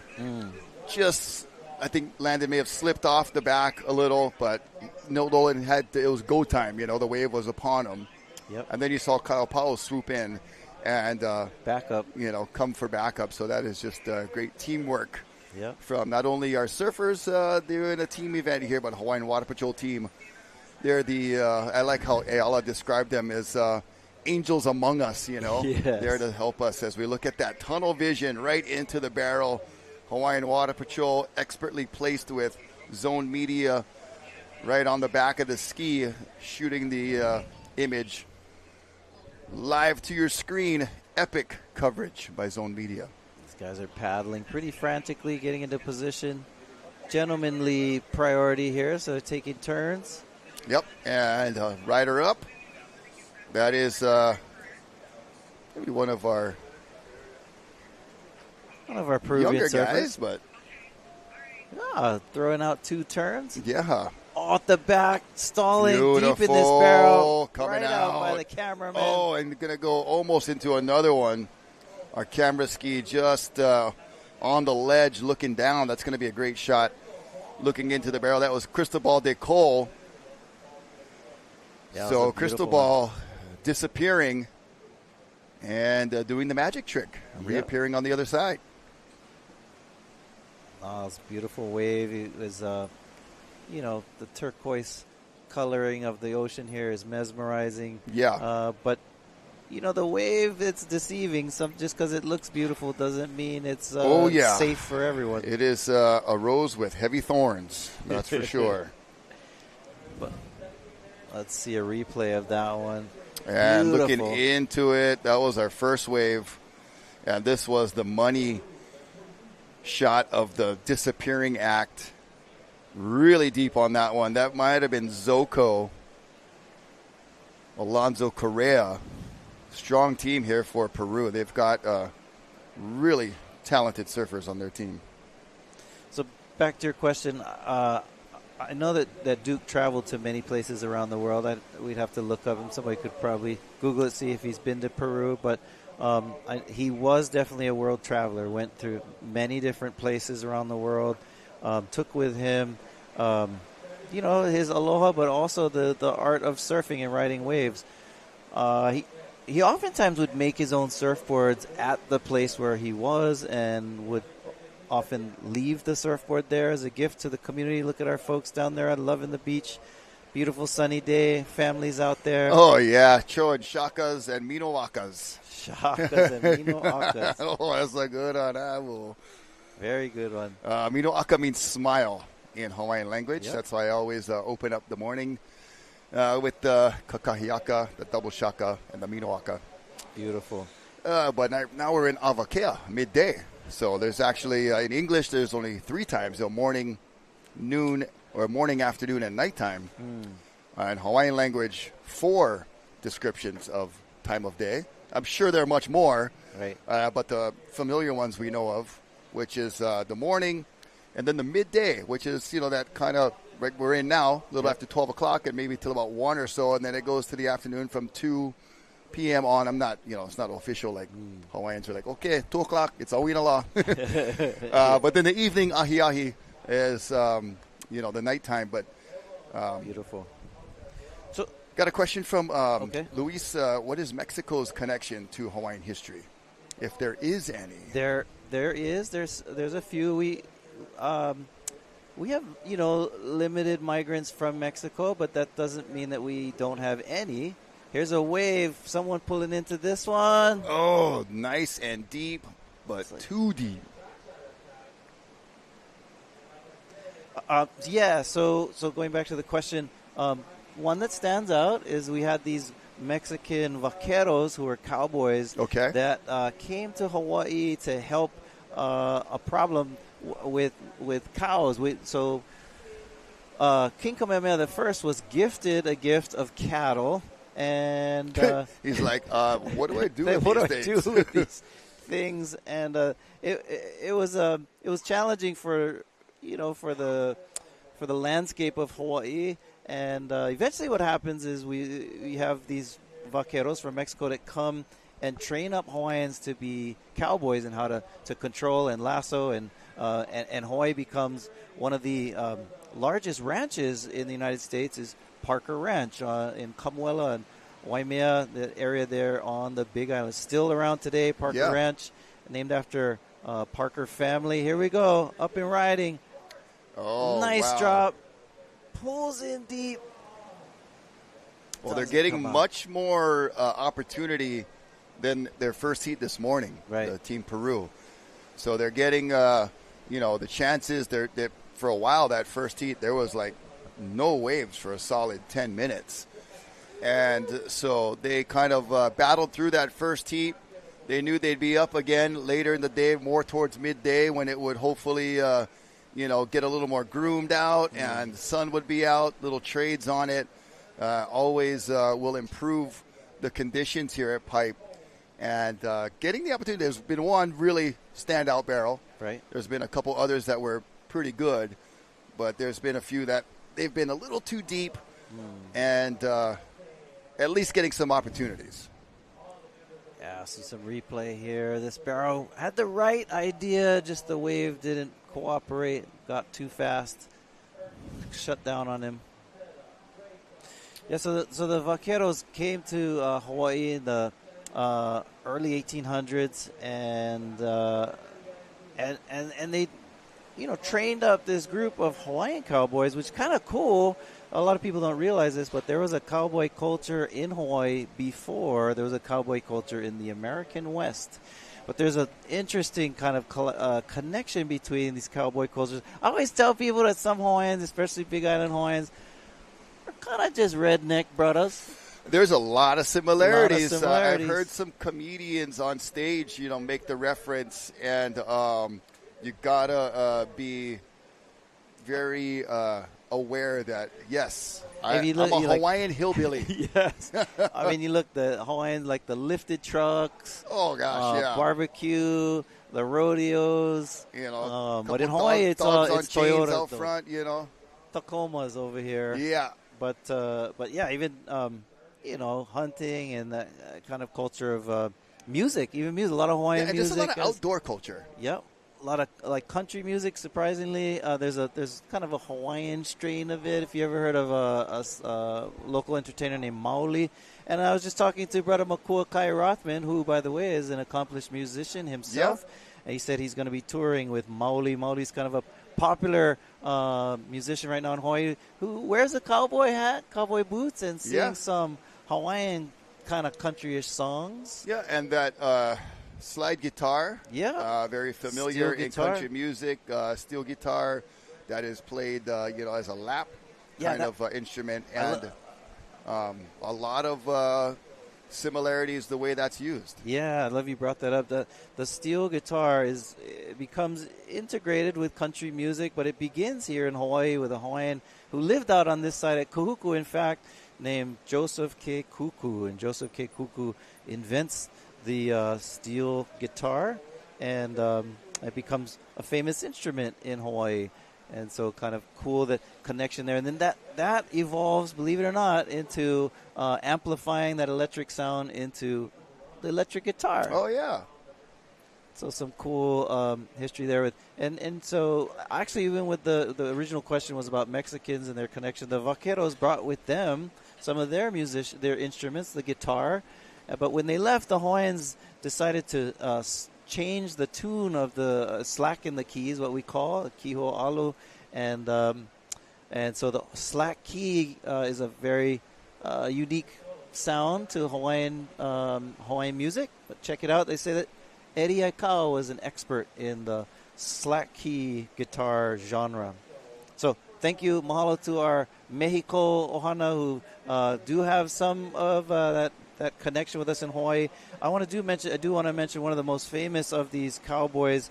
I think Landon may have slipped off the back a little, but Nolan it was go time. The wave was upon him. Yep. And then you saw Kyle Powell swoop in and backup. Come for backup. So that is just great teamwork Yep. from not only our surfers. They're in a team event here, but Hawaiian Water Patrol team. They're I like how Ayala described them as angels among us. Yes. There to help us as we look at that tunnel vision right into the barrel. Hawaiian Water Patrol expertly placed with Zone Media right on the back of the ski, shooting the image live to your screen. Epic coverage by Zone Media. These guys are paddling pretty frantically, getting into position. Gentlemanly priority here, so they're taking turns. Yep, and rider up. That is maybe one of our Peruvian younger surfers. guys, but throwing out 2 turns. Yeah. Off the back, stalling Beautiful. deep in this barrel. Coming right out by the cameraman. Oh, and going to go almost into another one. Our camera ski just on the ledge looking down. That's going to be a great shot looking into the barrel. That was Cristobal de Cole. Yeah, so Cristobal disappearing and doing the magic trick, reappearing on the other side. Oh, it's a beautiful wave. It was, the turquoise coloring of the ocean here is mesmerizing. Yeah. But, the wave, it's deceiving. Just because it looks beautiful doesn't mean it's safe for everyone. It is a rose with heavy thorns, that's for sure. But let's see a replay of that one. And Beautiful. looking into it, that was our first wave. And this was the money shot of the disappearing act. Really deep on that one. That might have been Zoco. Alonzo Correa. Strong team here for Peru. They've got really talented surfers on their team. So back to your question, I know that Duke traveled to many places around the world. We'd have to look up him. Somebody could probably Google it, see if he's been to Peru. But he was definitely a world traveler, went through many different places around the world, took with him, his aloha, but also the art of surfing and riding waves. He oftentimes would make his own surfboards at the place where he was and would often leave the surfboard there as a gift to the community. Look at our folks down there. I love in the beach. Beautiful sunny day. Families out there. Oh, yeah. Cho and Shakas and Minoakas. Shakas and Minoakas. Oh, that's a good one. Very good one. Minoaka means smile in Hawaiian language. Yep. That's why I always open up the morning with the kakahiaka, the double shaka, and the Minoaka. Beautiful. But now we're in Avakea, midday. So there's actually, in English, there's only 3 times. So morning, noon, or morning, afternoon, and nighttime. In Hawaiian language, 4 descriptions of time of day. I'm sure there are much more. Right. But the familiar ones we know of, which is the morning, and then the midday, which is, that kind of, right, we're in now, a little after 12 o'clock, and maybe till about 1 or so, and then it goes to the afternoon from 2 p.m. on. I'm not, it's not official. Like Hawaiians are like, okay, 2 o'clock, it's awina law. But then the evening, ahi-ahi, is, the nighttime. But beautiful. So, got a question from Luis. What is Mexico's connection to Hawaiian history, if there is any? There is. There's a few. We have, limited migrants from Mexico, but that doesn't mean that we don't have any. Here's a wave. Someone pulling into this one. Oh, nice and deep, but too deep. So going back to the question, one that stands out is we had these Mexican vaqueros who were cowboys that came to Hawaii to help a problem with cows. King Kamehameha I was gifted a gift of cattle, and he's like, "What do I do with these things?" And it was challenging for the landscape of Hawaii. And eventually, what happens is we have these vaqueros from Mexico that come and train up Hawaiians to be cowboys and how to control and lasso, and Hawaii becomes one of the largest ranches in the United States. Is Parker Ranch in Kamuela and Waimea, the area there on the Big Island, still around today. Parker Ranch, named after Parker family. Here we go, up and riding. Oh, nice wow. drop, pulls in deep. Well, they're getting much more opportunity than their first heat this morning, the Team Peru. So they're getting, the chances. They're for a while, that first heat, there was like no waves for a solid 10 minutes. And so they kind of battled through that first heat. They knew they'd be up again later in the day, more towards midday, when it would hopefully, get a little more groomed out and the sun would be out, little trades on it. Always will improve the conditions here at Pipe. And getting the opportunity, there's been one really standout barrel. Right. There's been a couple others that were pretty good, but there's been a few that they've been a little too deep and at least getting some opportunities. Yeah, see some replay here. This barrel had the right idea, just the wave didn't cooperate, got too fast, shut down on him. Yeah, so the vaqueros came to Hawaii in the early 1800s, and they, trained up this group of Hawaiian cowboys, which is kind of cool. A lot of people don't realize this, but there was a cowboy culture in Hawaii before there was a cowboy culture in the American West. But there's an interesting kind of connection between these cowboy cultures. I always tell people that some Hawaiians, especially Big Island Hawaiians, are kind of just redneck brothers. There's a lot of similarities. I've heard some comedians on stage, make the reference, and you gotta be very aware that I'm a Hawaiian hillbilly. Yes, I mean, you look the Hawaiians like the lifted trucks. Oh gosh, barbecue, the rodeos. But in Hawaii, it's Toyota out though. front. Tacoma's over here. Yeah, but yeah, even hunting and that kind of culture of music, a lot of Hawaiian and music. There's a lot of outdoor culture. Yep. A lot of like country music. Surprisingly, there's kind of a Hawaiian strain of it. If you ever heard of a local entertainer named Maoli, and I was just talking to Brother Makua Kai Rothman, who, by the way, is an accomplished musician himself, and he said he's going to be touring with Maoli. Mauli's kind of a popular musician right now in Hawaii who wears a cowboy hat, cowboy boots, and sings some Hawaiian kind of countryish songs. Yeah, and that. Slide guitar, very familiar in country music. Steel guitar that is played, as a lap kind of instrument, and a lot of similarities the way that's used. Yeah, I love you brought that up. The steel guitar becomes integrated with country music, but it begins here in Hawaii with a Hawaiian who lived out on this side at Kahuku, in fact, named Joseph K. Kuku, and Joseph K. Kuku invents the steel guitar, and it becomes a famous instrument in Hawaii. And so kind of cool, that connection there. And then that evolves, believe it or not, into amplifying that electric sound into the electric guitar. Oh, yeah. So some cool history there. And so actually, even with the original question was about Mexicans and their connection, the vaqueros brought with them some of their instruments, the guitar. But when they left, the Hawaiians decided to change the tune of the slack in the keys, what we call a kiho alu, and so the slack key is a very unique sound to Hawaiian music. But check it out. They say that Eddie Aikau was an expert in the slack key guitar genre. So thank you, mahalo to our Mexico ohana who do have some of that connection with us in Hawaii. I do want to mention one of the most famous of these cowboys,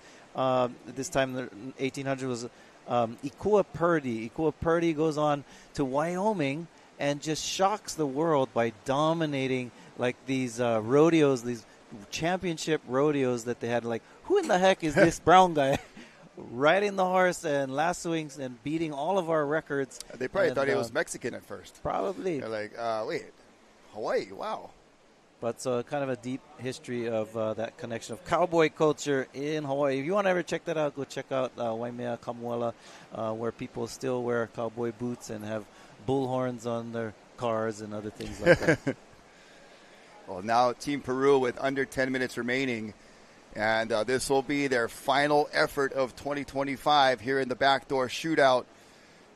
This time in the 1800s was Ikua Purdy. Ikua Purdy goes on to Wyoming and just shocks the world by dominating like these rodeos, these championship rodeos that they had. Like, who in the heck is this brown guy riding the horse and lassoing and beating all of our records? They probably thought he was Mexican at first. Probably. They're like, wait, Hawaii, wow. But so kind of a deep history of that connection of cowboy culture in Hawaii. If you want to ever check that out, go check out Waimea Kamuela, where people still wear cowboy boots and have bullhorns on their cars and other things like that. Well, now Team Peru with under 10 minutes remaining, and this will be their final effort of 2025 here in the backdoor shootout.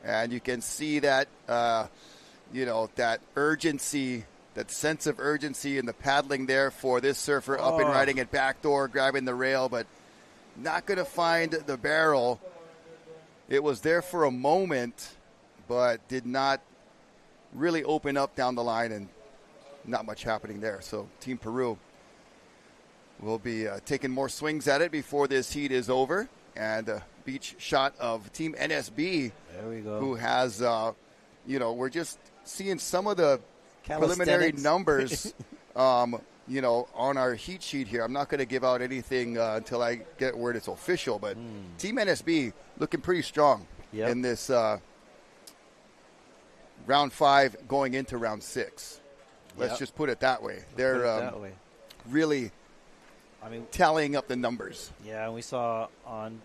And you can see that, that urgency, that sense of urgency in the paddling there for this surfer up and riding at backdoor, grabbing the rail, but not going to find the barrel. It was there for a moment, but did not really open up down the line, and not much happening there. So Team Peru will be taking more swings at it before this heat is over. And a beach shot of Team NSB. There we go. Who has, we're just seeing some of the preliminary numbers, on our heat sheet here. I'm not going to give out anything until I get word it's official, but Team NSB looking pretty strong in this round 5 going into round 6. Let's just put it that way. They're really tallying up the numbers. Yeah, and we saw on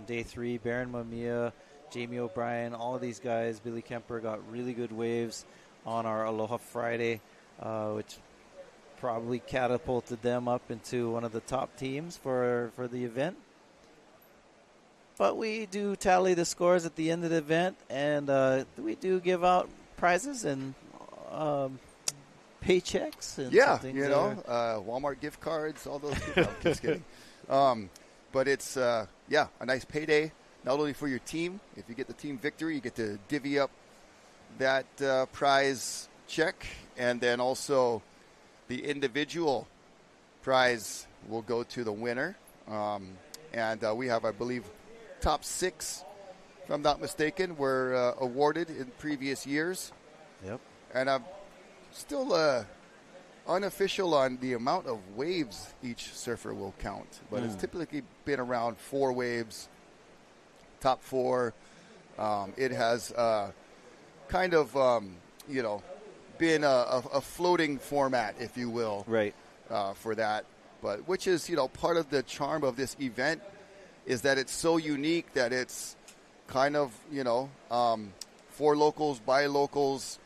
day 3, Baron Mamiya, Jamie O'Brien, all of these guys, Billy Kemper got really good waves on our Aloha Friday, which probably catapulted them up into one of the top teams for the event. But we do tally the scores at the end of the event, and we do give out prizes and paychecks and Walmart gift cards, all those. No, I'm just kidding. But it's a nice payday, not only for your team. If you get the team victory, you get to divvy up that prize check, and then also the individual prize will go to the winner. And we have, I believe, top 6, if I'm not mistaken, were awarded in previous years. Yep. And I'm still unofficial on the amount of waves each surfer will count. But it's typically been around 4 waves, top 4. It has kind of, been a floating format, if you will. Right. For that. But which is, part of the charm of this event is that it's so unique that it's kind of, for locals, by locals,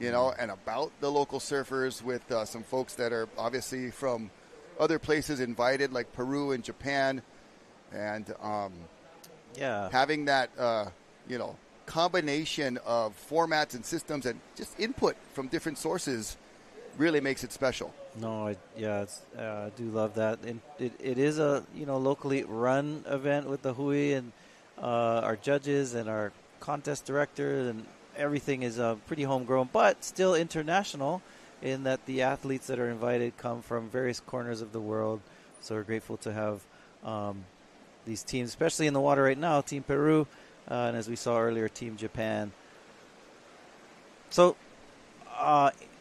and about the local surfers, with some folks that are obviously from other places invited, like Peru and Japan. And having that, combination of formats and systems and just input from different sources really makes it special. No, I do love that. And it is a, locally run event with the Hui and our judges and our contest director, and everything is pretty homegrown, but still international in that the athletes that are invited come from various corners of the world. So we're grateful to have these teams, especially in the water right now, Team Peru, and as we saw earlier, Team Japan. So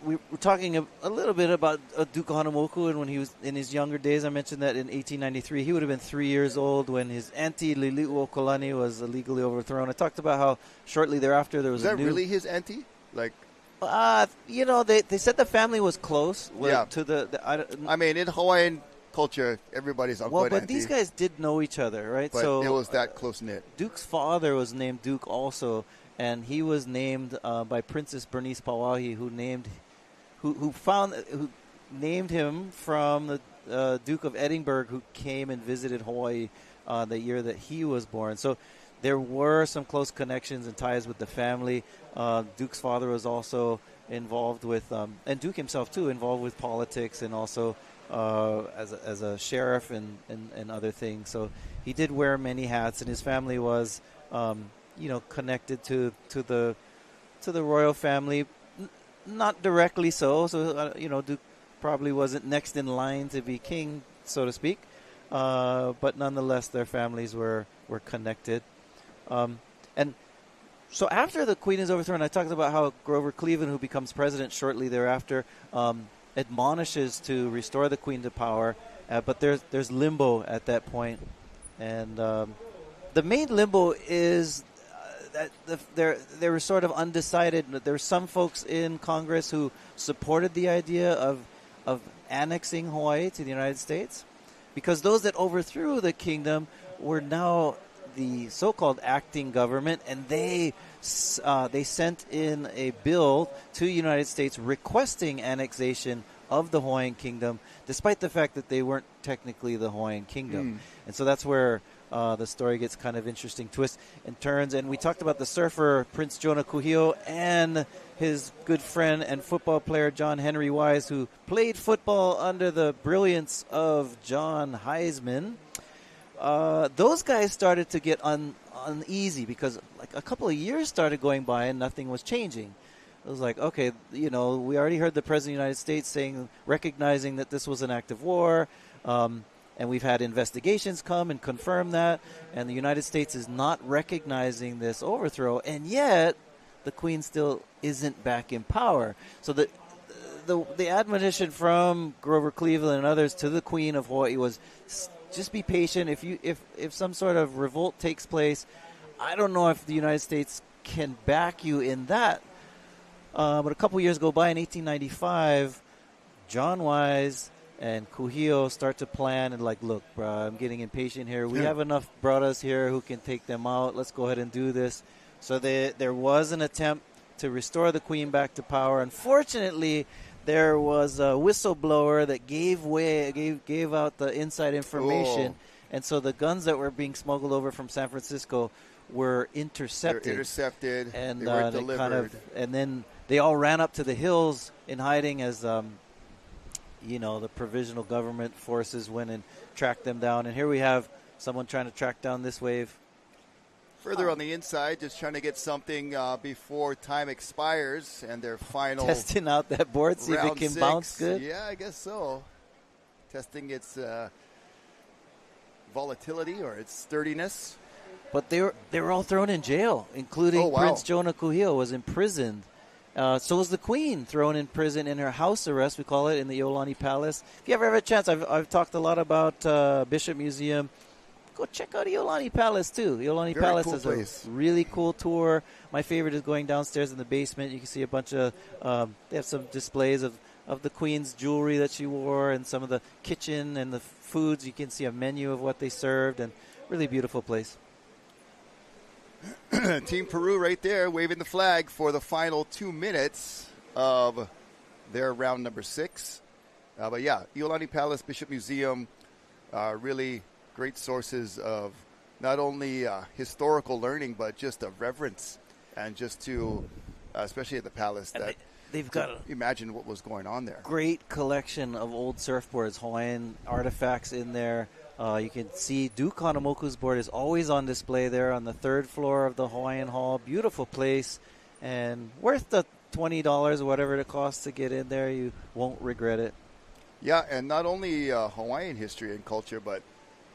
we were talking a little bit about Duke Hanamoku, and when he was in his younger days, I mentioned that in 1893, he would have been 3 years old when his auntie, Lili'u Okolani, was illegally overthrown. I talked about how shortly thereafter there was a new... Is that really his auntie? Like... they said the family was close to the I mean, in Hawaiian culture, everybody's uncle and but auntie. these guys did know each other, right? But so it was that close-knit. Duke's father was named Duke also, and he was named by Princess Bernice Pauahi, who named him from the Duke of Edinburgh, who came and visited Hawaii the year that he was born. So there were some close connections and ties with the family. Duke's father was also involved with, and Duke himself too, involved with politics and also as a sheriff and other things. So he did wear many hats, and his family was, connected to the royal family. Not directly so. So Duke probably wasn't next in line to be king, so to speak. but nonetheless, their families were connected. And so after the Queen is overthrown, I talked about how Grover Cleveland, who becomes president shortly thereafter, admonishes to restore the Queen to power, but there's limbo at that point. And the main limbo is that they were sort of undecided. There were some folks in Congress who supported the idea of annexing Hawaii to the United States, because those that overthrew the kingdom were now the so-called acting government, and they sent in a bill to the United States requesting annexation of the Hawaiian Kingdom, despite the fact that they weren't technically the Hawaiian Kingdom. And so that's where the story gets kind of interesting twists and turns. And we talked about the surfer Prince Jonah Kuhio and his good friend and football player John Henry Wise, who played football under the brilliance of John Heisman. Those guys started to get uneasy because like a couple of years started going by and nothing was changing. It was like, okay, we already heard the President of the United States recognizing that this was an act of war, and we've had investigations come and confirm that, and the United States is not recognizing this overthrow, and yet the Queen still isn't back in power. So the admonition from Grover Cleveland and others to the Queen of Hawaii was, just be patient. If some sort of revolt takes place, I don't know if the United States can back you in that. But a couple years go by in 1895, John Wise and Kuhio start to plan and like, look, bro, I'm getting impatient here. We have enough brothers here who can take them out. Let's go ahead and do this. So there was an attempt to restore the Queen back to power. Unfortunately, there was a whistleblower that gave out the inside information, and so the guns that were being smuggled over from San Francisco were intercepted. They're intercepted, and they were delivered. And then they all ran up to the hills in hiding as the provisional government forces went and tracked them down. And here we have someone trying to track down this wave. Further on the inside, just trying to get something before time expires, and their final testing out that board, see if it can bounce good. Yeah, I guess so. Testing its volatility or its sturdiness. But they were all thrown in jail, including Prince Jonah Kuhio was imprisoned. So was the Queen thrown in prison in her house arrest, we call it, in the Iolani Palace. If you ever have a chance, I've talked a lot about Bishop Museum. Go check out Iolani Palace, too. Iolani Palace is a really cool tour. My favorite is going downstairs in the basement. You can see a bunch of they have some displays of the Queen's jewelry that she wore and some of the kitchen and the foods. You can see a menu of what they served, and really beautiful place. Team Peru right there waving the flag for the final 2 minutes of their round number 6. But yeah, Iolani Palace, Bishop Museum, really great sources of not only historical learning, but just of reverence and just to, especially at the palace, that they've got imagine what was going on there. Great collection of old surfboards, Hawaiian artifacts in there. You can see Duke Hanamoku's board is always on display there on the 3rd floor of the Hawaiian Hall. Beautiful place and worth the $20 or whatever it costs to get in there. You won't regret it. Yeah, and not only Hawaiian history and culture, but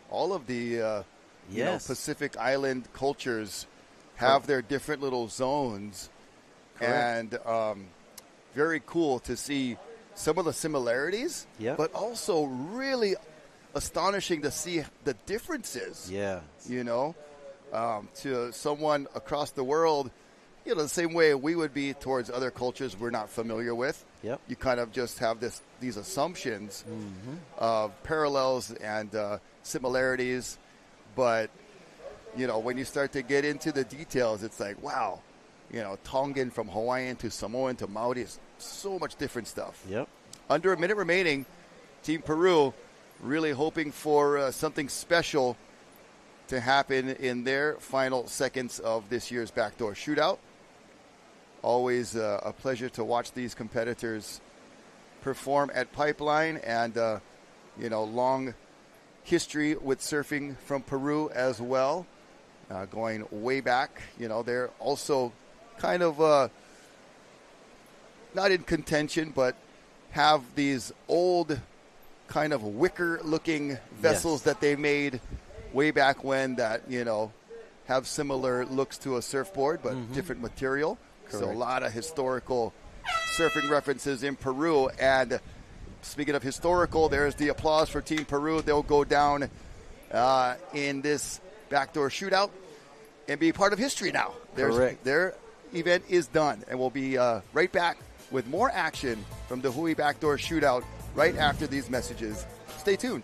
all of the Pacific Island cultures have their different little zones. Correct. And very cool to see some of the similarities, but also really astonishing to see the differences. Yeah. To someone across the world, the same way we would be towards other cultures we're not familiar with. Yep. You kind of just have these assumptions of parallels and similarities. But, when you start to get into the details, it's like, wow, Tongan from Hawaiian to Samoan to Maori is so much different stuff. Yep. Under a minute remaining, Team Peru really hoping for something special to happen in their final seconds of this year's backdoor shootout. Always a pleasure to watch these competitors perform at Pipeline, and long history with surfing from Peru as well, going way back. They're also kind of not in contention, but have these old kind of wicker-looking vessels that they made way back when that, have similar looks to a surfboard, but different material. Correct. So a lot of historical surfing references in Peru. And speaking of historical, there's the applause for Team Peru. They'll go down in this backdoor shootout and be part of history now. Correct. Their event is done, and we'll be right back with more action from the Hui Backdoor Shootout right after these messages. Stay tuned.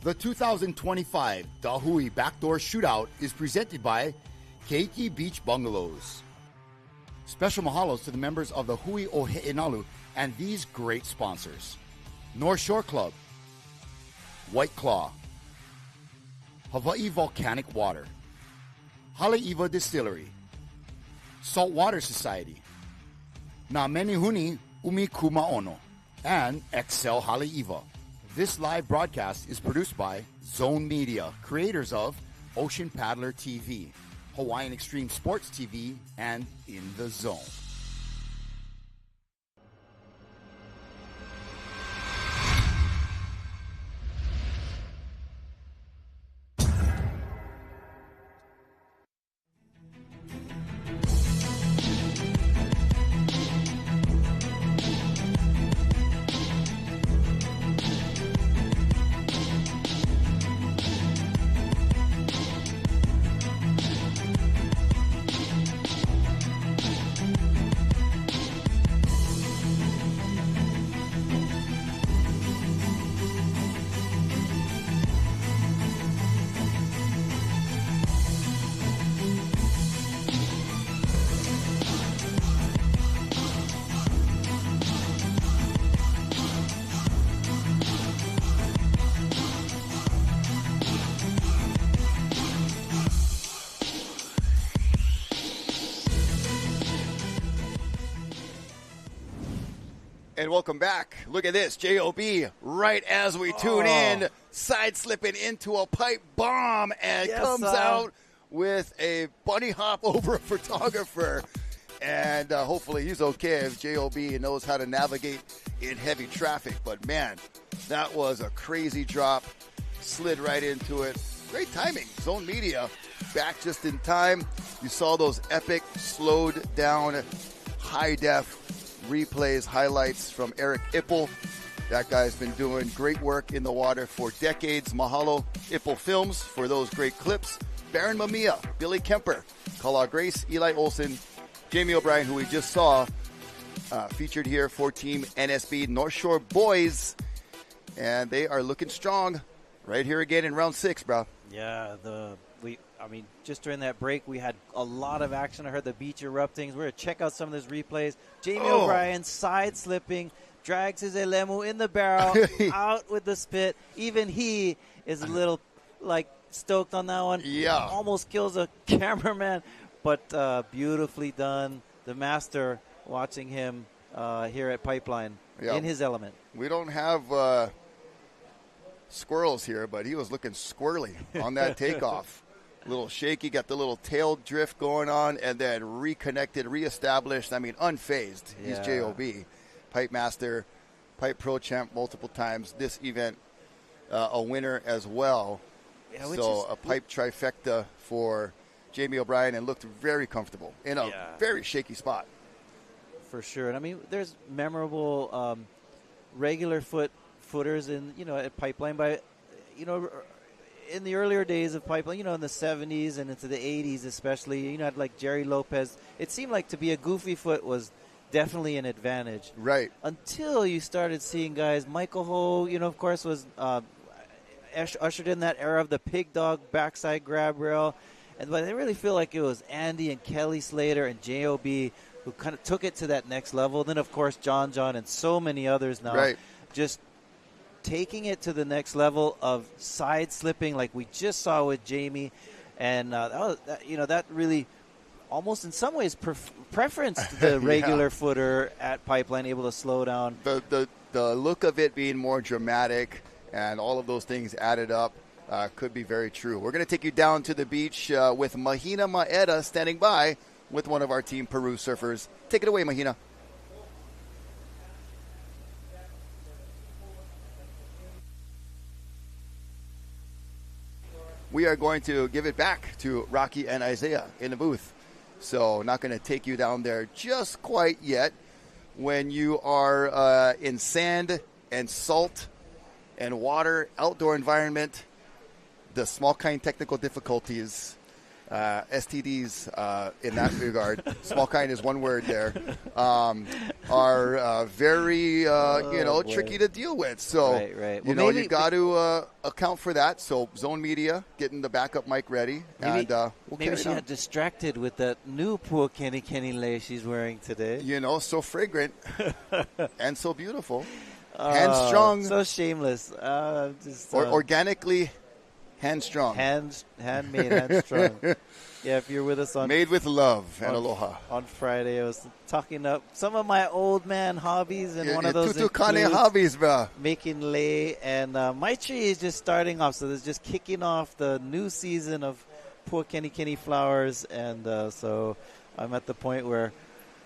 The 2025 Hui Backdoor Shootout is presented by Keiki Beach Bungalows. Special mahalos to the members of the Hui Oheinalu and these great sponsors: North Shore Club, White Claw, Hawaii Volcanic Water, Haleiwa Distillery, Saltwater Society, Na Menihuni Umi Kumaono, and Excel Haleiwa. This live broadcast is produced by Zone Media, creators of Ocean Paddler TV, Hawaiian Extreme Sports TV, and In the Zone. And welcome back. Look at this. J.O.B. right as we tune in, side slipping into a pipe bomb and comes out with a bunny hop over a photographer. And hopefully he's okay if J.O.B. knows how to navigate in heavy traffic. But, man, that was a crazy drop. Slid right into it. Great timing. Zone Media back just in time. You saw those epic, slowed down, high-def replays, highlights from Eric Ippel. That guy's been doing great work in the water for decades. Mahalo, Ippel Films, for those great clips. Baron Mamiya, Billy Kemper, Kala Grace, Eli Olsen, Jamie O'Brien, who we just saw featured here for Team NSB North Shore Boys. And they are looking strong right here again in round 6, bro. Yeah, just during that break, we had a lot of action. I heard the beach erupting. We're going to check out some of those replays. Jamie O'Brien side slipping, drags his elemu in the barrel, out with the spit. Even he is a little, stoked on that one. Yeah. Almost kills a cameraman, but beautifully done. The master watching him here at Pipeline in his element. We don't have squirrels here, but he was looking squirrely on that takeoff. A little shaky, got the little tail drift going on, and then reconnected, reestablished. I mean, unfazed. He's J.O.B. Pipe Master, Pipe Pro Champ multiple times. This event a winner as well. Yeah, so a pipe trifecta for Jamie O'Brien, and looked very comfortable in a very shaky spot. For sure. And I mean, there's memorable regular footers in, at Pipeline, but, in the earlier days of Pipeline, in the 70s and into the 80s especially, like Jerry Lopez, it seemed like to be a goofy foot was definitely an advantage. Right. Until you started seeing guys, Michael Ho, of course, was ushered in that era of the pig dog backside grab rail. But I really feel like it was Andy and Kelly Slater and J.O.B. who kind of took it to that next level. Then, of course, John and so many others now just taking it to the next level of side slipping like we just saw with Jamie. And, that really almost in some ways preferenced the regular footer at Pipeline, able to slow down. The look of it being more dramatic and all of those things added up could be very true. We're going to take you down to the beach with Mahina Maeda standing by with one of our Team Peru surfers. Take it away, Mahina. We are going to give it back to Rocky and Isaiah in the booth. So not going to take you down there just quite yet. When you are in sand and salt and water, outdoor environment, the small kind technical difficulties, STDs in that regard, small kind is one word there, are very, tricky to deal with. So, right. you got to account for that. So Zone Media getting the backup mic ready. Maybe she got distracted with that new Pua Kenny Kenny lei she's wearing today. So fragrant and so beautiful. Hand strong. So shameless. Organically hand strong. Handmade, hand strong. Yeah, if you're with us on... Made with love and aloha. On Friday, I was talking up some of my old man hobbies, and one of those includes hobbies, bro. Making lei, and my tree is just starting off, so it's just kicking off the new season of Pua Kenny Kenny flowers, and so I'm at the point where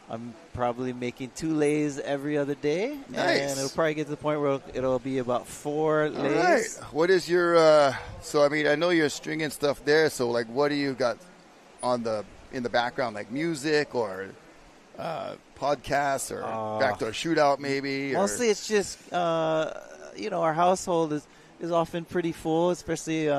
I'm probably making 2 leis every other day. Nice. And it'll probably get to the point where it'll be about 4 leis. All right. What is your, I know you're stringing stuff there. So, what do you got in the background? Like music or podcasts or backdoor shootout maybe? Mostly it's just, our household is often pretty full, especially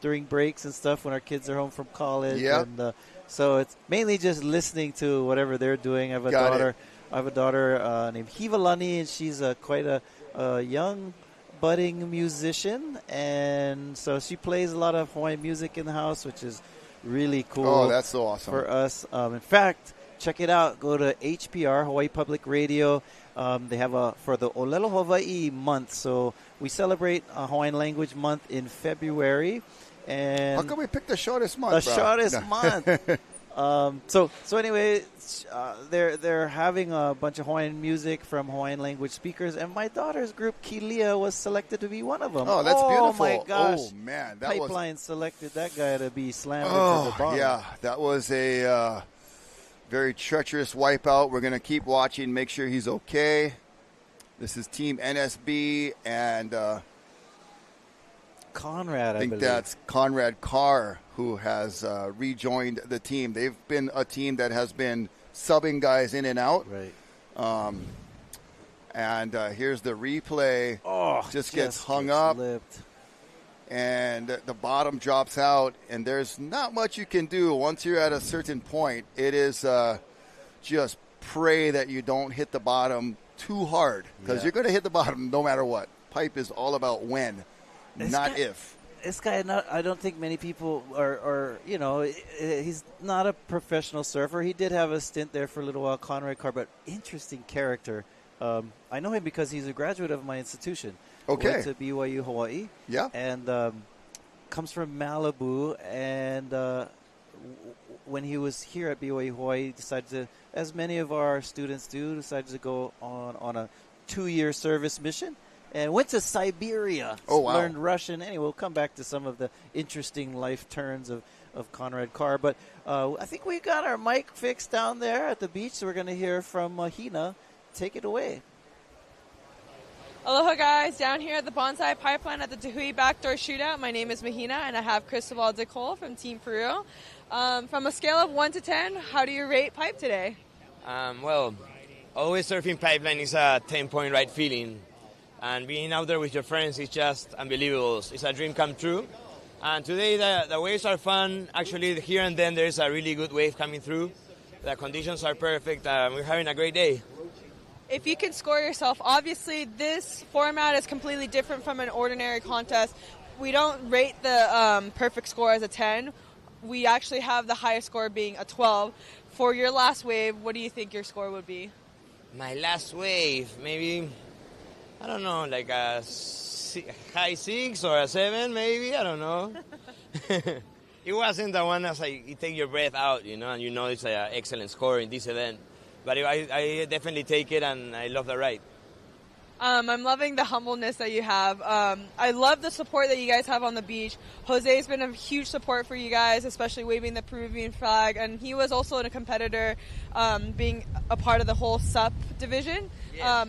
during breaks and stuff when our kids are home from college. Yep. And, so it's mainly just listening to whatever they're doing. I have a daughter named Hivalani, and she's quite a young, budding musician. And so she plays a lot of Hawaiian music in the house, which is really cool. Oh, that's so awesome. For us. In fact, check it out. Go to HPR, Hawaii Public Radio. They have for the Olelo Hawaii month. So we celebrate Hawaiian Language Month in February. And how come we picked the shortest month? Shortest month. So anyway, they're having a bunch of Hawaiian music from Hawaiian language speakers, and my daughter's group Kilia was selected to be one of them. Oh, that's beautiful! Oh my gosh! Oh man, Pipeline selected that guy to be slammed into the bottom. Yeah, that was a very treacherous wipeout. We're gonna keep watching, make sure he's okay. This is Team NSB and. Conrad, I think believe. That's Conrad Carr who has rejoined the team. They've been a team that has been subbing guys in and out. Right. And here's the replay. Just gets hung up. Slipped. And the bottom drops out. And there's not much you can do once you're at a certain point. It is just pray that you don't hit the bottom too hard. Because you're going to hit the bottom no matter what. Pipe is all about when. If. This guy, I don't think many people are, he's not a professional surfer. He did have a stint there for a little while, Conrad Carr, but interesting character. I know him because he's a graduate of my institution. Okay. Went to BYU Hawaii. Yeah. And comes from Malibu. And when he was here at BYU Hawaii, he decided to, as many of our students do, decided to go on a 2-year service mission. And went to Siberia. Oh, wow. Learned Russian. Anyway, we'll come back to some of the interesting life turns of Conrad Carr. But I think we got our mic fixed down there at the beach, so we're going to hear from Mahina. Take it away. Aloha guys, down here at the Bonsai Pipeline at the Hui BackDoor Shootout. My name is Mahina and I have Cristobal DeCole from Team Peru. From a scale of 1 to 10, how do you rate pipe today? Well, always surfing pipeline is a 10-point ride feeling. And being out there with your friends is just unbelievable. It's a dream come true. And today the waves are fun. Actually, here and then there's a really good wave coming through. The conditions are perfect. We're having a great day. If you can score yourself, obviously this format is completely different from an ordinary contest. We don't rate the perfect score as a 10. We actually have the highest score being a 12. For your last wave, what do you think your score would be? My last wave, maybe, I don't know, like a high 6 or a 7, maybe, I don't know. It wasn't the one that's like you take your breath out, you know, and you know it's an excellent score in this event. But I definitely take it, and I love the ride. I'm loving the humbleness that you have. I love the support that you guys have on the beach. Jose's been a huge support for you guys, especially waving the Peruvian flag. And he was also a competitor, being a part of the whole SUP division. Yes.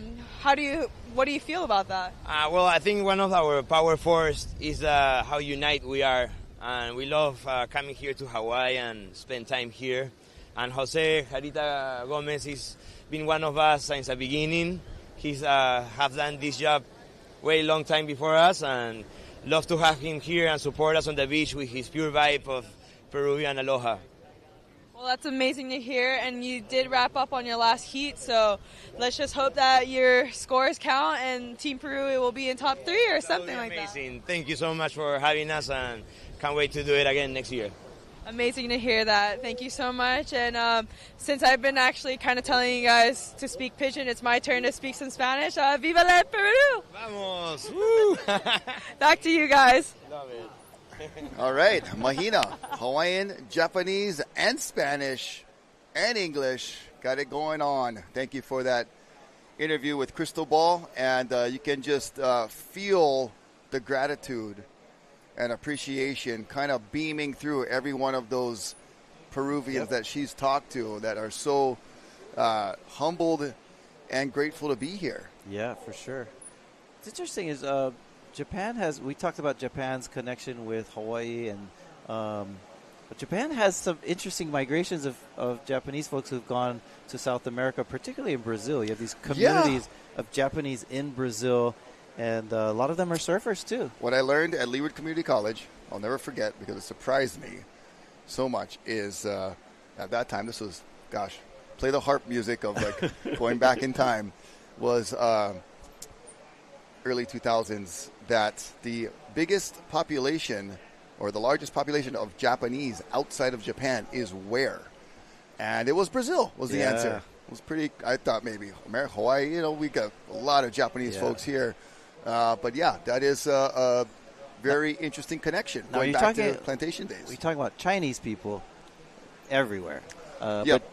What do you feel about that? Well, I think one of our power force is how united we are. And we love coming here to Hawaii and spend time here. And Jose Jarita Gomez has been one of us since the beginning. He's have done this job way long time before us, and love to have him here and support us on the beach with his pure vibe of Peruvian aloha. Well, that's amazing to hear, and you did wrap up on your last heat, so let's just hope that your scores count and Team Peru will be in top 3 or something like that. Amazing. Thank you so much for having us, and can't wait to do it again next year. Amazing to hear that. Thank you so much. And since I've been actually kind of telling you guys to speak Pidgin, it's my turn to speak some Spanish. Viva la Peru! Vamos! Woo! Back to you guys. Love it. All right, Mahina, Hawaiian, Japanese, and Spanish, and English. Got it going on. Thank you for that interview with Cristobal. And you can just feel the gratitude and appreciation kind of beaming through every one of those Peruvians that she's talked to that are so humbled and grateful to be here. Yeah, for sure. What's interesting is Japan we talked about Japan's connection with Hawaii, and but Japan has some interesting migrations of Japanese folks who've gone to South America, particularly in Brazil. You have these communities of Japanese in Brazil. And a lot of them are surfers, too. What I learned at Leeward Community College, I'll never forget because it surprised me so much, is at that time, this was, play the harp music of like going back in time, was early 2000s, that the biggest population or the largest population of Japanese outside of Japan is where? And it was Brazil was the answer. It was pretty, I thought maybe Hawaii, we got a lot of Japanese folks here. But yeah, that is a very interesting connection going back to plantation days. We're talking about Chinese people everywhere. But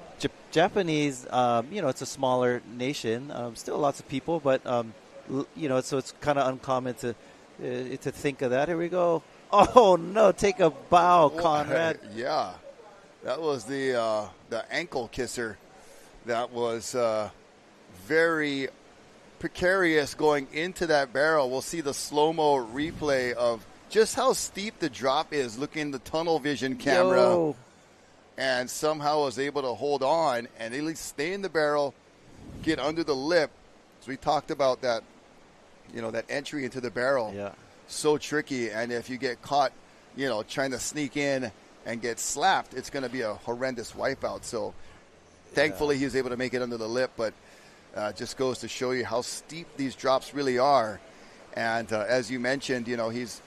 Japanese, it's a smaller nation. Still lots of people, but, so it's kind of uncommon to think of that. Here we go. Oh, no, take a bow, Conrad. Yeah, that was the ankle kisser. That was very precarious going into that barrel. We'll see the slow-mo replay of just how steep the drop is, looking in the tunnel vision camera. And somehow was able to hold on and at least stay in the barrel, get under the lip. So we talked about that, that entry into the barrel. Yeah. So tricky. And if you get caught, trying to sneak in and get slapped, it's going to be a horrendous wipeout. So thankfully he was able to make it under the lip, but just goes to show you how steep these drops really are. And as you mentioned, he's,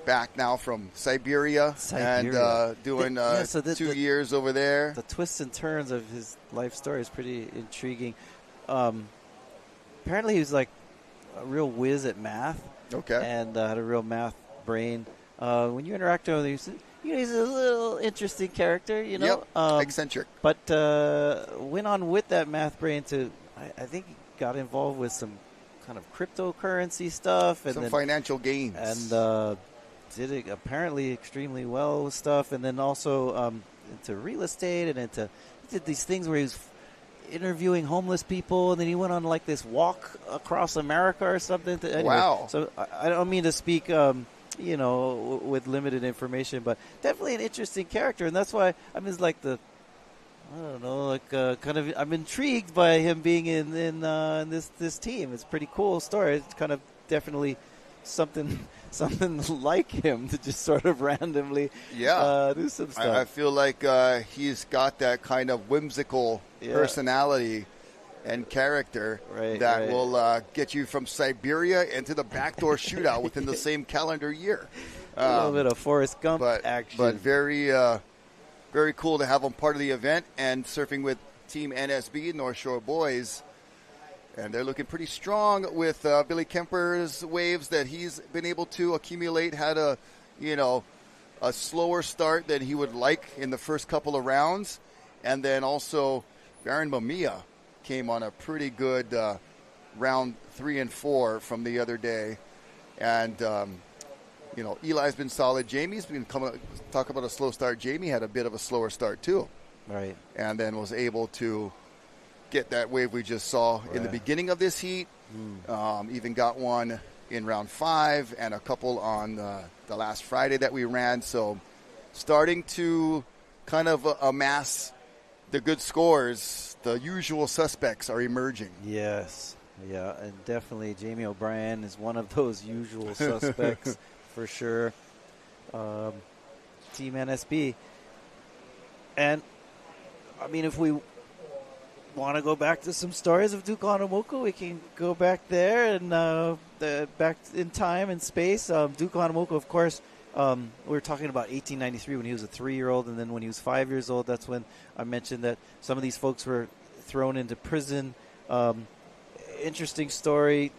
back now from Siberia. And doing 2 years over there. The twists and turns of his life story is pretty intriguing. Apparently he was like a real whiz at math. Okay. And had a real math brain. When you interact with him, he's a little interesting character, Yep, eccentric. But went on with that math brain to, I think he got involved with some kind of cryptocurrency stuff. And some financial gains. And did it apparently extremely well with stuff. And then also into real estate and he did these things where he was interviewing homeless people, and then he went on like this walk across America or something. Anyway, wow. So I don't mean to speak, with limited information, but definitely an interesting character, and that's why I'm just like I'm intrigued by him being in this team. It's a pretty cool story. It's kind of definitely something like him to just sort of randomly do some stuff. I feel like he's got that kind of whimsical personality and character that will get you from Siberia into the backdoor shootout within the same calendar year. A little bit of Forrest Gump action. But very cool to have him part of the event, and surfing with Team NSB, North Shore Boys. And they're looking pretty strong with Billy Kemper's waves that he's been able to accumulate. Had a slower start than he would like in the first couple of rounds. And then also Baron Mamiya came on a pretty good round 3 and 4 from the other day. And, Eli's been solid. Jamie's been talk about a slow start. Jamie had a bit of a slower start too. Right. And then was able to get that wave we just saw in the beginning of this heat. Even got one in round 5 and a couple on the last Friday that we ran. So starting to kind of amass the good scores. The usual suspects are emerging. Yes. Yeah, and definitely Jamie O'Brien is one of those usual suspects for sure. Team NSB. And, I mean, if we want to go back to some stories of Duke Hanamoku, we can go back there and back in time and space. Duke Hanamoku, of course, we were talking about 1893 when he was a 3-year-old, and then when he was 5 years old, that's when I mentioned that some of these folks were thrown into prison. Interesting story.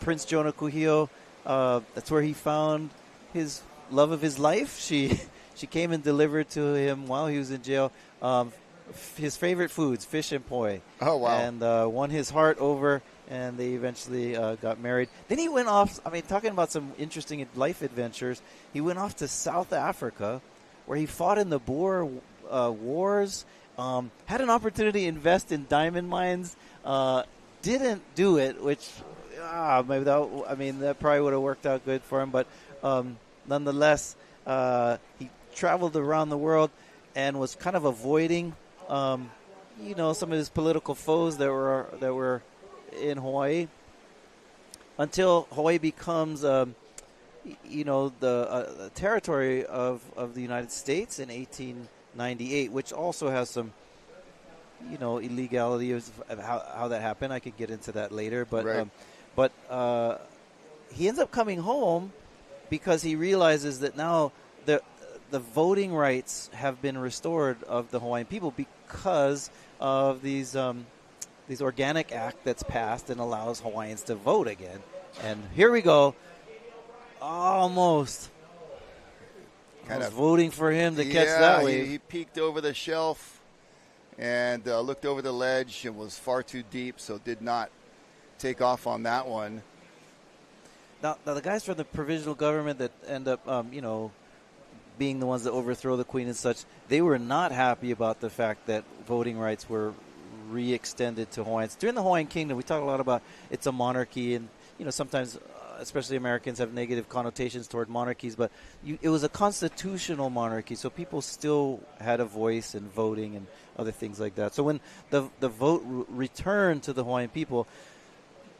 Prince Jonah Kuhio, that's where he found his love of his life. She came and delivered to him while he was in jail his favorite foods, fish and poi. Oh, wow. And won his heart over, and they eventually got married. Then he went off, talking about some interesting life adventures, he went off to South Africa, where he fought in the Boer Wars, had an opportunity to invest in diamond mines, didn't do it, which, maybe that probably would have worked out good for him, but nonetheless, he traveled around the world and was kind of avoiding some of his political foes that were in Hawaii, until Hawaii becomes, the territory of the United States in 1898, which also has some, illegality of how that happened. I could get into that later, but he ends up coming home because he realizes that now the voting rights have been restored of the Hawaiian people because of these Organic Act that's passed and allows Hawaiians to vote again. And here we go. Almost. I was voting for him to catch that wave. He peeked over the shelf and looked over the ledge and was far too deep, so did not take off on that one. Now the guys from the provisional government that end up, being the ones that overthrow the Queen and such, they were not happy about the fact that voting rights were re-extended to Hawaiians. During the Hawaiian Kingdom, we talk a lot about it's a monarchy, and sometimes, especially Americans, have negative connotations toward monarchies, but it was a constitutional monarchy, so people still had a voice in voting and other things like that. So when the vote returned to the Hawaiian people,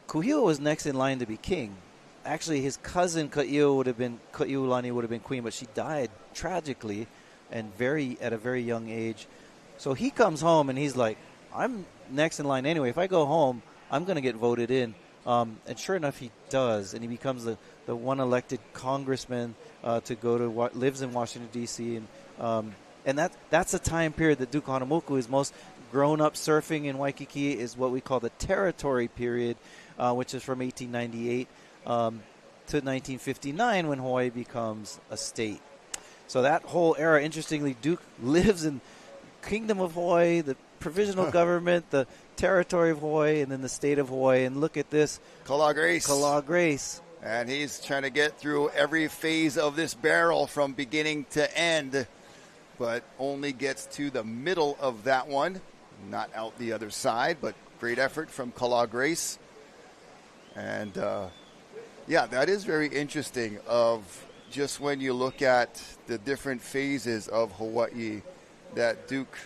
Kuhio was next in line to be king. Actually, his cousin Ka'iulani would have been queen, but she died tragically and at a very young age. So he comes home and he's like, I'm next in line anyway. If I go home, I'm going to get voted in. And sure enough, he does, and he becomes the one elected congressman lives in Washington D.C. And that's a time period that Duke Hanamoku is most grown up surfing in Waikiki, is what we call the territory period, which is from 1898 to 1959 when Hawaii becomes a state. So that whole era, interestingly, Duke lives in Kingdom of Hawaii, the provisional government, the territory of Hawaii, and then the state of Hawaii. And look at this. Kala Grace. And he's trying to get through every phase of this barrel from beginning to end, but only gets to the middle of that one. not out the other side, but great effort from Kala Grace. And, that is very interesting of just when you look at the different phases of Hawaii that Duke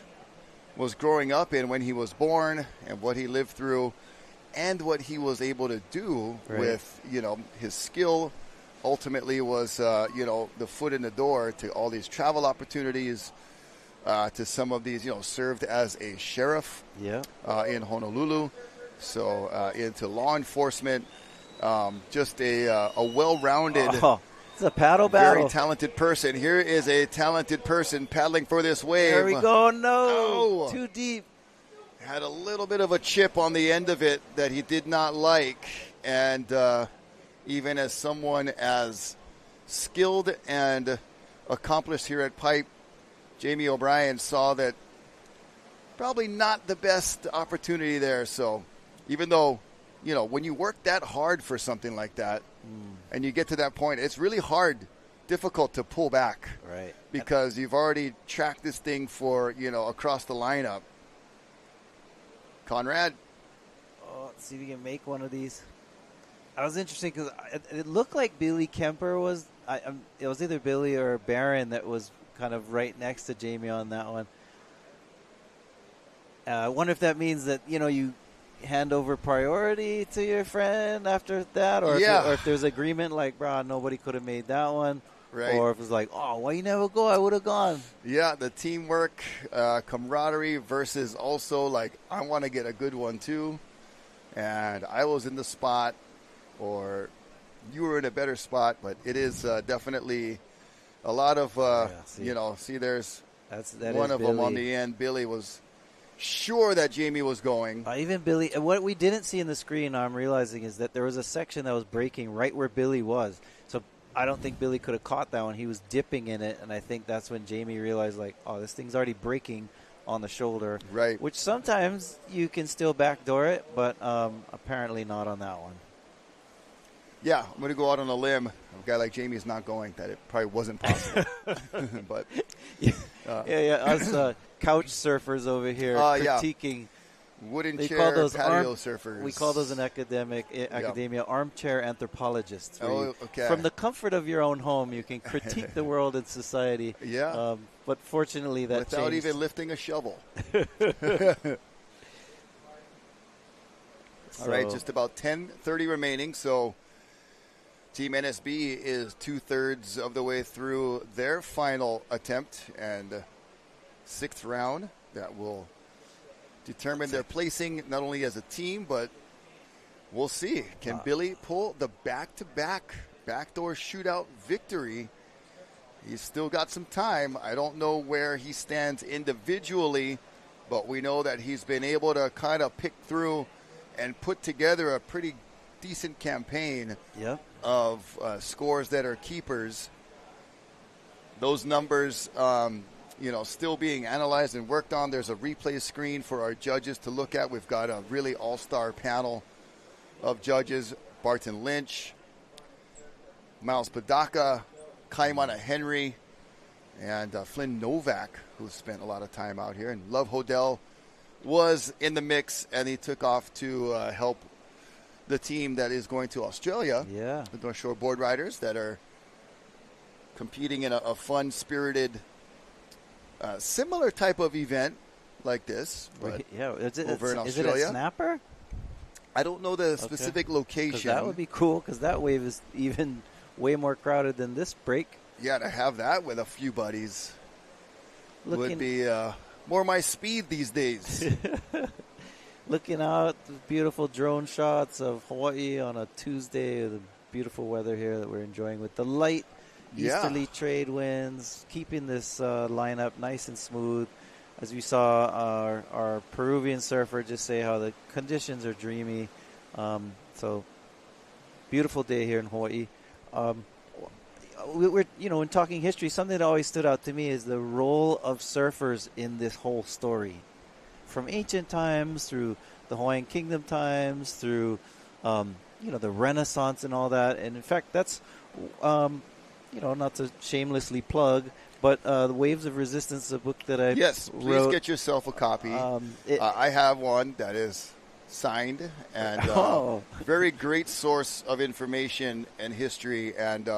was growing up in when he was born and what he lived through and what he was able to do with, his skill ultimately was, the foot in the door to all these travel opportunities, to some of these, served as a sheriff in Honolulu. So into law enforcement, just a well-rounded, it's a paddle battle. Very talented person. Here is a talented person paddling for this wave. There we go. No, too deep. Had a little bit of a chip on the end of it that he did not like, and even as someone as skilled and accomplished here at Pipe, Jamie O'Brien saw that probably not the best opportunity there. So even though, when you work that hard for something like that and you get to that point, it's really difficult to pull back. Right. Because you've already tracked this thing for, across the lineup. Conrad. Let's see if we can make one of these. I was interested because it looked like Billy Kemper was, it was either Billy or Barron that was kind of right next to Jamie on that one. I wonder if that means that, you hand over priority to your friend after that, or if there's agreement like, bro, nobody could have made that one. Right. Or if it's like, why you never go? I would have gone. Yeah, the teamwork, camaraderie versus also like, I want to get a good one too. And I was in the spot, or you were in a better spot, but it is definitely a lot of, there's one of them on the end. Billy was sure that Jamie was going. Even Billy, what we didn't see in the screen, I'm realizing, is that there was a section that was breaking right where Billy was. So I don't think Billy could have caught that one. He was dipping in it, and I think that's when Jamie realized, like, this thing's already breaking on the shoulder. Right. Which sometimes you can still backdoor it, but apparently not on that one. Yeah, I'm going to go out on a limb. A guy like Jamie is not going, that it probably wasn't possible. But us couch surfers over here critiquing. Wooden chair patio surfers. We call those in academia armchair anthropologists. Okay. From the comfort of your own home, you can critique the world and society. Yeah. But fortunately, that without changed. even lifting a shovel. All right, just about 10:30 remaining. So Team NSB is 2/3 of the way through their final attempt and sixth round that will determine their placing not only as a team, but we'll see. Can Billy pull the back-to-back backdoor shootout victory? He's still got some time. I don't know where he stands individually, but we know that he's been able to kind of pick through and put together a pretty decent campaign of scores that are keepers. Those numbers, still being analyzed and worked on. There's a replay screen for our judges to look at. We've got a really all-star panel of judges. Barton Lynch, Miles Padaka, Kaimana Henry, and Flynn Novak, who spent a lot of time out here. And Love Hodel was in the mix, and he took off to help the team that is going to Australia. Yeah. The North Shore Board Riders that are competing in a fun-spirited similar type of event like this, but over in Australia. Is it a snapper? I don't know the specific location. That would be cool, because that wave is even way more crowded than this break. Yeah, to have that with a few buddies would be more my speed these days. Looking out, the beautiful drone shots of Hawaii on a Tuesday, the beautiful weather here that we're enjoying with the light easterly trade winds, keeping this lineup nice and smooth. As we saw our Peruvian surfer just say how the conditions are dreamy. So beautiful day here in Hawaii. We're in talking history, something that always stood out to me is the role of surfers in this whole story. From ancient times through the Hawaiian Kingdom times, through the Renaissance and all that. And in fact, that's not to shamelessly plug, but the Waves of Resistance, a book that I Yes, please wrote. get yourself a copy. I have one that is signed and very great source of information and history. And,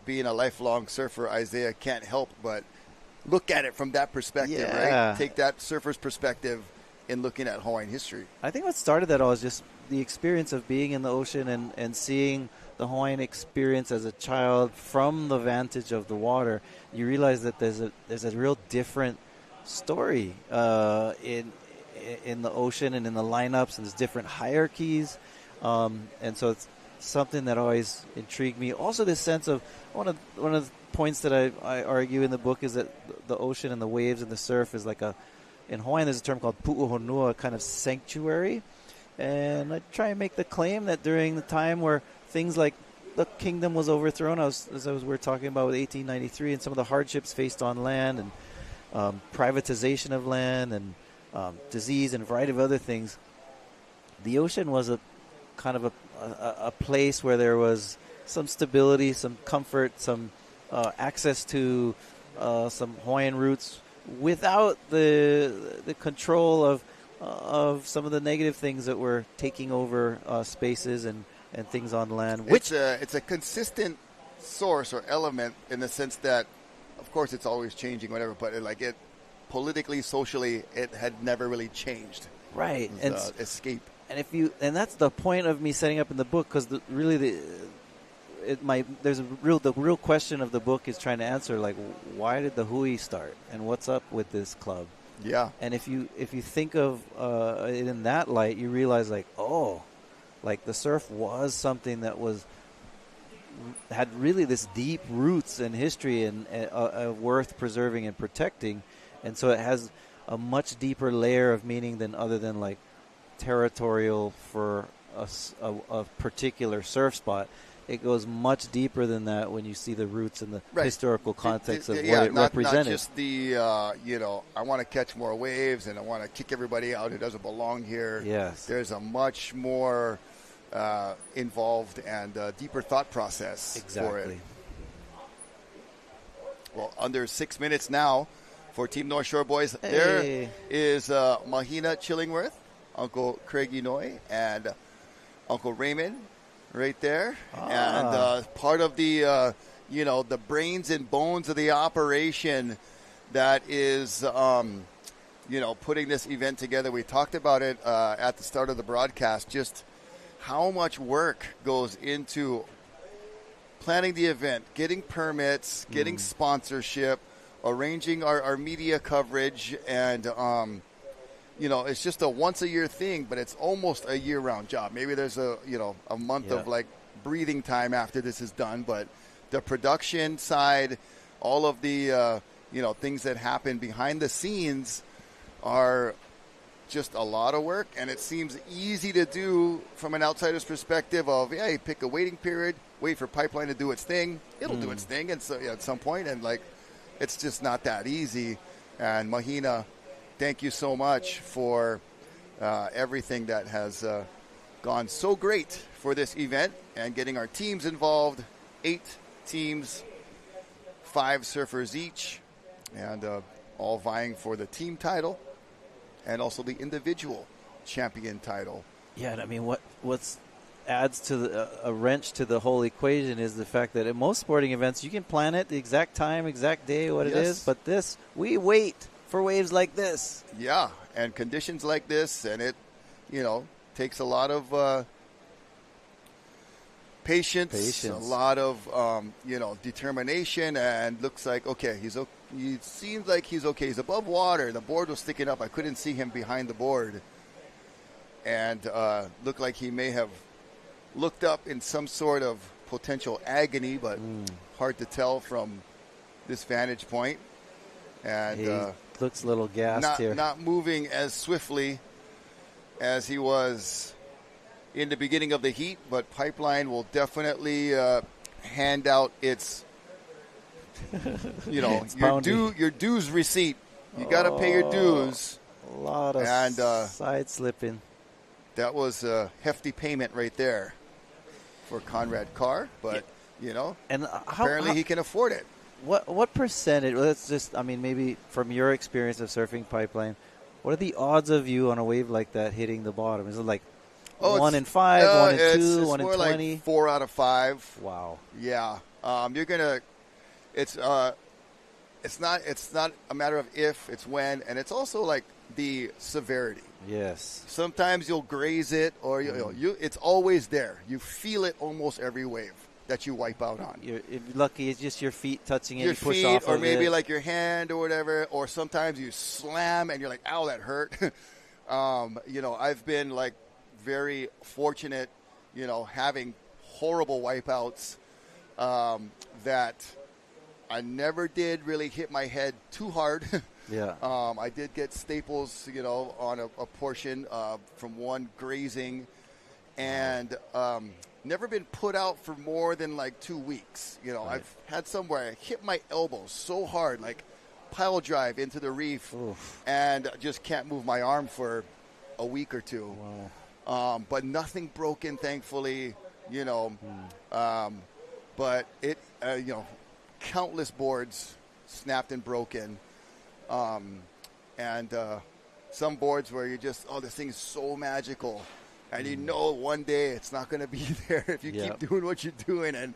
being a lifelong surfer, Isaiah can't help but look at it from that perspective, right? Take that surfer's perspective in looking at Hawaiian history. I think what started that all is just the experience of being in the ocean and seeing the Hawaiian experience as a child from the vantage of the water. You realize that there's a real different story in the ocean and in the lineups, and there's different hierarchies, and so it's something that always intrigued me. Also, this sense of one of the points that I argue in the book is that the ocean and the waves and the surf is like in Hawaiian there's a term called pu'uhonua, a kind of sanctuary. And I try and make the claim that during the time where things like the kingdom was overthrown, we were talking about with 1893 and some of the hardships faced on land and privatization of land and disease and a variety of other things, the ocean was a kind of a place where there was some stability, some comfort, some access to some Hawaiian roots without the control of some of the negative things that were taking over spaces and things on land. It's a consistent source or element in the sense that, of course, it's always changing, whatever, but it politically, socially, it had never really changed. Right. And escape. And that's the point of me setting up in the book, because the real question of the book is trying to answer, like, why did the Hui start and what's up with this club? Yeah. And if you think of it in that light, you realize the surf was something that had really this deep roots and history and worth preserving and protecting, and so it has a much deeper layer of meaning than like territorial for a particular surf spot. It goes much deeper than that when you see the roots and the historical context of what it represented. Not just the, I want to catch more waves and I want to kick everybody out who doesn't belong here. Yes. There's a much more involved and deeper thought process for it. Well, under 6 minutes now for Team North Shore Boys. Hey. There is Mahina Chillingworth, Uncle Craig Inoue, and Uncle Raymond right there. And part of the, the brains and bones of the operation that is, putting this event together. We talked about it at the start of the broadcast, just how much work goes into planning the event, getting permits, getting sponsorship, arranging our media coverage, and it's just a once-a-year thing, but it's almost a year-round job. Maybe there's a month of breathing time after this is done, but the production side, all of the things that happen behind the scenes are just a lot of work, and it seems easy to do from an outsider's perspective of, you pick a waiting period, wait for Pipeline to do its thing. It'll do its thing, and so at some point, and it's just not that easy. And Mahina, thank you so much for everything that has gone so great for this event and getting our teams involved. 8 teams, 5 surfers each, and all vying for the team title and also the individual champion title. Yeah, and I mean, what's adds to a wrench to the whole equation is the fact that at most sporting events you can plan it, the exact time, exact day, what it is, but this, we wait for waves like this. Yeah, and conditions like this, and it, takes a lot of patience, a lot of, determination, and looks like, okay, he seems like he's okay. He's above water. The board was sticking up. I couldn't see him behind the board. And looked like he may have looked up in some sort of potential agony, but hard to tell from this vantage point. And he looks a little gassed here. Not moving as swiftly as he was in the beginning of the heat, but Pipeline will definitely hand out its, your dues receipt. You got to pay your dues. A lot of side slipping. That was a hefty payment right there for Conrad Carr, but You know, and apparently he can afford it. What percentage? Let's just, I mean, maybe from your experience of surfing pipeline, what are the odds of you on a wave like that hitting the bottom? Is it like 1 in 5, 1 in 2, it's 1 in more 20? Like 4 out of 5. Wow. Yeah. You're gonna. It's not a matter of if, it's when, and it's also like the severity. Yes. Sometimes you'll graze it, or it's always there. You feel it almost every wave that you wipe out on. If you're lucky, it's just your feet touching it. Your you push feet, off or of maybe it. like your hand or whatever. Or sometimes you slam and you're like, "Ow, that hurt." I've been like very fortunate, having horrible wipeouts that I never did really hit my head too hard. Yeah. I did get staples, on a portion from one grazing, and never been put out for more than like 2 weeks. Right. I've had some where I hit my elbow so hard, like pile drive into the reef, and just can't move my arm for a week or two. Wow. But nothing broken, thankfully. But it, countless boards snapped and broken. And some boards where you just, this thing is so magical. And one day it's not going to be there if you keep doing what you're doing. And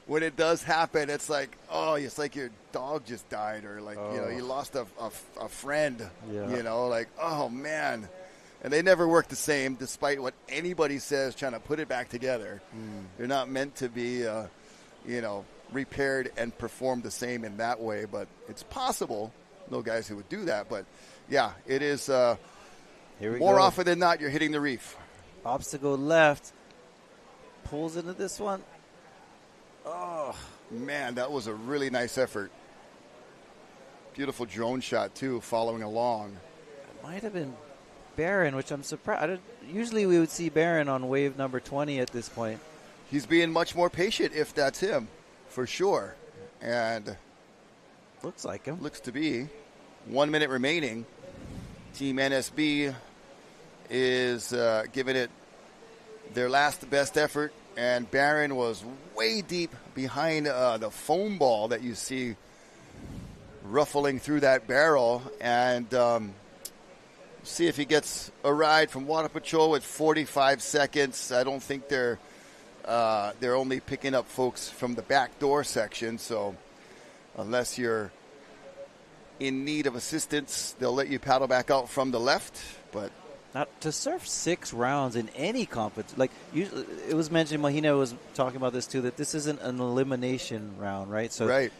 when it does happen, it's like, it's like your dog just died, or like, you lost a friend, like, oh man. And they never work the same, despite what anybody says, trying to put it back together. They're not meant to be, repaired and performed the same in that way, but it's possible. No guys who would do that, but yeah, it is more often than not, you're hitting the reef. Obstacle left, pulls into this one. Oh, man, that was a really nice effort. Beautiful drone shot, too, following along. It might have been Barron, which I'm surprised. Usually we would see Barron on wave number 20 at this point. He's being much more patient if that's him, for sure. And looks like him. Looks to be. 1 minute remaining. Team NSB is giving it their last best effort. And Barron was way deep behind the foam ball that you see ruffling through that barrel. And see if he gets a ride from Water Patrol with 45 seconds. I don't think they're only picking up folks from the backdoor section. So unless you're in need of assistance, they'll let you paddle back out from the left. But now, to surf 6 rounds in any competition, like usually, it was mentioned, Mahina was talking about this too, that this isn't an elimination round, right? So right.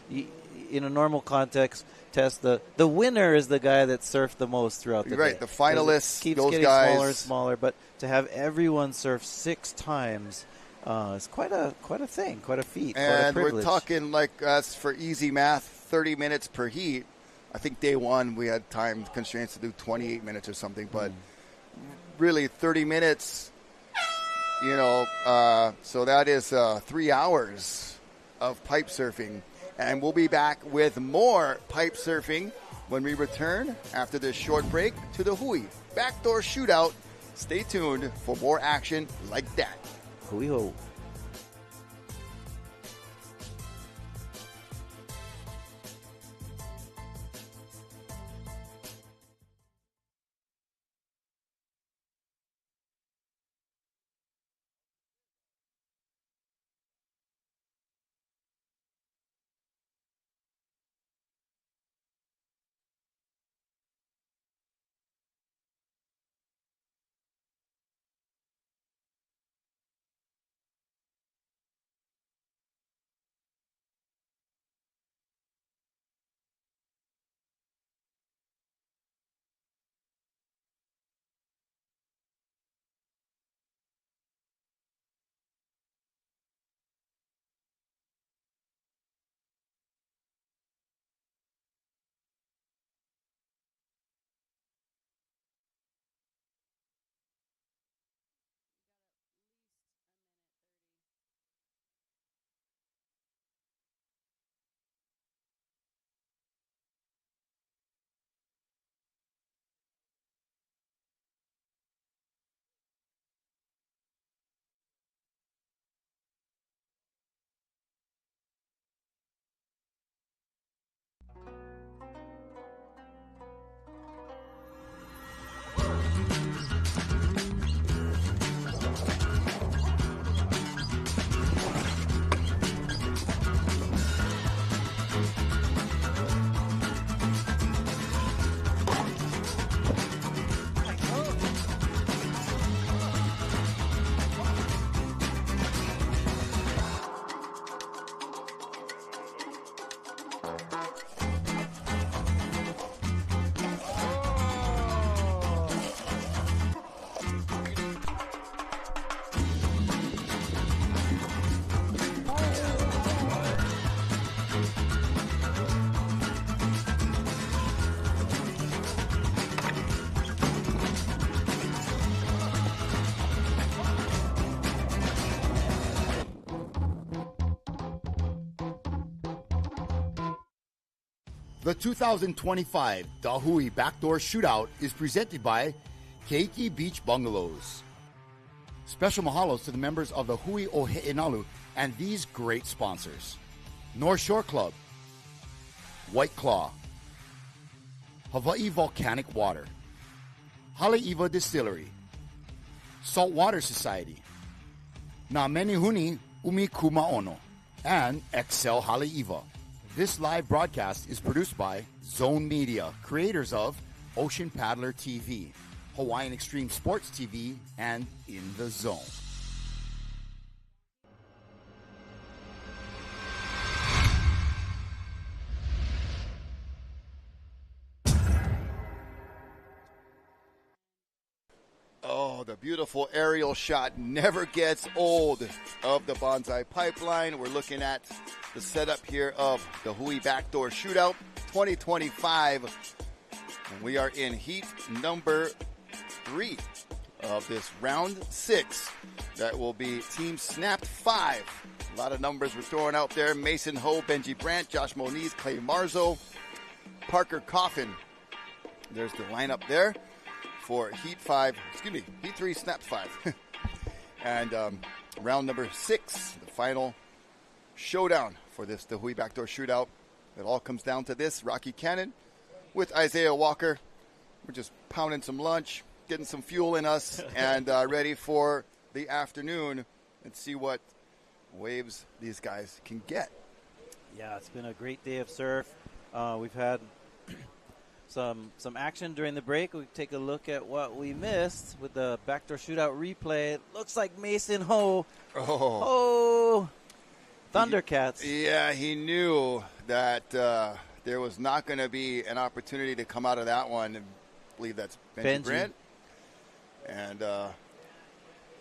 In a normal context test, the winner is the guy that surfed the most throughout the day. Right, the finalists, keeps those getting guys. smaller and smaller, but to have everyone surf 6 times is quite a thing, quite a feat, and quite a privilege. We're talking like us for easy math, 30 minutes per heat. I think day one we had time constraints to do 28 minutes or something, but really 30 minutes, so that is 3 hours of pipe surfing. And we'll be back with more pipe surfing when we return after this short break to the Hui BackDoor Shootout. Stay tuned for more action like that. Hui ho. The 2025 Hui BackDoor Shootout is presented by Keiki Beach Bungalows. Special mahalos to the members of the Hui Oheinalu and these great sponsors: North Shore Club, White Claw, Hawaii Volcanic Water, Haleiwa Distillery, Saltwater Society, Na Menihuni Umi Kumaono, and Excel Haleiwa. This live broadcast is produced by Zone Media, creators of Ocean Paddler TV, Hawaiian Extreme Sports TV, and In the Zone. Oh, the beautiful aerial shot never gets old of the Bonsai Pipeline. We're looking at the setup here of the Hui BackDoor Shootout 2025. And we are in heat number 3 of this round 6. That will be Team Snapped 5. A lot of numbers were thrown out there. Mason Ho, Benji Brandt, Josh Moniz, Clay Marzo, Parker Coffin. There's the lineup there for Heat 3, Snapped 5. And round number 6, the final showdown for this, the Hui BackDoor Shootout. It all comes down to this: Rocky Cannon with Isaiah Walker. We're just pounding some lunch, getting some fuel in us, and ready for the afternoon and see what waves these guys can get. Yeah, it's been a great day of surf. We've had some action during the break. We take a look at what we missed with the backdoor shootout replay. It looks like Mason Ho. Oh, Thundercats. He knew that there was not going to be an opportunity to come out of that one. I believe that's Benji Brandt. And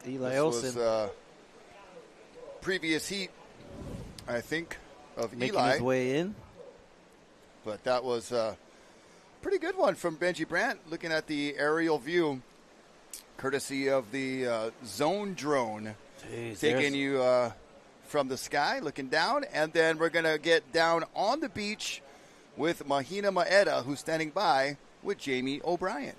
Eli Olsen. Was previous heat, I think, of making Eli. his way in. But that was a pretty good one from Benji Brandt, looking at the aerial view, courtesy of the Zone drone. Jeez, taking you from the sky, looking down. And then we're going to get down on the beach with Mahina Maeda, who's standing by with Jamie O'Brien.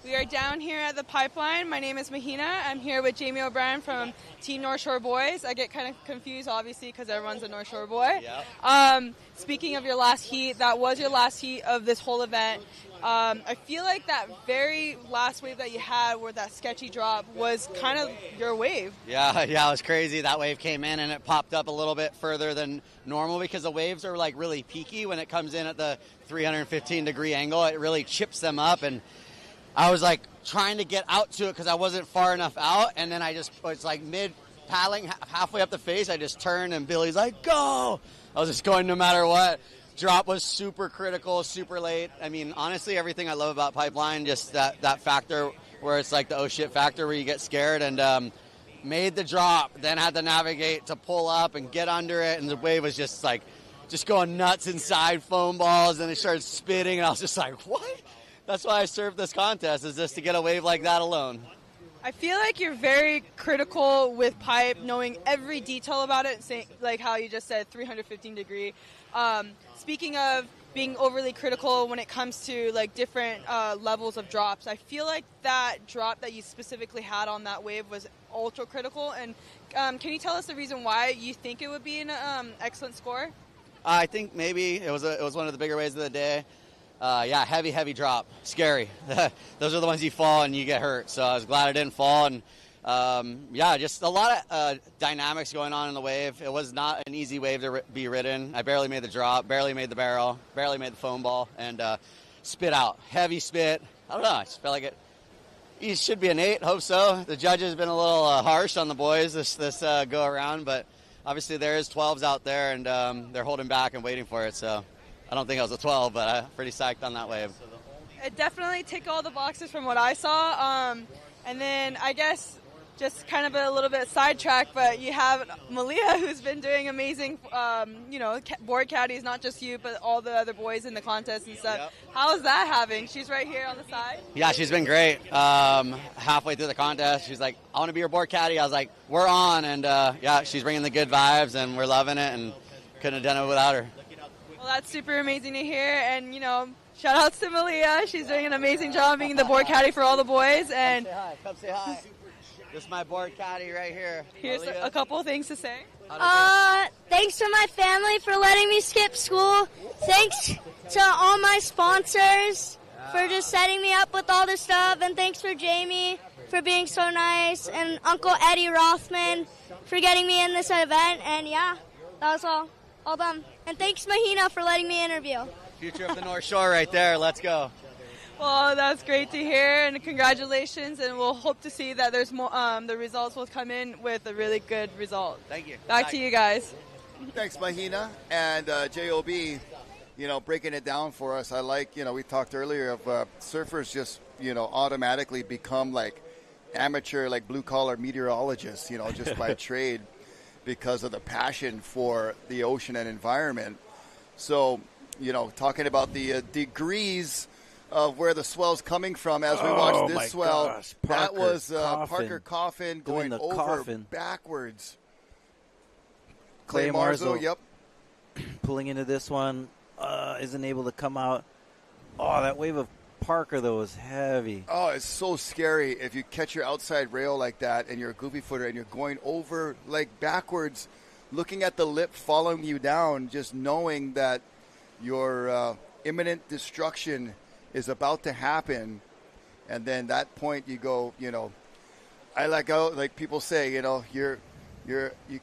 We are down here at the pipeline. My name is Mahina. I'm here with Jamie O'Brien from Team North Shore Boys. I get kind of confused, obviously, because everyone's a North Shore boy. Yep. Speaking of your last heat, that was your last heat of this whole event. I feel like that very last wave that you had where that sketchy drop was kind of your wave. Yeah, it was crazy. That wave came in and it popped up a little bit further than normal because the waves are like really peaky when it comes in at the 315-degree angle. It really chips them up, and I was like trying to get out to it because I wasn't far enough out, and then it's like mid paddling halfway up the face. I just turned and Billy's like, go! I was just going no matter what. Drop was super critical, super late. I mean, honestly, everything I love about Pipeline, just that factor where it's like the oh shit factor where you get scared, and made the drop, then had to navigate to pull up and get under it, and the wave was just going nuts inside foam balls, and it started spitting, and I was just like, what? That's why I surfed this contest, is just to get a wave like that alone. I feel like you're very critical with pipe, knowing every detail about it, saying, like how you just said, 315 degree. Speaking of being overly critical when it comes to like different levels of drops, I feel like that drop that you specifically had on that wave was ultra critical. And can you tell us the reason why you think it would be an excellent score? I think maybe it was one of the bigger waves of the day. Heavy drop. Scary. Those are the ones you fall and you get hurt. So I was glad I didn't fall. And just a lot of dynamics going on in the wave. It was not an easy wave to be ridden. I barely made the drop, barely made the barrel, barely made the foam ball, and spit out. Heavy spit. I don't know. I just felt like it should be an 8. Hope so. The judges have been a little harsh on the boys this go around, but obviously there is 12s out there, and they're holding back and waiting for it. So I don't think I was a 12, but I'm pretty psyched on that wave. It definitely ticked all the boxes from what I saw. And then I guess just kind of a little bit sidetracked, but you have Malia, who's been doing amazing, board caddies, not just you, but all the other boys in the contest and stuff. Yep. How is that having? She's right here on the side. Yeah, she's been great. Halfway through the contest, she's like, I want to be your board caddy. I was like, we're on. And she's bringing the good vibes, and we're loving it, and couldn't have done it without her. Well, Well, that's super amazing to hear. And, shout out to Malia. She's doing an amazing job being the board caddy for all the boys. And Come say hi. This is my board caddy right here. Here's a couple of things to say. Thanks to my family for letting me skip school. Thanks to all my sponsors for just setting me up with all this stuff. And thanks for Jamie for being so nice. And Uncle Eddie Rothman for getting me in this event. And yeah, that was all done. And thanks Mahina for letting me interview. Future of the North Shore right there. Let's go. Well, that's great to hear, and congratulations, and we'll hope to see that there's more. The results will come in with a really good result. Thank you. Back to you guys. Thanks, Mahina. And JOB, breaking it down for us. I like, we talked earlier of surfers just, automatically become like amateur, like blue-collar meteorologists, just by trade because of the passion for the ocean and environment. So, talking about the degrees of where the swell's coming from as we watch this swell. Gosh, that was Parker Coffin going over backwards. Clay Marzo, yep. Pulling into this one, isn't able to come out. Oh, that wave of Parker, though, is heavy. Oh, it's so scary if you catch your outside rail like that and you're a goofy footer and you're going over like backwards, looking at the lip following you down, just knowing that your imminent destruction is about to happen. And then that point you go, I like people say, you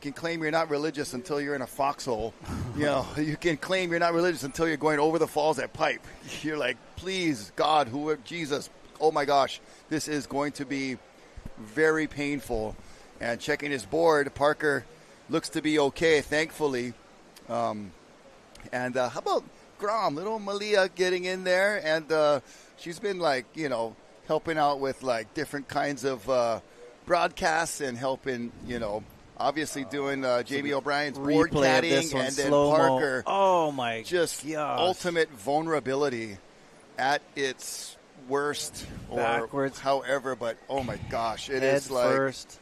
can claim you're not religious until you're in a foxhole. You can claim you're not religious until you're going over the falls at Pipe. You're like, please, God, Jesus, oh my gosh, this is going to be very painful. And checking his board, Parker looks to be okay, thankfully. And how about Grom, little Malia getting in there, and she's been helping out with different kinds of broadcasts and helping, obviously doing Jamie O'Brien's board caddying, and then Parker. Oh my! Just ultimate vulnerability at its worst, or backwards, however. But oh my gosh, it Head is like first.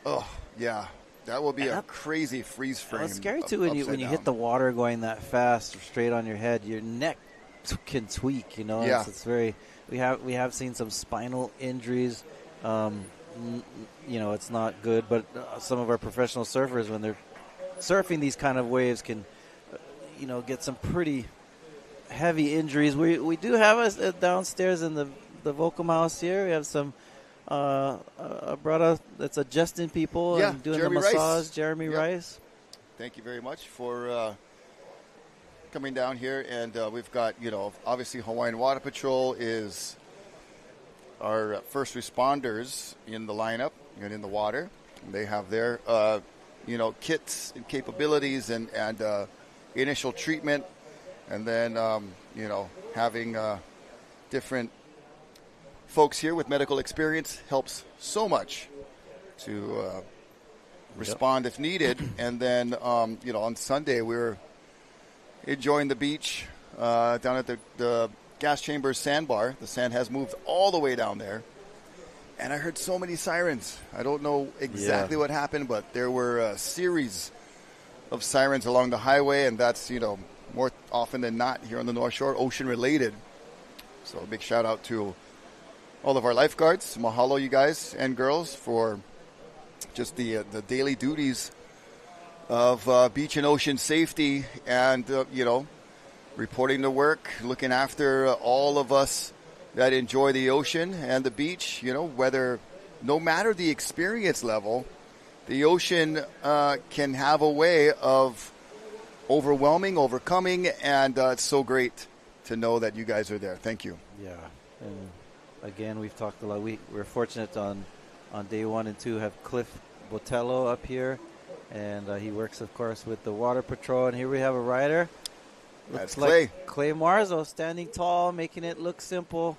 Oh yeah. That will be a crazy freeze frame. Well, it's scary too when you hit the water going that fast straight on your head. Your neck can tweak. Yeah. It's very. We have seen some spinal injuries. It's not good. But some of our professional surfers, when they're surfing these kind of waves, can get some pretty heavy injuries. We do have us downstairs in the Volcom house here. We have some. A brother that's adjusting people and doing Jeremy the massage, Rice. Jeremy Rice. Thank you very much for coming down here. And we've got, obviously Hawaiian Water Patrol is our first responders in the lineup and in the water. They have their, kits and capabilities and initial treatment. And then, having different folks here with medical experience helps so much to respond if needed. And then, on Sunday we were enjoying the beach down at the Gas Chambers Sandbar. The sand has moved all the way down there. And I heard so many sirens. I don't know exactly what happened, but there were a series of sirens along the highway, and that's, more often than not here on the North Shore, ocean-related. So a big shout-out to all of our lifeguards. Mahalo, you guys and girls, for just the daily duties of beach and ocean safety and, reporting to work, looking after all of us that enjoy the ocean and the beach, no matter the experience level, the ocean can have a way of overcoming, and it's so great to know that you guys are there. Thank you. Yeah. And again, we've talked a lot. We're fortunate on day 1 and 2 have Cliff Botello up here, and he works, of course, with the Water Patrol. And here we have a rider. That's Clay. Like Clay Marzo, standing tall, making it look simple.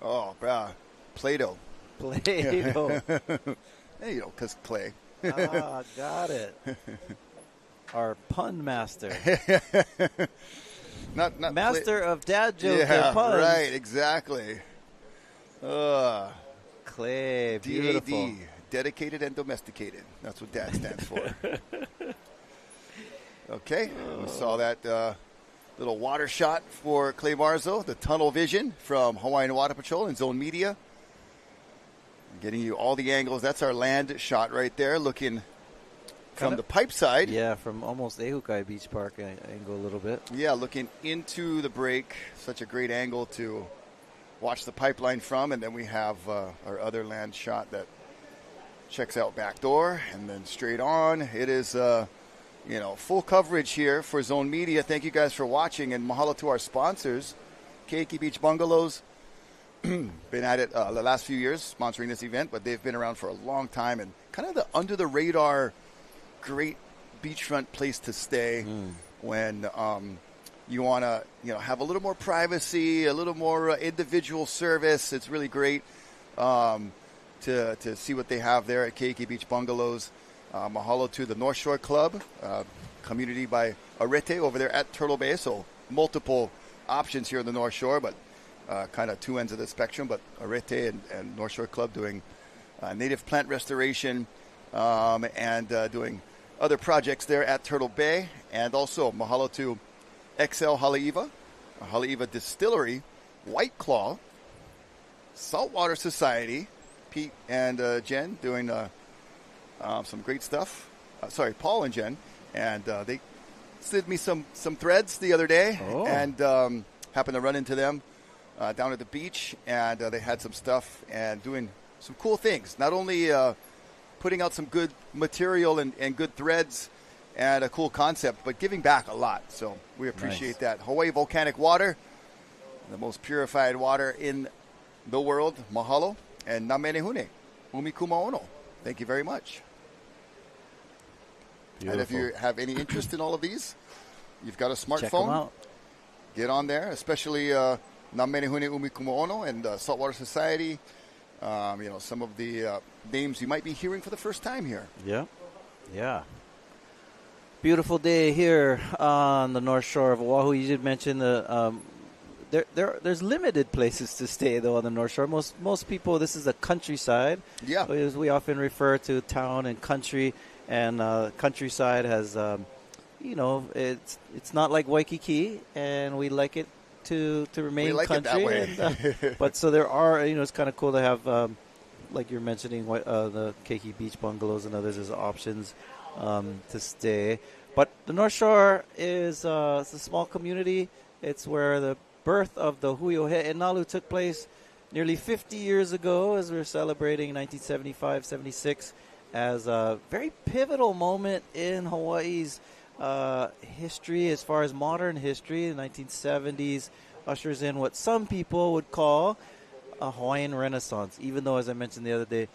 Oh, brah. Play-Doh. Play-Doh. Because Clay. Got it. Our pun master. not master of dad jokes and puns. Right, exactly. Clay, beautiful. DAD, dedicated and domesticated. That's what DAD stands for. Okay, we saw that Little water shot for Clay Marzo, the tunnel vision from Hawaiian Water Patrol and Zone Media. Getting you all the angles. That's our land shot right there, looking from the pipe side. Yeah, from almost Ehukai Beach Park angle a little bit. Yeah, looking into the break. Such a great angle to watch the pipeline from. And then we have our other land shot that checks out backdoor and then straight on. It is... full coverage here for Zone Media. Thank you guys for watching, and mahalo to our sponsors. Keiki Beach Bungalows, been at it the last few years sponsoring this event, but they've been around for a long time and kind of the under-the-radar great beachfront place to stay when you want to have a little more privacy, a little more individual service. It's really great to see what they have there at Keiki Beach Bungalows. Mahalo to the North Shore Club, community by Arete over there at Turtle Bay. So multiple options here in the North Shore, but kind of two ends of the spectrum. But Arete and North Shore Club doing native plant restoration and doing other projects there at Turtle Bay. And also mahalo to XL Haleiwa, Haleiwa Distillery, White Claw, Saltwater Society, Pete and Jen doing... some great stuff. Paul and Jen. And they slid me some threads the other day. And happened to run into them down at the beach. And they had some stuff and doing some cool things. Not only putting out some good material and good threads and a cool concept, but giving back a lot. So we appreciate that. Hawaii Volcanic Water, the most purified water in the world. Mahalo. And Namenehune, Umikumaono. Thank you very much. Beautiful. And if you have any interest in all of these, you've got a smartphone. Check them out. Get on there, especially Namenehune Umikumaono and Saltwater Society. Some of the names you might be hearing for the first time here. Yeah. Beautiful day here on the North Shore of Oahu. You did mention there's limited places to stay, though, on the North Shore. Most people, this is a countryside. Yeah. As we often refer to town and country, and countryside has, it's not like Waikiki, and we like it to remain country. It that way. But so there are, it's kind of cool to have, like you're mentioning, the Keiki Beach Bungalows and others as options to stay. But the North Shore is it's a small community. It's where the birth of the Hui Inalu took place nearly 50 years ago, as we're celebrating 1975-76 as a very pivotal moment in Hawaii's history as far as modern history. The 1970s ushers in what some people would call a Hawaiian Renaissance, even though, as I mentioned the other day,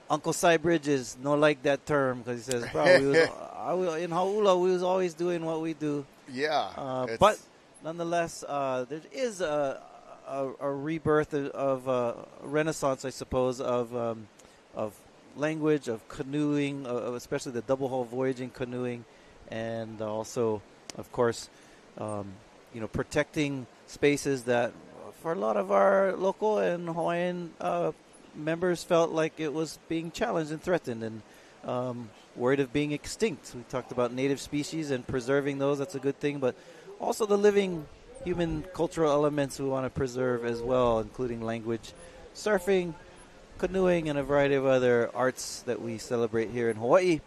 Uncle Cy Bridges no like that term because he says, bro, in Hau'ula we was always doing what we do. Yeah. But nonetheless, there is a rebirth of a renaissance, I suppose, of language, of canoeing, especially the double hull voyaging canoeing, and also, of course, protecting spaces that for a lot of our local and Hawaiian members felt like it was being challenged and threatened and worried of being extinct. We talked about native species and preserving those. That's a good thing, but also the living human cultural elements we want to preserve as well, including language, surfing, canoeing, and a variety of other arts that we celebrate here in Hawaii.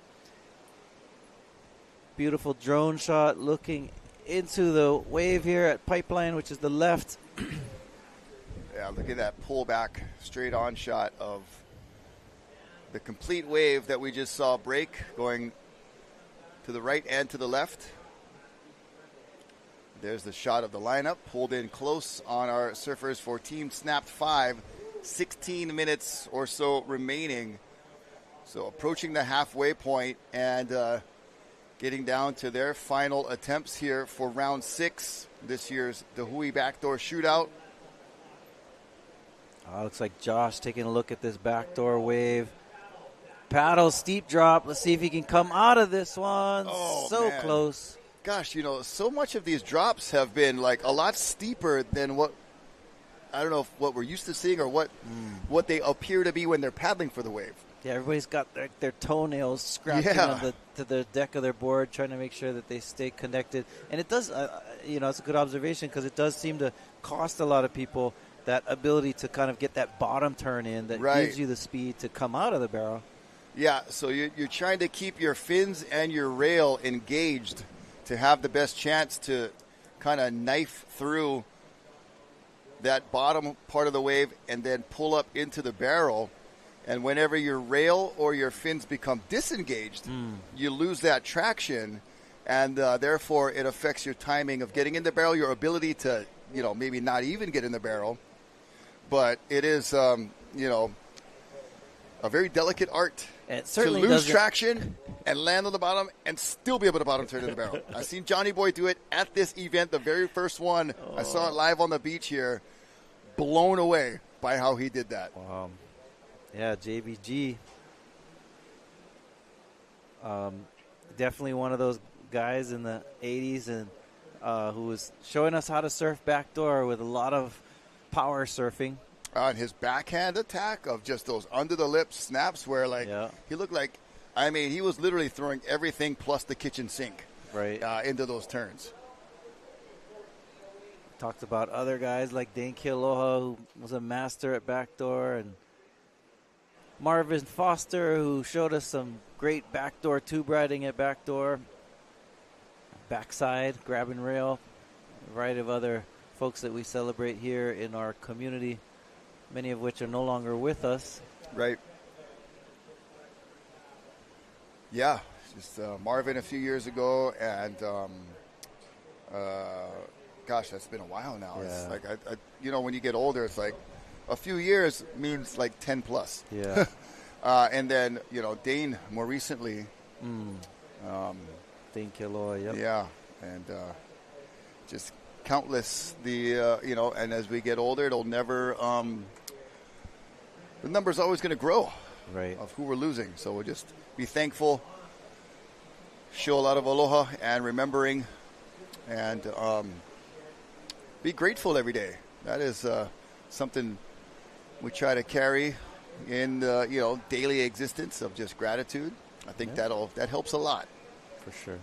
Beautiful drone shot looking into the wave here at Pipeline, which is the left. Yeah, look at that pullback, straight on shot of the complete wave that we just saw break, going to the right and to the left. There's the shot of the lineup, pulled in close on our surfers for Team Snapped 5. 16 minutes or so remaining. So approaching the halfway point and getting down to their final attempts here for round 6. This year's the Hui BackDoor Shootout. Looks like Josh taking a look at this backdoor wave. Paddle, steep drop. Let's see if he can come out of this one. So man. Close. Gosh, so much of these drops have been like a lot steeper than what we're used to seeing or what they appear to be when they're paddling for the wave. Yeah, everybody's got their toenails scratching on to the deck of their board, trying to make sure that they stay connected. And it does, it's a good observation because it does seem to cost a lot of people that ability to kind of get that bottom turn in that gives you the speed to come out of the barrel. Yeah, so you're trying to keep your fins and your rail engaged to have the best chance to kind of knife through that bottom part of the wave and then pull up into the barrel. And whenever your rail or your fins become disengaged, you lose that traction, and therefore it affects your timing of getting in the barrel, your ability to, maybe not even get in the barrel. But it is, a very delicate art to lose traction and land on the bottom and still be able to bottom turn in the barrel. I've seen Johnny Boy do it at this event, the very first one. I saw it live on the beach here. Blown away by how he did that. Wow. Yeah, JBG. Definitely one of those guys in the 80s and who was showing us how to surf backdoor with a lot of power surfing. And his backhand attack of just those under-the-lip snaps where, he looked like, he was literally throwing everything plus the kitchen sink into those turns. Talked about other guys like Dane Kealoha, who was a master at backdoor, and Marvin Foster, who showed us some great backdoor tube riding at backdoor. Backside, grab and rail. A variety of other folks that we celebrate here in our community, many of which are no longer with us. Right. Yeah, just Marvin a few years ago, and gosh, that's been a while now. Yeah. It's like, when you get older, it's like a few years means like 10 plus. Yeah. And then, Dane more recently. Dane Kealoha, yep. Yeah. And just countless, and as we get older, it'll never, the number's always going to grow of who we're losing. So we'll just be thankful, show a lot of aloha and remembering, and be grateful every day. That is something we try to carry in daily existence of just gratitude. I think that helps a lot. For sure.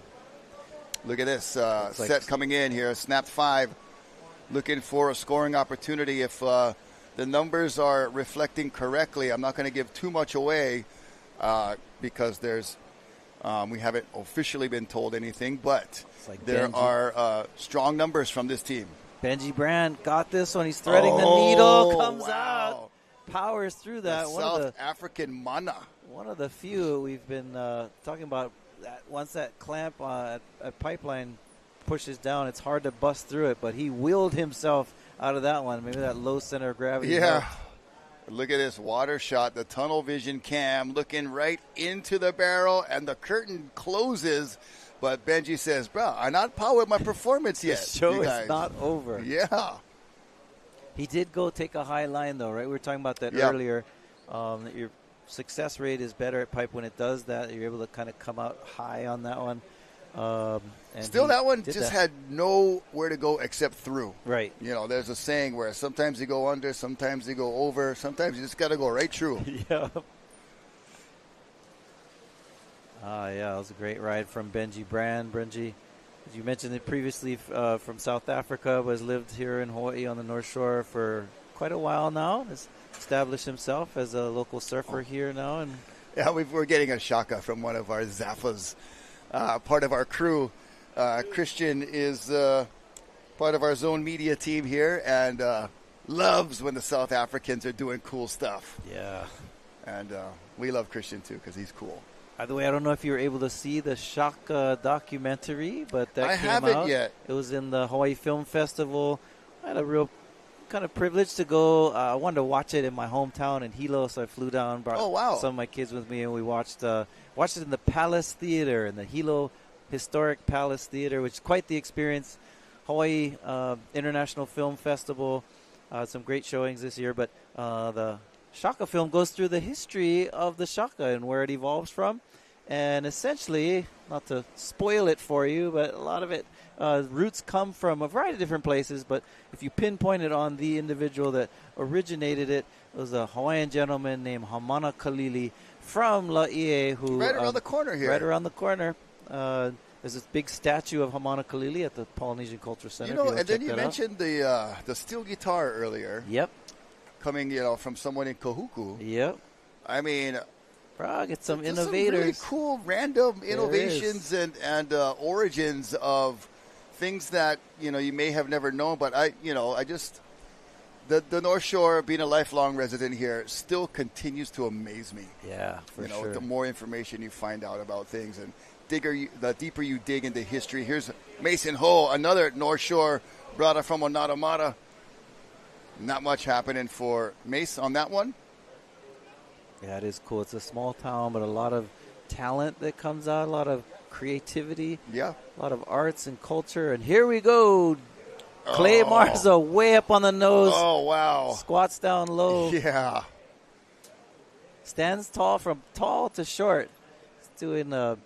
Look at this set coming in here. Snap 5, looking for a scoring opportunity. If the numbers are reflecting correctly, I'm not going to give too much away because there's we haven't officially been told anything, but there are strong numbers from this team. Benji Brand got this one. He's threading the needle, comes out, powers through that. South African mana. One of the few we've been talking about. Once that clamp at pipeline pushes down, it's hard to bust through it, but he willed himself out of that one. Maybe that low center of gravity. Yeah. helped. Look at this water shot, the tunnel vision cam looking right into the barrel, and the curtain closes. But Benji says, bro, I'm not powered my performance yet. The show is not over. Yeah. He did go take a high line, though, right? We were talking about that earlier. That your success rate is better at pipe when it does that. You're able to kind of come out high on that one. And still, that one just had nowhere to go except through. Right. There's a saying where sometimes you go under, sometimes you go over, sometimes you just got to go right through. Yeah. That was a great ride from Benji Brand. Benji, as you mentioned it previously, from South Africa, but has lived here in Hawaii on the North Shore for quite a while now. Has established himself as a local surfer here now. And yeah, we're getting a shaka from one of our Zaffas, part of our crew. Christian is part of our Zone Media team here and loves when the South Africans are doing cool stuff. Yeah. And we love Christian, too, because he's cool. By the way, I don't know if you were able to see the Shaka documentary, but that came out. I haven't yet. It was in the Hawaii Film Festival. I had a real kind of privilege to go. I wanted to watch it in my hometown in Hilo, so I flew down, brought some of my kids with me, and we watched it in the Palace Theater, in the Hilo Historic Palace Theater, which is quite the experience. Hawaii International Film Festival, some great showings this year, but the Shaka film goes through the history of the Shaka and where it evolves from. And essentially, not to spoil it for you, but a lot of it, roots come from a variety of different places. But if you pinpoint it on the individual that originated it, it was a Hawaiian gentleman named Hamana Kalili from Laie, who right around the corner here. Right around the corner. There's this big statue of Hamana Kalili at the Polynesian Culture Center. You know, and then you mentioned the steel guitar earlier. Yep. Coming, from someone in Kahuku. Yep. I mean, bro, get some innovators. Some really cool random innovations and origins of things that you may have never known. But I just the North Shore, being a lifelong resident here, still continues to amaze me. Yeah, for sure. The more information you find out about things, and the deeper you dig into history. Here's Mason Ho, another North Shore brother from Onatamata. Not much happening for Mace on that one. Yeah, it is cool. It's a small town, but a lot of talent that comes out, a lot of creativity. Yeah. A lot of arts and culture. And here we go. Clay Marza way up on the nose. Oh, wow. Squats down low. Yeah. Stands tall from tall to short. He's doing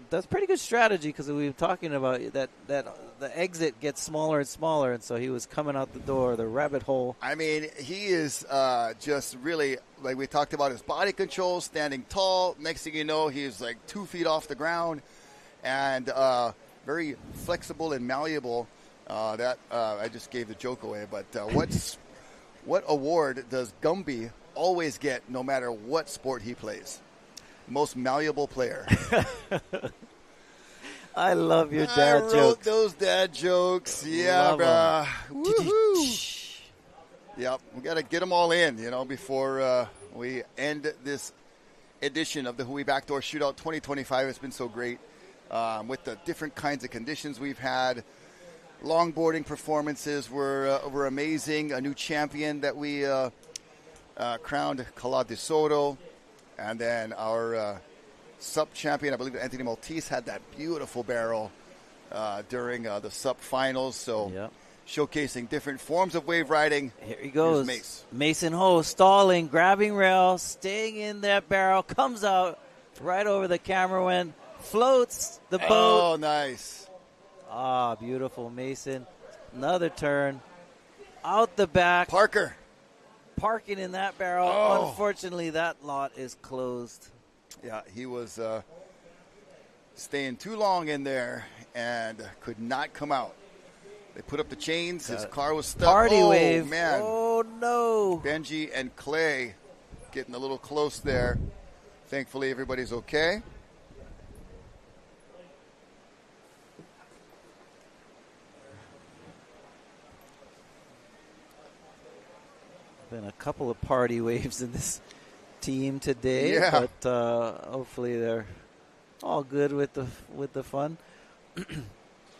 that's pretty good strategy because we were talking about that the exit gets smaller and smaller, and so he was coming out the door, the rabbit hole. I mean, he is just really, like we talked about, his body control, standing tall. Next thing you know, he's like 2 feet off the ground and very flexible and malleable. I just gave the joke away, but what award does Gumby always get no matter what sport he plays? Most malleable player. I love your dad jokes. I wrote those dad jokes. Yeah, bruh. Woohoo. Yep, we got to get them all in, before we end this edition of the Hui BackDoor Shootout 2025. It's been so great with the different kinds of conditions we've had. Longboarding performances were amazing. A new champion that we crowned, Kala de Soto. And then our SUP champion, I believe Anthony Maltese, had that beautiful barrel during the SUP finals. So showcasing different forms of wave riding. Here he goes. Mace. Mason Ho stalling, grabbing rail, staying in that barrel, comes out right over the cameraman, floats the boat. Oh, nice. Ah, beautiful, Mason. Another turn. Out the back. Parker. Parking in that barrel. Oh. Unfortunately, that lot is closed. Yeah, he was staying too long in there and could not come out. They put up the chains. His car was stuck. Party wave. Man. Oh, no. Benji and Clay getting a little close there. Thankfully, everybody's okay. Been a couple of party waves in this team today, yeah. But hopefully they're all good with the fun.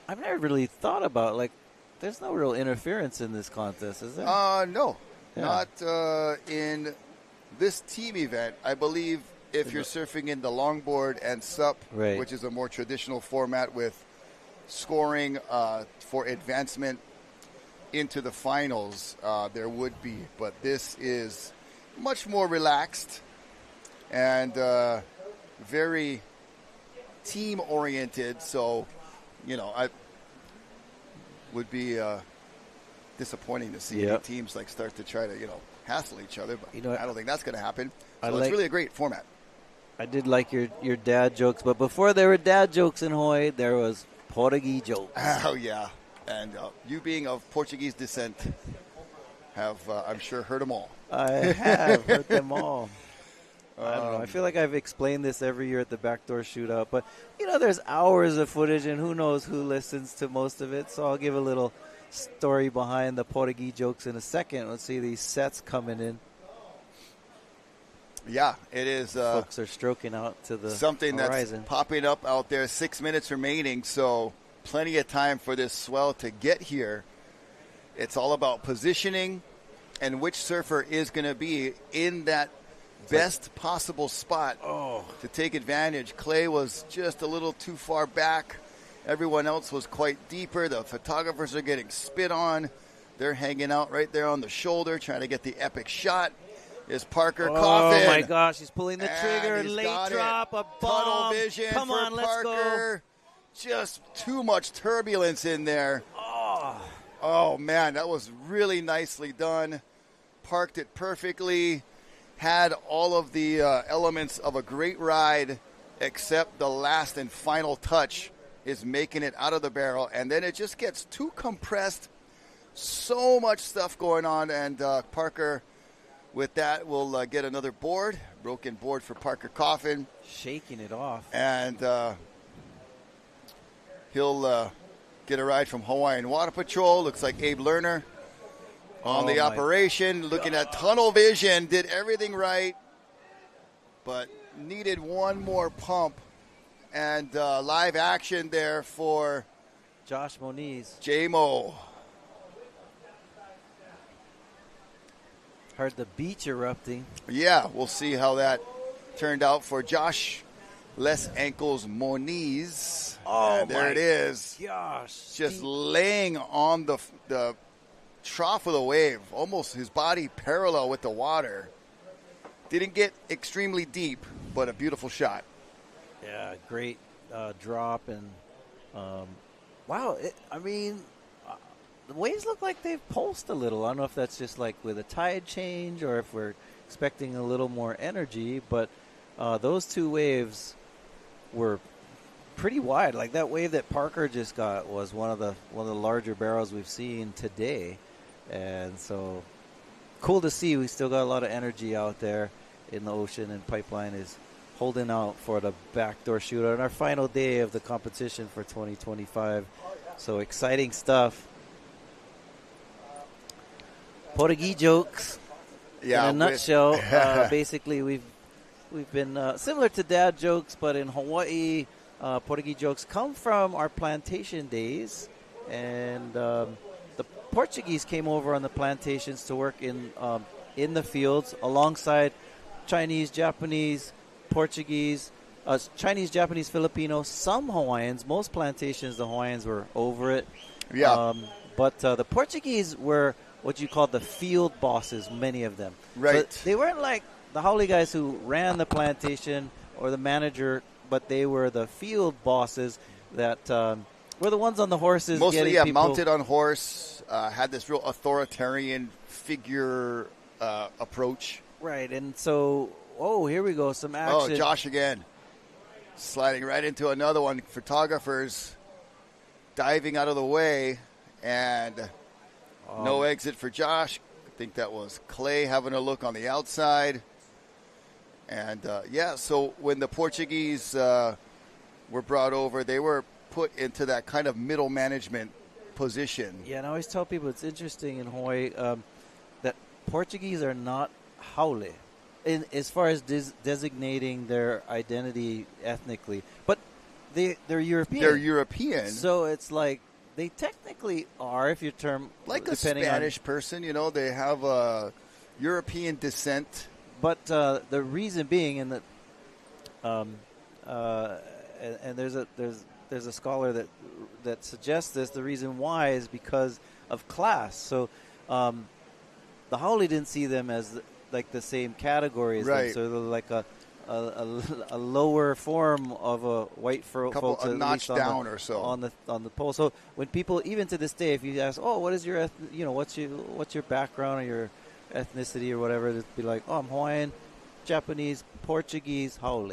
I've never really thought about there's no real interference in this contest, is there? No, not in this team event. I believe if you're surfing in the longboard and SUP, right, which is a more traditional format with scoring for advancement into the finals, there would be, but this is much more relaxed and very team oriented. So, I would be disappointing to see any teams start to try to hassle each other, but I don't think that's going to happen. So it's really a great format. I did like your dad jokes, but before there were dad jokes in Hawaii, there was Portuguese jokes. Oh yeah. And you being of Portuguese descent have, I'm sure, heard them all. I have heard them all. I don't know. I feel like I've explained this every year at the Backdoor Shootout. But, there's hours of footage, and who knows who listens to most of it. So I'll give a little story behind the Portuguese jokes in a second. Let's see these sets coming in. Yeah, it is. Folks are stroking out to the something horizon. That's popping up out there. 6 minutes remaining, so plenty of time for this swell to get here. It's all about positioning and which surfer is going to be in that best possible spot to take advantage. Clay was just a little too far back. Everyone else was quite deeper. The photographers are getting spit on. They're hanging out right there on the shoulder trying to get the epic shot. Is Parker Coffin. Oh, my gosh. He's pulling the trigger. Late drop. A bomb. Tunnel vision Come on, for let's Parker. go. Just too much turbulence in there. Oh, man, that was really nicely done. Parked it perfectly. had all of the elements of a great ride, except the last and final touch is making it out of the barrel, and then it just gets too compressed. So much stuff going on, and Parker, with that, will get another board. Broken board for Parker Coffin. Shaking it off. And he'll get a ride from Hawaiian Water Patrol. Looks like Abe Lerner on the operation. Looking at tunnel vision. Did everything right, but needed one more pump. And live action there for Josh Moniz. J-Mo. Heard the beach erupting. Yeah, we'll see how that turned out for Josh Les Ankles Moniz. Oh, and there it is. Gosh. Just laying on the trough of the wave. Almost his body parallel with the water. Didn't get extremely deep, but a beautiful shot. Yeah, great drop. And, wow, the waves look like they've pulsed a little. I don't know if that's just like with a tide change or if we're expecting a little more energy, but those two waves were pretty wide. Like that wave that Parker just got was one of the larger barrels we've seen today. And so cool to see. We still got a lot of energy out there in the ocean, and Pipeline is holding out for the backdoor shootout on our final day of the competition for 2025. So exciting stuff. Portuguese jokes. Yeah, in a nutshell, basically we've been similar to dad jokes, but in Hawaii, Portuguese jokes come from our plantation days, and the Portuguese came over on the plantations to work in the fields alongside Chinese, Japanese, Portuguese, Chinese, Japanese, Filipino, some Hawaiians. Most plantations, the Hawaiians were over it. Yeah. But the Portuguese were what you call the field bosses, many of them. Right. But they weren't like the haole guys who ran the plantation or the manager, but they were the field bosses that were the ones on the horses. Mostly, getting people mounted on horse, had this real authoritarian figure approach. Right, and so, here we go, some action. Oh, Josh again. Sliding right into another one. Photographers diving out of the way, and no exit for Josh. I think that was Clay having a look on the outside. And, so when the Portuguese were brought over, they were put into that kind of middle management position. Yeah, and I always tell people it's interesting in Hawaii that Portuguese are not haole as far as designating their identity ethnically. But they're European. They're European. So it's like they technically are, if your term... Like a Spanish person, they have a European descent. But the reason being, in that, and there's a scholar that suggests this. The reason why is because of class. So the haole didn't see them as like the same category as them. So they're like a lower form of a white folks, a notch down or so on the pole. So when people, even to this day, if you ask, what is your what's your background or your ethnicity or whatever, it'd be like, I'm Hawaiian, Japanese, Portuguese, haole.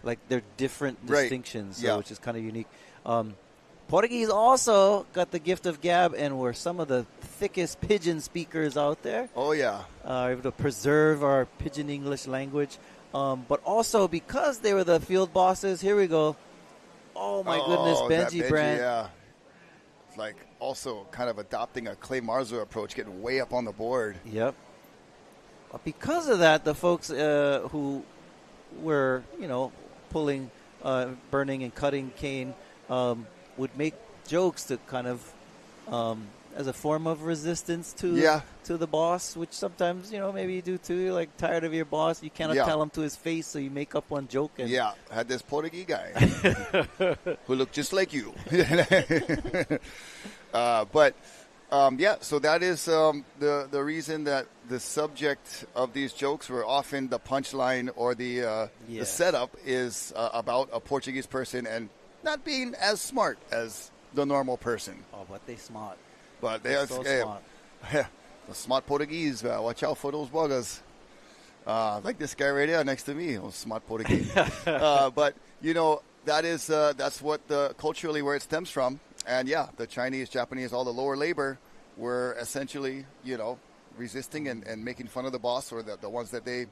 Like they're different distinctions, which is kind of unique. Portuguese also got the gift of gab and were some of the thickest pidgin speakers out there. Oh, yeah. Able to preserve our pidgin English language. But also because they were the field bosses, here we go. Oh, my goodness, Benji Brandt. Yeah. It's like also kind of adopting a Clay Marzo approach, getting way up on the board. Yep. Because of that, the folks who were, pulling, burning and cutting cane would make jokes to kind of as a form of resistance to the boss, which sometimes, maybe you do too. You're like tired of your boss. You cannot tell him to his face, so you make up one joke. And had this Portuguese guy who looked just like you. So that is the reason that the subject of these jokes were often the punchline or the setup is about a Portuguese person and not being as smart as the normal person. Oh, but they smart. But they're so smart. The smart Portuguese. Watch out for those buggers. Like this guy right here next to me, smart Portuguese. But that's what culturally where it stems from. And yeah, the Chinese, Japanese, all the lower labor were essentially, resisting and making fun of the boss or the ones that they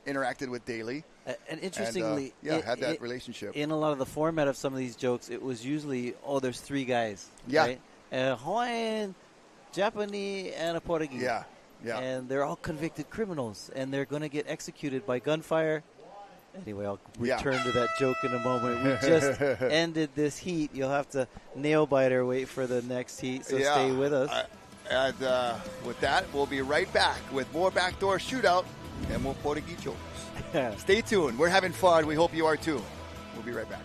interacted with daily. And interestingly, had that relationship. In a lot of the format of some of these jokes, it was usually, there's three guys. Yeah. Right? A Hawaiian, Japanese, and a Portuguese. Yeah. Yeah. And they're all convicted criminals, and they're going to get executed by gunfire. Anyway, I'll return to that joke in a moment. We just ended this heat. You'll have to nail-biter wait for the next heat, so stay with us. And with that, we'll be right back with more Backdoor Shootout and more Portuguese jokes. Stay tuned. We're having fun. We hope you are too. We'll be right back.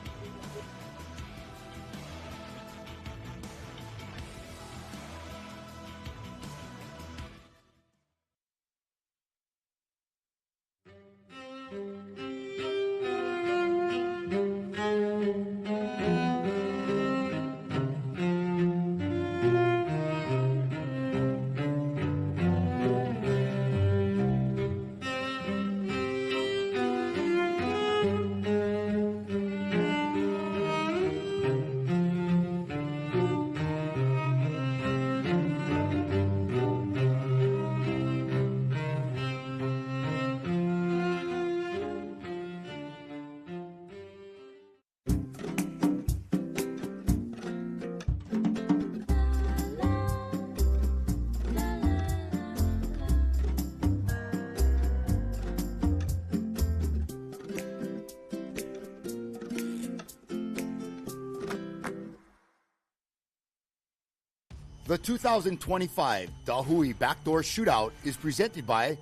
The 2025 Hui BackDoor Shootout is presented by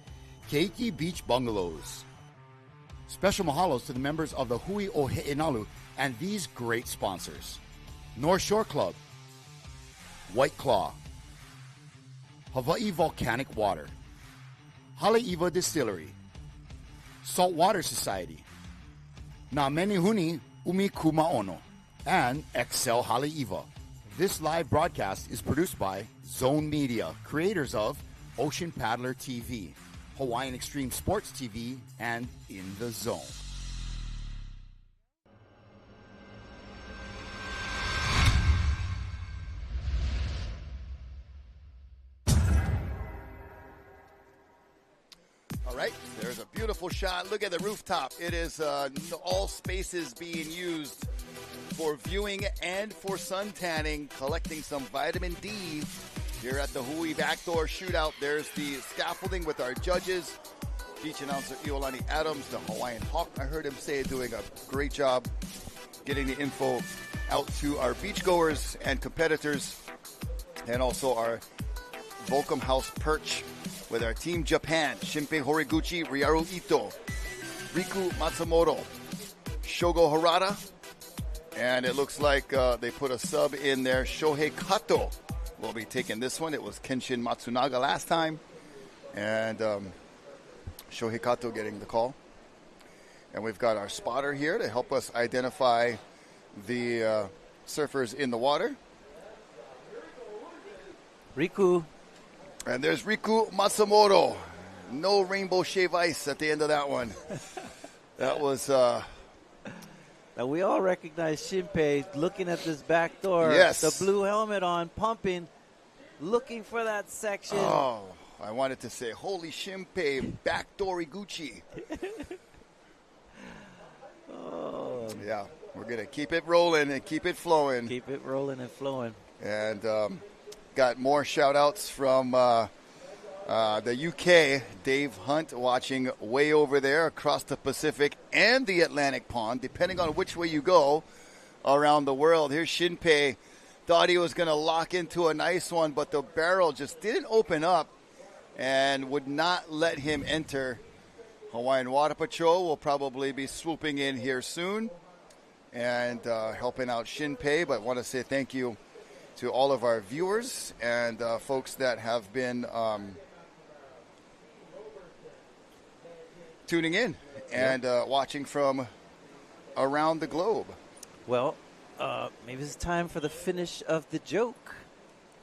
Keiki Beach Bungalows. Special mahalos to the members of the Hui Ohe'enalu and these great sponsors: North Shore Club, White Claw, Hawaii Volcanic Water, Haleiwa Distillery, Saltwater Society, Na'menihuni Umi Kumaono, and Excel Haleiwa. This live broadcast is produced by Zone Media, creators of Ocean Paddler TV, Hawaiian Extreme Sports TV, and In the Zone. All right, there's a beautiful shot. Look at the rooftop. It is all spaces being used for viewing and for sun tanning, collecting some vitamin D here at the Hui BackDoor Shootout. There's the scaffolding with our judges. Beach announcer Iolani Adams, the Hawaiian Hawk, I heard him say, doing a great job getting the info out to our beachgoers and competitors, and also our Volcom House perch with our Team Japan, Shimpei Horiguchi, Ryaru Ito, Riku Matsumoto, Shogo Harada, and it looks like they put a sub in there. Shohei Kato will be taking this one. It was Kenshin Matsunaga last time. And Shohei Kato getting the call. And we've got our spotter here to help us identify the surfers in the water. Riku. And there's Riku Matsumoto. No rainbow shave ice at the end of that one. That was... Now, we all recognize Shimpei looking at this back door. Yes. The blue helmet on, pumping, looking for that section. Oh, I wanted to say, holy Shimpei, backdoor Iguchi. Oh. Yeah, we're going to keep it rolling and keep it flowing. Keep it rolling and flowing. And got more shout-outs from the UK. Dave Hunt watching way over there across the Pacific and the Atlantic Pond, depending on which way you go around the world. Here's Shimpei. Thought he was going to lock into a nice one, but the barrel just didn't open up and would not let him enter. Hawaiian Water Patrol will probably be swooping in here soon and helping out Shimpei, but want to say thank you to all of our viewers and folks that have been tuning in and watching from around the globe. Well, maybe it's time for the finish of the joke.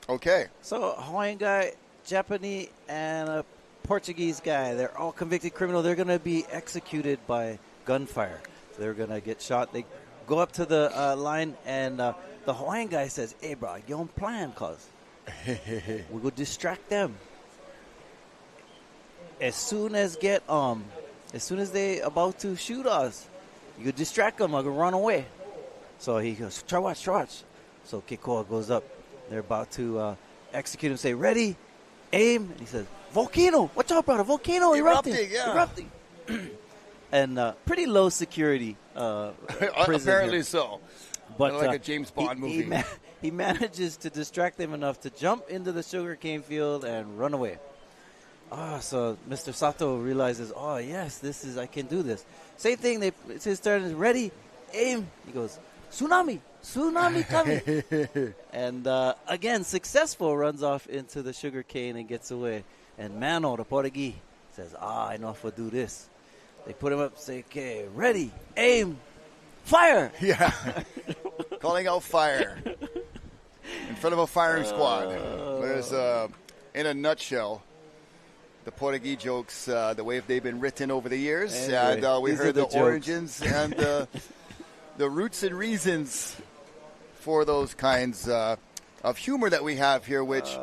Okay. So, Hawaiian guy, Japanese, and a Portuguese guy. They're all convicted criminal. They're going to be executed by gunfire. So they're going to get shot. They go up to the line, and the Hawaiian guy says, "Hey, bro, you on plan, cuz we go distract them. As soon as they about to shoot us, you could distract them. I could run away." So he goes, try watch. So Kekoa goes up. They're about to execute him. Say, ready, aim. And he says, volcano. Watch out, brother. Volcano erupting. Erupting. And pretty low security prison apparently here. so. But like a James Bond movie. He manages to distract them enough to jump into the sugarcane field and run away. So Mr. Sato realizes, oh, yes, I can do this. Same thing, it's his turn. Ready, aim. He goes, tsunami coming. And again, successful, runs off into the sugarcane and gets away. And Mano, the Portuguese, says, I know if I do this. They put him up, say, okay, ready, aim, fire. Yeah. Calling out fire. In front of a firing squad. There's, in a nutshell, the Portuguese jokes, the way they've been written over the years. Anyway, and we heard the origins and the roots and reasons for those kinds of humor that we have here, which,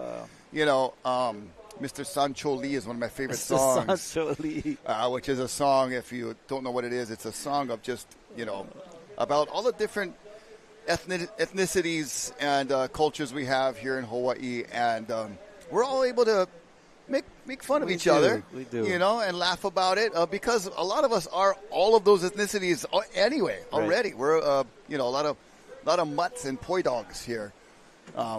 Mr. Sancho Lee is one of my favorite songs. Sancho Lee. Which is a song, if you don't know what it is, it's a song of just, about all the different ethnicities and cultures we have here in Hawaii. And we're all able to make fun of each other. We do. And laugh about it because a lot of us are all of those ethnicities anyway already. Right. We're, a lot of mutts and poi dogs here.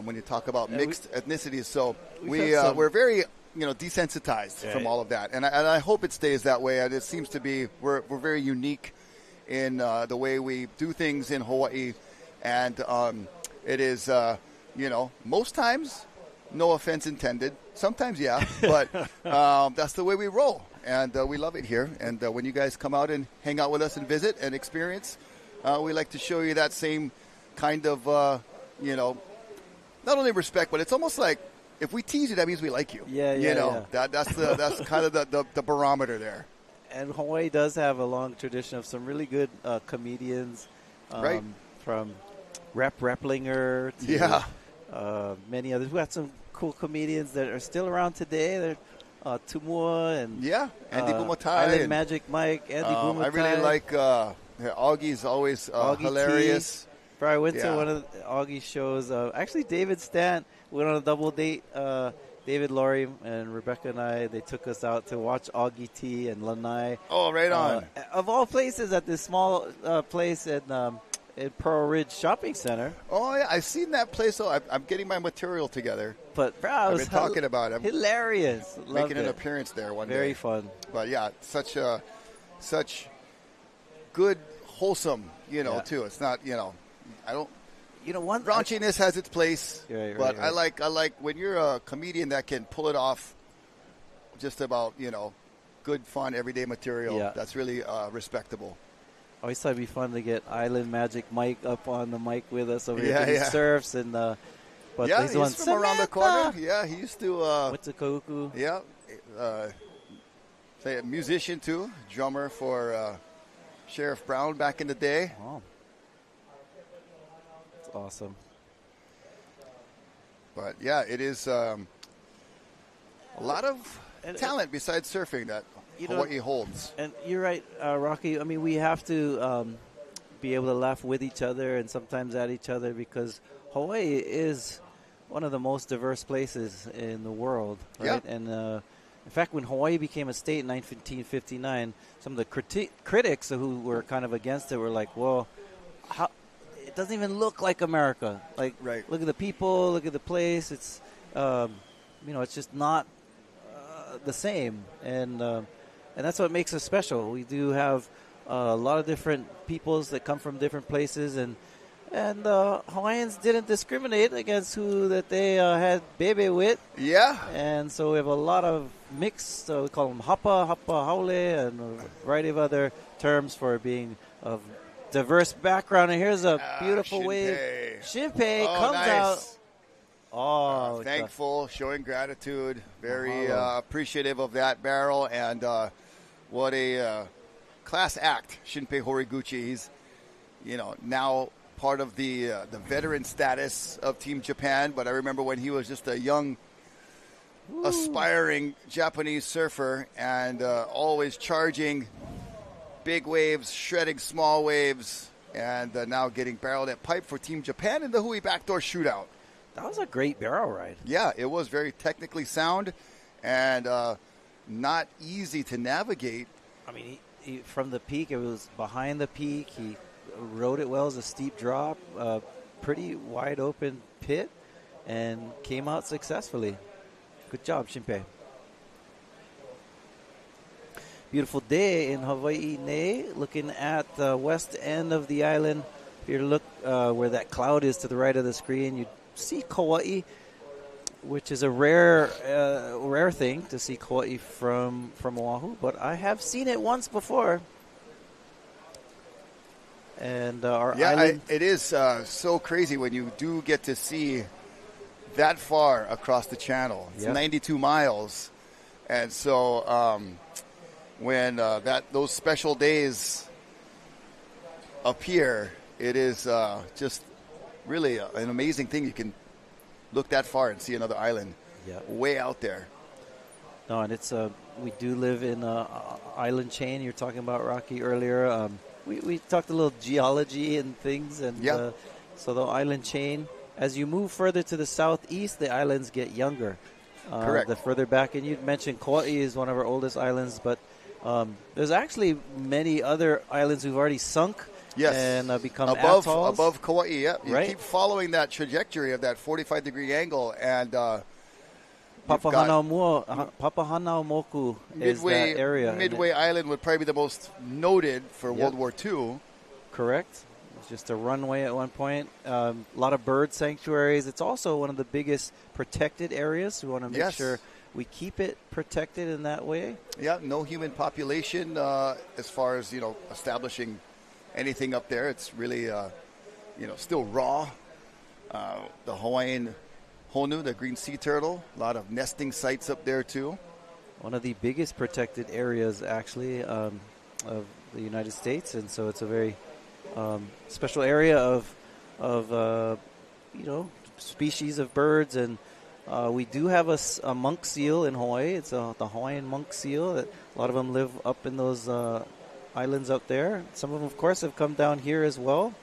When you talk about mixed ethnicities. So we're very, desensitized from all of that. And I hope it stays that way. And it seems to be, we're very unique in the way we do things in Hawaii. And it is, most times, no offense intended. Sometimes, yeah. But that's the way we roll. And we love it here. And when you guys come out and hang out with us and visit and experience, we like to show you that same kind of, not only respect, but it's almost like if we tease you, that means we like you. Yeah. That's kind of the barometer there. And Hawaii does have a long tradition of some really good comedians, right? From Replinger to many others. We got some cool comedians that are still around today. They're Tumua and Andy Bumatai, Island Magic Mike, Andy Bumatai. I really like Augie's always Augie hilarious. I went to one of Augie's shows. Actually, David Stant went on a double date. David, Laurie, and Rebecca and I, they took us out to watch Augie T and Lanai. Oh, right on. Of all places, at this small place in Pearl Ridge Shopping Center. Oh, yeah, I've seen that place. So I'm getting my material together. But, I've been talking about it. Hilarious. Making an appearance there one day. Very fun. But, yeah, such good, wholesome, too. It's not, I don't. One raunchiness has its place, but I like when you're a comedian that can pull it off. Just about good, fun, everyday material. Yeah. That's really respectable. I always thought it'd be fun to get Island Magic Mike up on the mic with us over here. He surfs and. But he's from around the corner. Yeah, he used to. Went to Kauku. Yeah, a musician too, drummer for Sheriff Brown back in the day. Wow. Awesome. But yeah, it is a lot of talent besides surfing that Hawaii holds. And you're right, Rocky. I mean, we have to be able to laugh with each other and sometimes at each other because Hawaii is one of the most diverse places in the world, right? Yeah. And in fact, when Hawaii became a state in 1959, some of the critics who were kind of against it were like, well, it doesn't even look like America. Like, look at the people, look at the place. It's, it's just not the same. And that's what makes us special. We do have a lot of different peoples that come from different places, and Hawaiians didn't discriminate against who that they had bebe with. Yeah. And so we have a lot of mixed, we call them hapa haole, and a variety of other terms for being of diverse background. And here's a beautiful Shimpei. wave. Shimpei comes nice. out. Oh, thankful, showing gratitude, very appreciative of that barrel, and what a class act, Shimpei Horiguchi. He's, now part of the veteran status of Team Japan, but I remember when he was just a young, aspiring Japanese surfer, and always charging big waves, shredding small waves, and now getting barreled at pipe for Team Japan in the Hui BackDoor Shootout. That was a great barrel ride. Yeah, it was very technically sound and not easy to navigate. I mean, he, from the peak, it was behind the peak. He rode it well. It was a steep drop, pretty wide open pit, and came out successfully. Good job, Shimpei. Beautiful day in Hawaii, looking at the west end of the island. If you look where that cloud is to the right of the screen, you see Kauai, which is a rare thing to see Kauai from Oahu, but I have seen it once before. And our island, it is so crazy when you do get to see that far across the channel. It's 92 miles, and so when those special days appear, it is just really an amazing thing. You can look that far and see another island way out there. No, and it's we do live in an island chain. You're talking about, Rocky, earlier. We talked a little geology and things, and so the island chain. As you move further to the southeast, the islands get younger. Correct. The further back, and you mentioned Kauai is one of our oldest islands, but there's actually many other islands who've already sunk. Yes, and become atolls. Above Kauai, You right? keep following that trajectory of that 45-degree angle, and Papahanaumoku is that area. Midway Island would probably be the most noted for World War II. Correct. It's just a runway at one point. A lot of bird sanctuaries. It's also one of the biggest protected areas. We want to make sure we keep it protected in that way. Yeah, no human population as far as, establishing anything up there. It's really, still raw. The Hawaiian honu, the green sea turtle, a lot of nesting sites up there too. One of the biggest protected areas, actually, of the United States, and so it's a very special area of species of birds. And we do have a monk seal in Hawaii. It's the Hawaiian monk seal. That a lot of them live up in those islands up there. Some of them, of course, have come down here as well.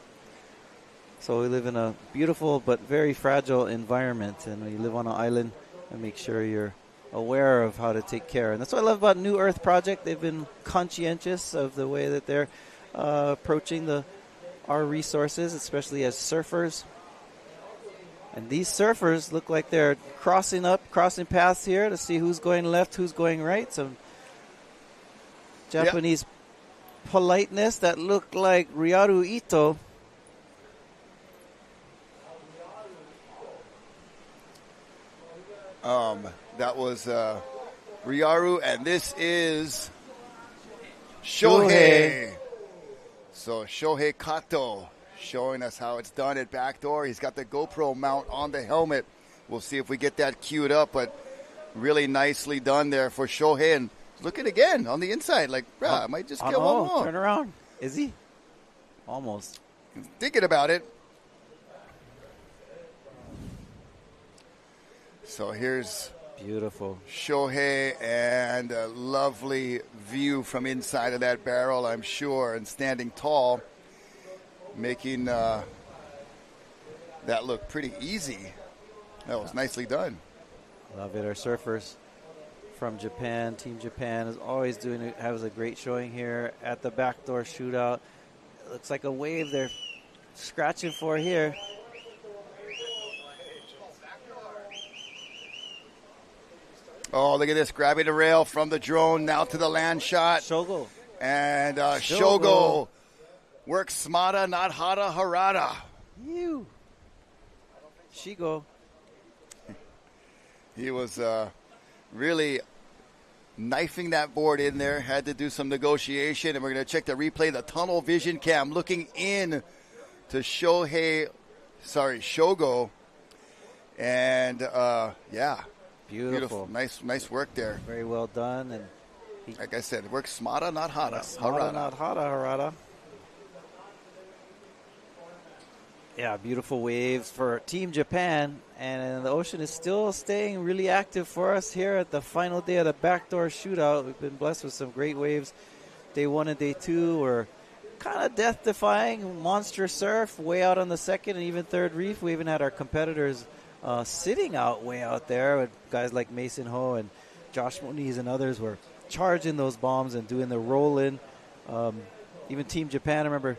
So we live in a beautiful but very fragile environment, and when you live on an island, and make sure you're aware of how to take care. And that's what I love about New Earth Project. They've been conscientious of the way that they're approaching our resources, especially as surfers. And these surfers look like they're crossing paths here to see who's going left, who's going right. Some Japanese politeness that looked like Ryaru Ito. That was Ryaru, and this is Shohei. So Shohei Kato showing us how it's done at Backdoor. He's got the GoPro mount on the helmet. We'll see if we get that queued up, but really nicely done there for Shohei. And looking again on the inside, like, I might just get one more. Turn around. Is he? Almost. Thinking about it. So here's beautiful Shohei, and a lovely view from inside of that barrel, I'm sure, and standing tall, making that look pretty easy. That was nicely done. Love it. Our surfers from Japan, Team Japan, is always has a great showing here at the Backdoor Shootout. It looks like a wave they're scratching for here. Oh, look at this, grabbing the rail from the drone, now to the land shot. Shogo. And Shogo works smata, not hara, harada. You. Shigo. He was really knifing that board in there, had to do some negotiation, and we're going to check the replay, the tunnel vision cam, looking in to Shogo. And, Beautiful. Nice work there. Very well done. And like I said, it works smata, not hata. Smata, not hata, harada. Yeah, beautiful waves for Team Japan. And the ocean is still staying really active for us here at the final day of the backdoor shootout. We've been blessed with some great waves. Day 1 and day 2 were kind of death-defying, monster surf way out on the second and even third reef. We even had our competitors sitting out way out there with guys like Mason Ho and Josh Moniz and others were charging those bombs and doing the roll-in. Even Team Japan, I remember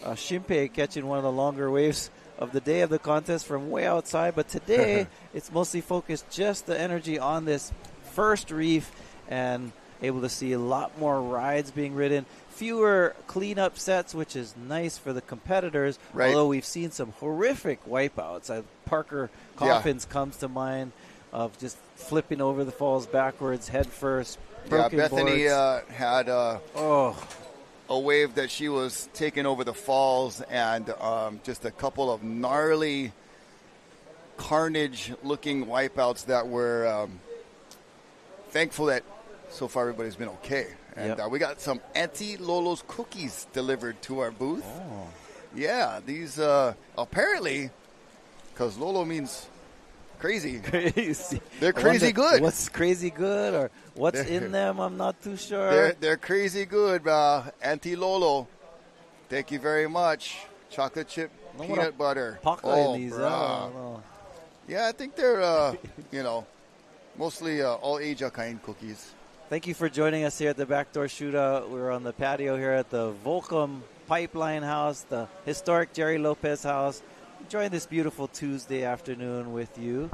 Shimpei catching one of the longer waves of the day of the contest from way outside. But today, it's mostly focused just the energy on this first reef and able to see a lot more rides being ridden. Fewer cleanup sets, which is nice for the competitors, right. Although we've seen some horrific wipeouts. Parker Coffins comes to mind of just flipping over the falls backwards, head first, broken Bethany boards. had a wave that she was taking over the falls, and just a couple of gnarly carnage-looking wipeouts that were thankful that so far everybody's been okay. And we got some Auntie Lolo's cookies delivered to our booth. Oh. Yeah, these apparently, because Lolo means crazy. Crazy. They're crazy good. What's crazy good or what's in them, I'm not too sure. They're crazy good, Auntie Lolo. Thank you very much. Chocolate chip peanut butter. In these. Yeah, I think they're, mostly all-age kind cookies. Thank you for joining us here at the Backdoor Shootout. We're on the patio here at the Volcom Pipeline House, the historic Jerry Lopez house. Enjoying this beautiful Tuesday afternoon with you.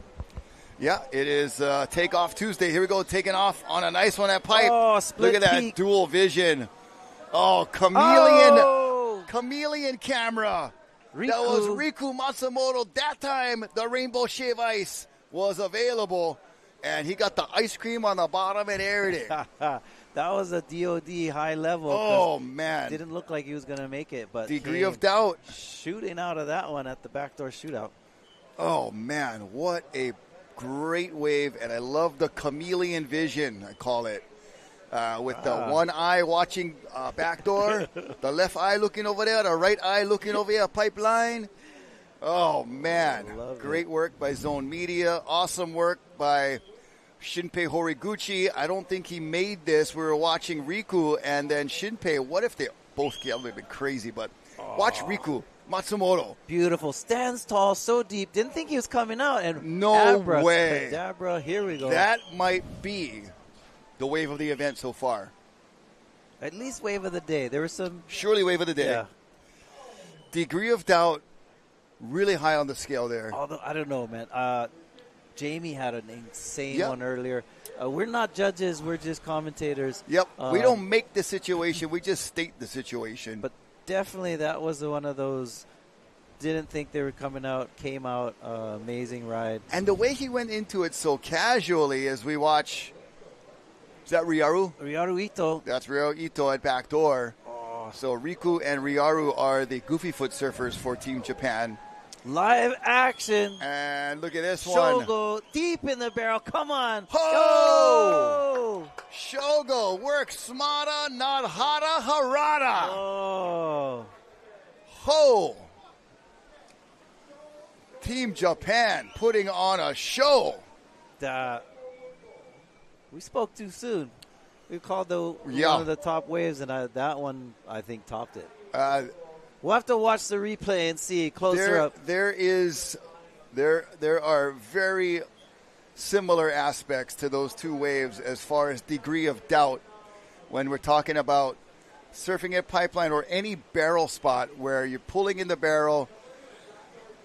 Yeah, it is Takeoff Tuesday. Here we go, taking off on a nice one at Pipe. Oh, split Look at that peak. dual vision. Oh, chameleon camera. Riku. That was Riku Matsumoto. That time, the Rainbow Shave Ice was available. And he got the ice cream on the bottom and aired it. That was a DOD high level. Oh, man. Didn't look like he was going to make it. But degree of doubt. Shooting out of that one at the Backdoor Shootout. Oh, man. What a great wave. And I love the chameleon vision, I call it. With the one eye watching backdoor, the left eye looking over there, the right eye looking over here, pipeline. Oh, man. Great work by Zone Media. Awesome work by Shimpei Horiguchi. I don't think he made this. We were watching Riku and then Shimpei. What if they both came? That would have been crazy, but watch Riku Matsumoto. Beautiful. Stands tall, so deep. Didn't think he was coming out. And no way. Dabra, here we go. That might be the wave of the event so far. At least wave of the day. There was some. Surely wave of the day. Yeah. Degree of doubt. Really high on the scale there. Although, I don't know, man. Jamie had an insane one earlier. We're not judges. We're just commentators. Yep. We don't make the situation. We just state the situation. But definitely that was one of those, didn't think they were coming out, came out, amazing ride. And the way he went into it so casually as we watch, is that Ryaru? Ryaru Ito. That's Ryaru Ito at backdoor. Oh. So Riku and Ryaru are the goofy foot surfers for Team Japan. Live action. And look at this Shogo, one. deep in the barrel. Come on. Oh! Shogo works smata, not hata, harada. Oh. Ho! Team Japan putting on a show. We spoke too soon. We called one of the top waves, and that one, I think, topped it. We'll have to watch the replay and see closer up. There are very similar aspects to those two waves as far as degree of doubt when we're talking about surfing at pipeline or any barrel spot where you're pulling in the barrel.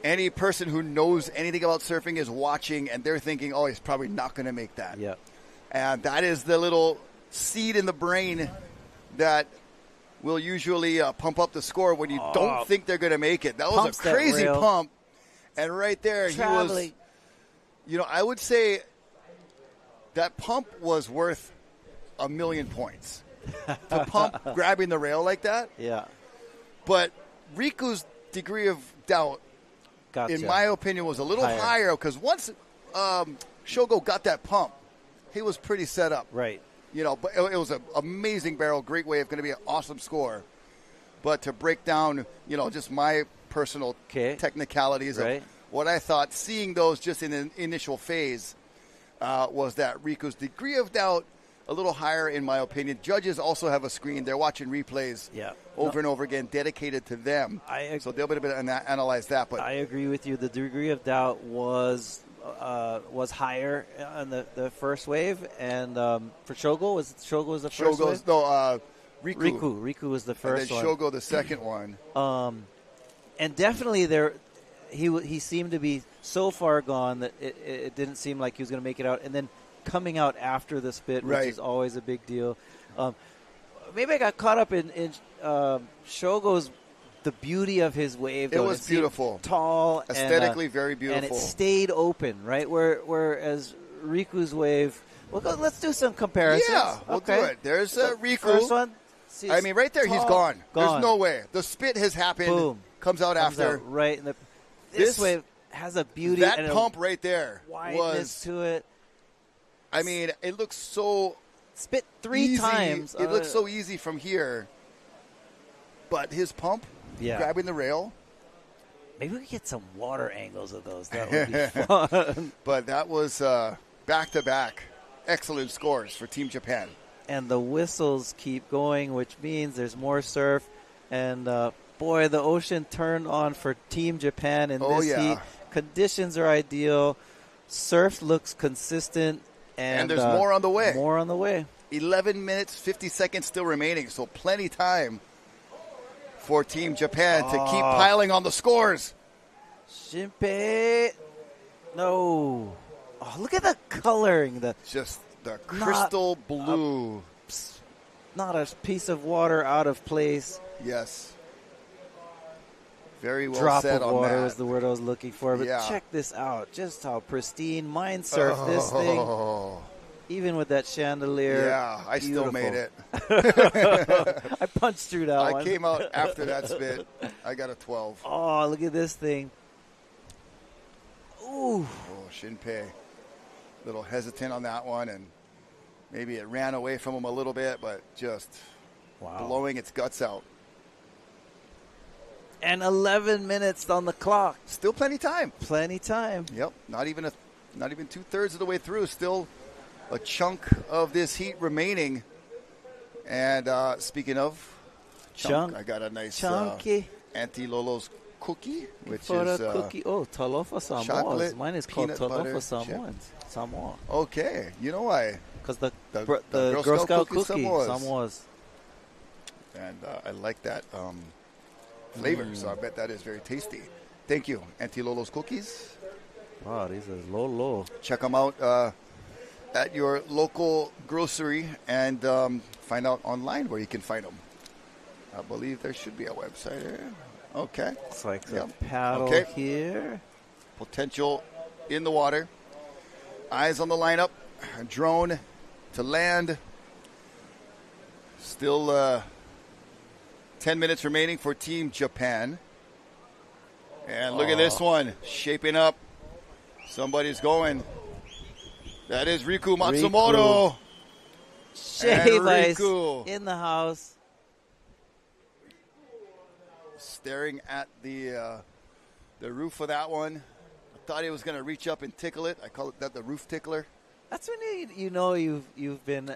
Any person who knows anything about surfing is watching, and they're thinking, oh, he's probably not going to make that. Yeah. And that is the little seed in the brain that will usually pump up the score when you don't think they're going to make it. That was a crazy pump. And right there, Traveling. he was, I would say that pump was worth 1,000,000 points. The pump grabbing the rail like that. Yeah. But Riku's degree of doubt Gotcha. in my opinion, was a little higher because once Shogo got that pump, he was pretty set up. Right. But it was an amazing barrel, great wave, going to be an awesome score. But to break down, just my personal technicalities of what I thought, seeing those just in an initial phase, was that Riku's degree of doubt a little higher, in my opinion. Judges also have a screen. They're watching replays over and over again, dedicated to them. So they'll be able to analyze that. But I agree with you. The degree of doubt was higher on the first wave, and for Shogo was the first wave? No, Riku was the first one. And then Shogo the second one. And definitely he seemed to be so far gone that it didn't seem like he was going to make it out. And then coming out after the spit, which is always a big deal. Maybe I got caught up in Shogo's the beauty of his wave. It was beautiful, tall, aesthetically very beautiful, and it stayed open. Right, whereas Riku's wave. Well, let's do some comparisons. Yeah, we'll do it. There's Riku. First one. I mean, right there, he's gone. There's no way. The spit has happened. Boom. Comes out after. Right. And this wave has a beauty. That and pump right there wideness to it. I mean, it looks so spit three times. It looks so easy from here. But his pump, grabbing the rail. Maybe we could get some water angles of those. That would be fun. But that was back-to-back excellent scores for Team Japan. And the whistles keep going, which means there's more surf. And, boy, the ocean turned on for Team Japan in this heat. Conditions are ideal. Surf looks consistent. And there's more on the way. More on the way. 11 minutes, 50 seconds still remaining, so plenty time for Team Japan to keep piling on the scores. Shimpei. No. Oh, look at the coloring. Just the crystal blue. Not a piece of water out of place. Yes. Very well Drop said of on water that. was the word I was looking for. But check this out. Just how pristine. Mind surf this thing. Even with that chandelier. Yeah, I still made it. I punched through that one. I came out after that spit. I got a 12. Oh, look at this thing. Ooh. Oh, Shimpei. A little hesitant on that one, and maybe it ran away from him a little bit, but just blowing its guts out. And 11 minutes on the clock. Still plenty time. Plenty time. Yep. Not even 2/3 of the way through. Still a chunk of this heat remaining. And speaking of chunk, I got a nice Auntie Lolo's cookie, which is cookie. Oh, talofa Samoas. Mine is called talofa Samoa. Okay. You know why? Because the Girl Scout cookie Samoas. And I like that flavor, so I bet that is very tasty. Thank you, Auntie Lolo's Cookies. Wow, these are Lolo. Check them out at your local grocery and find out online where you can find them. I believe there should be a website here. Okay. It's like a paddle here. Potential in the water. Eyes on the lineup. Drone to land. Still 10 minutes remaining for Team Japan. And look at this one. Shaping up. Somebody's going. That is Riku Matsumoto. Shave ice in the house. Staring at the roof of that one. I thought he was going to reach up and tickle it. I call it the roof tickler. That's when you know you've been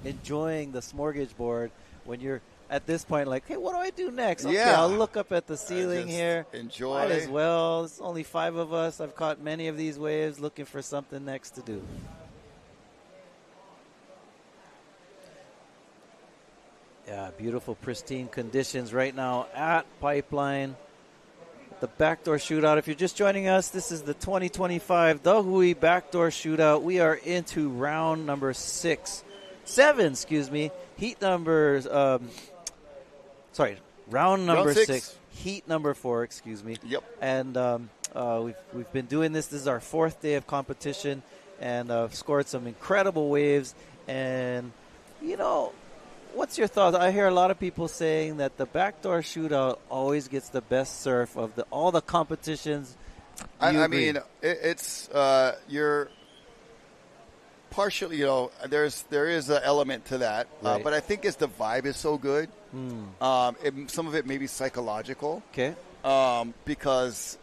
enjoying the smorgasbord when you're at this point like, hey, what do I do next? Okay, I'll look up at the ceiling here. Enjoy. Might as well. There's only 5 of us. I've caught many of these waves looking for something next to do. Yeah, beautiful, pristine conditions right now at Pipeline. The backdoor shootout. If you're just joining us, this is the 2025 the Hui BackDoor Shootout. We are into round number 7, heat numbers. Round number 6, heat number 4, Yep. And we've been doing this. This is our 4th day of competition, and scored some incredible waves. And what's your thoughts? I hear a lot of people saying that the backdoor shootout always gets the best surf of all the competitions I mean, it's you're partially, there is an element to that, Right. but I think the vibe is so good. Some of it may be psychological. Okay. Because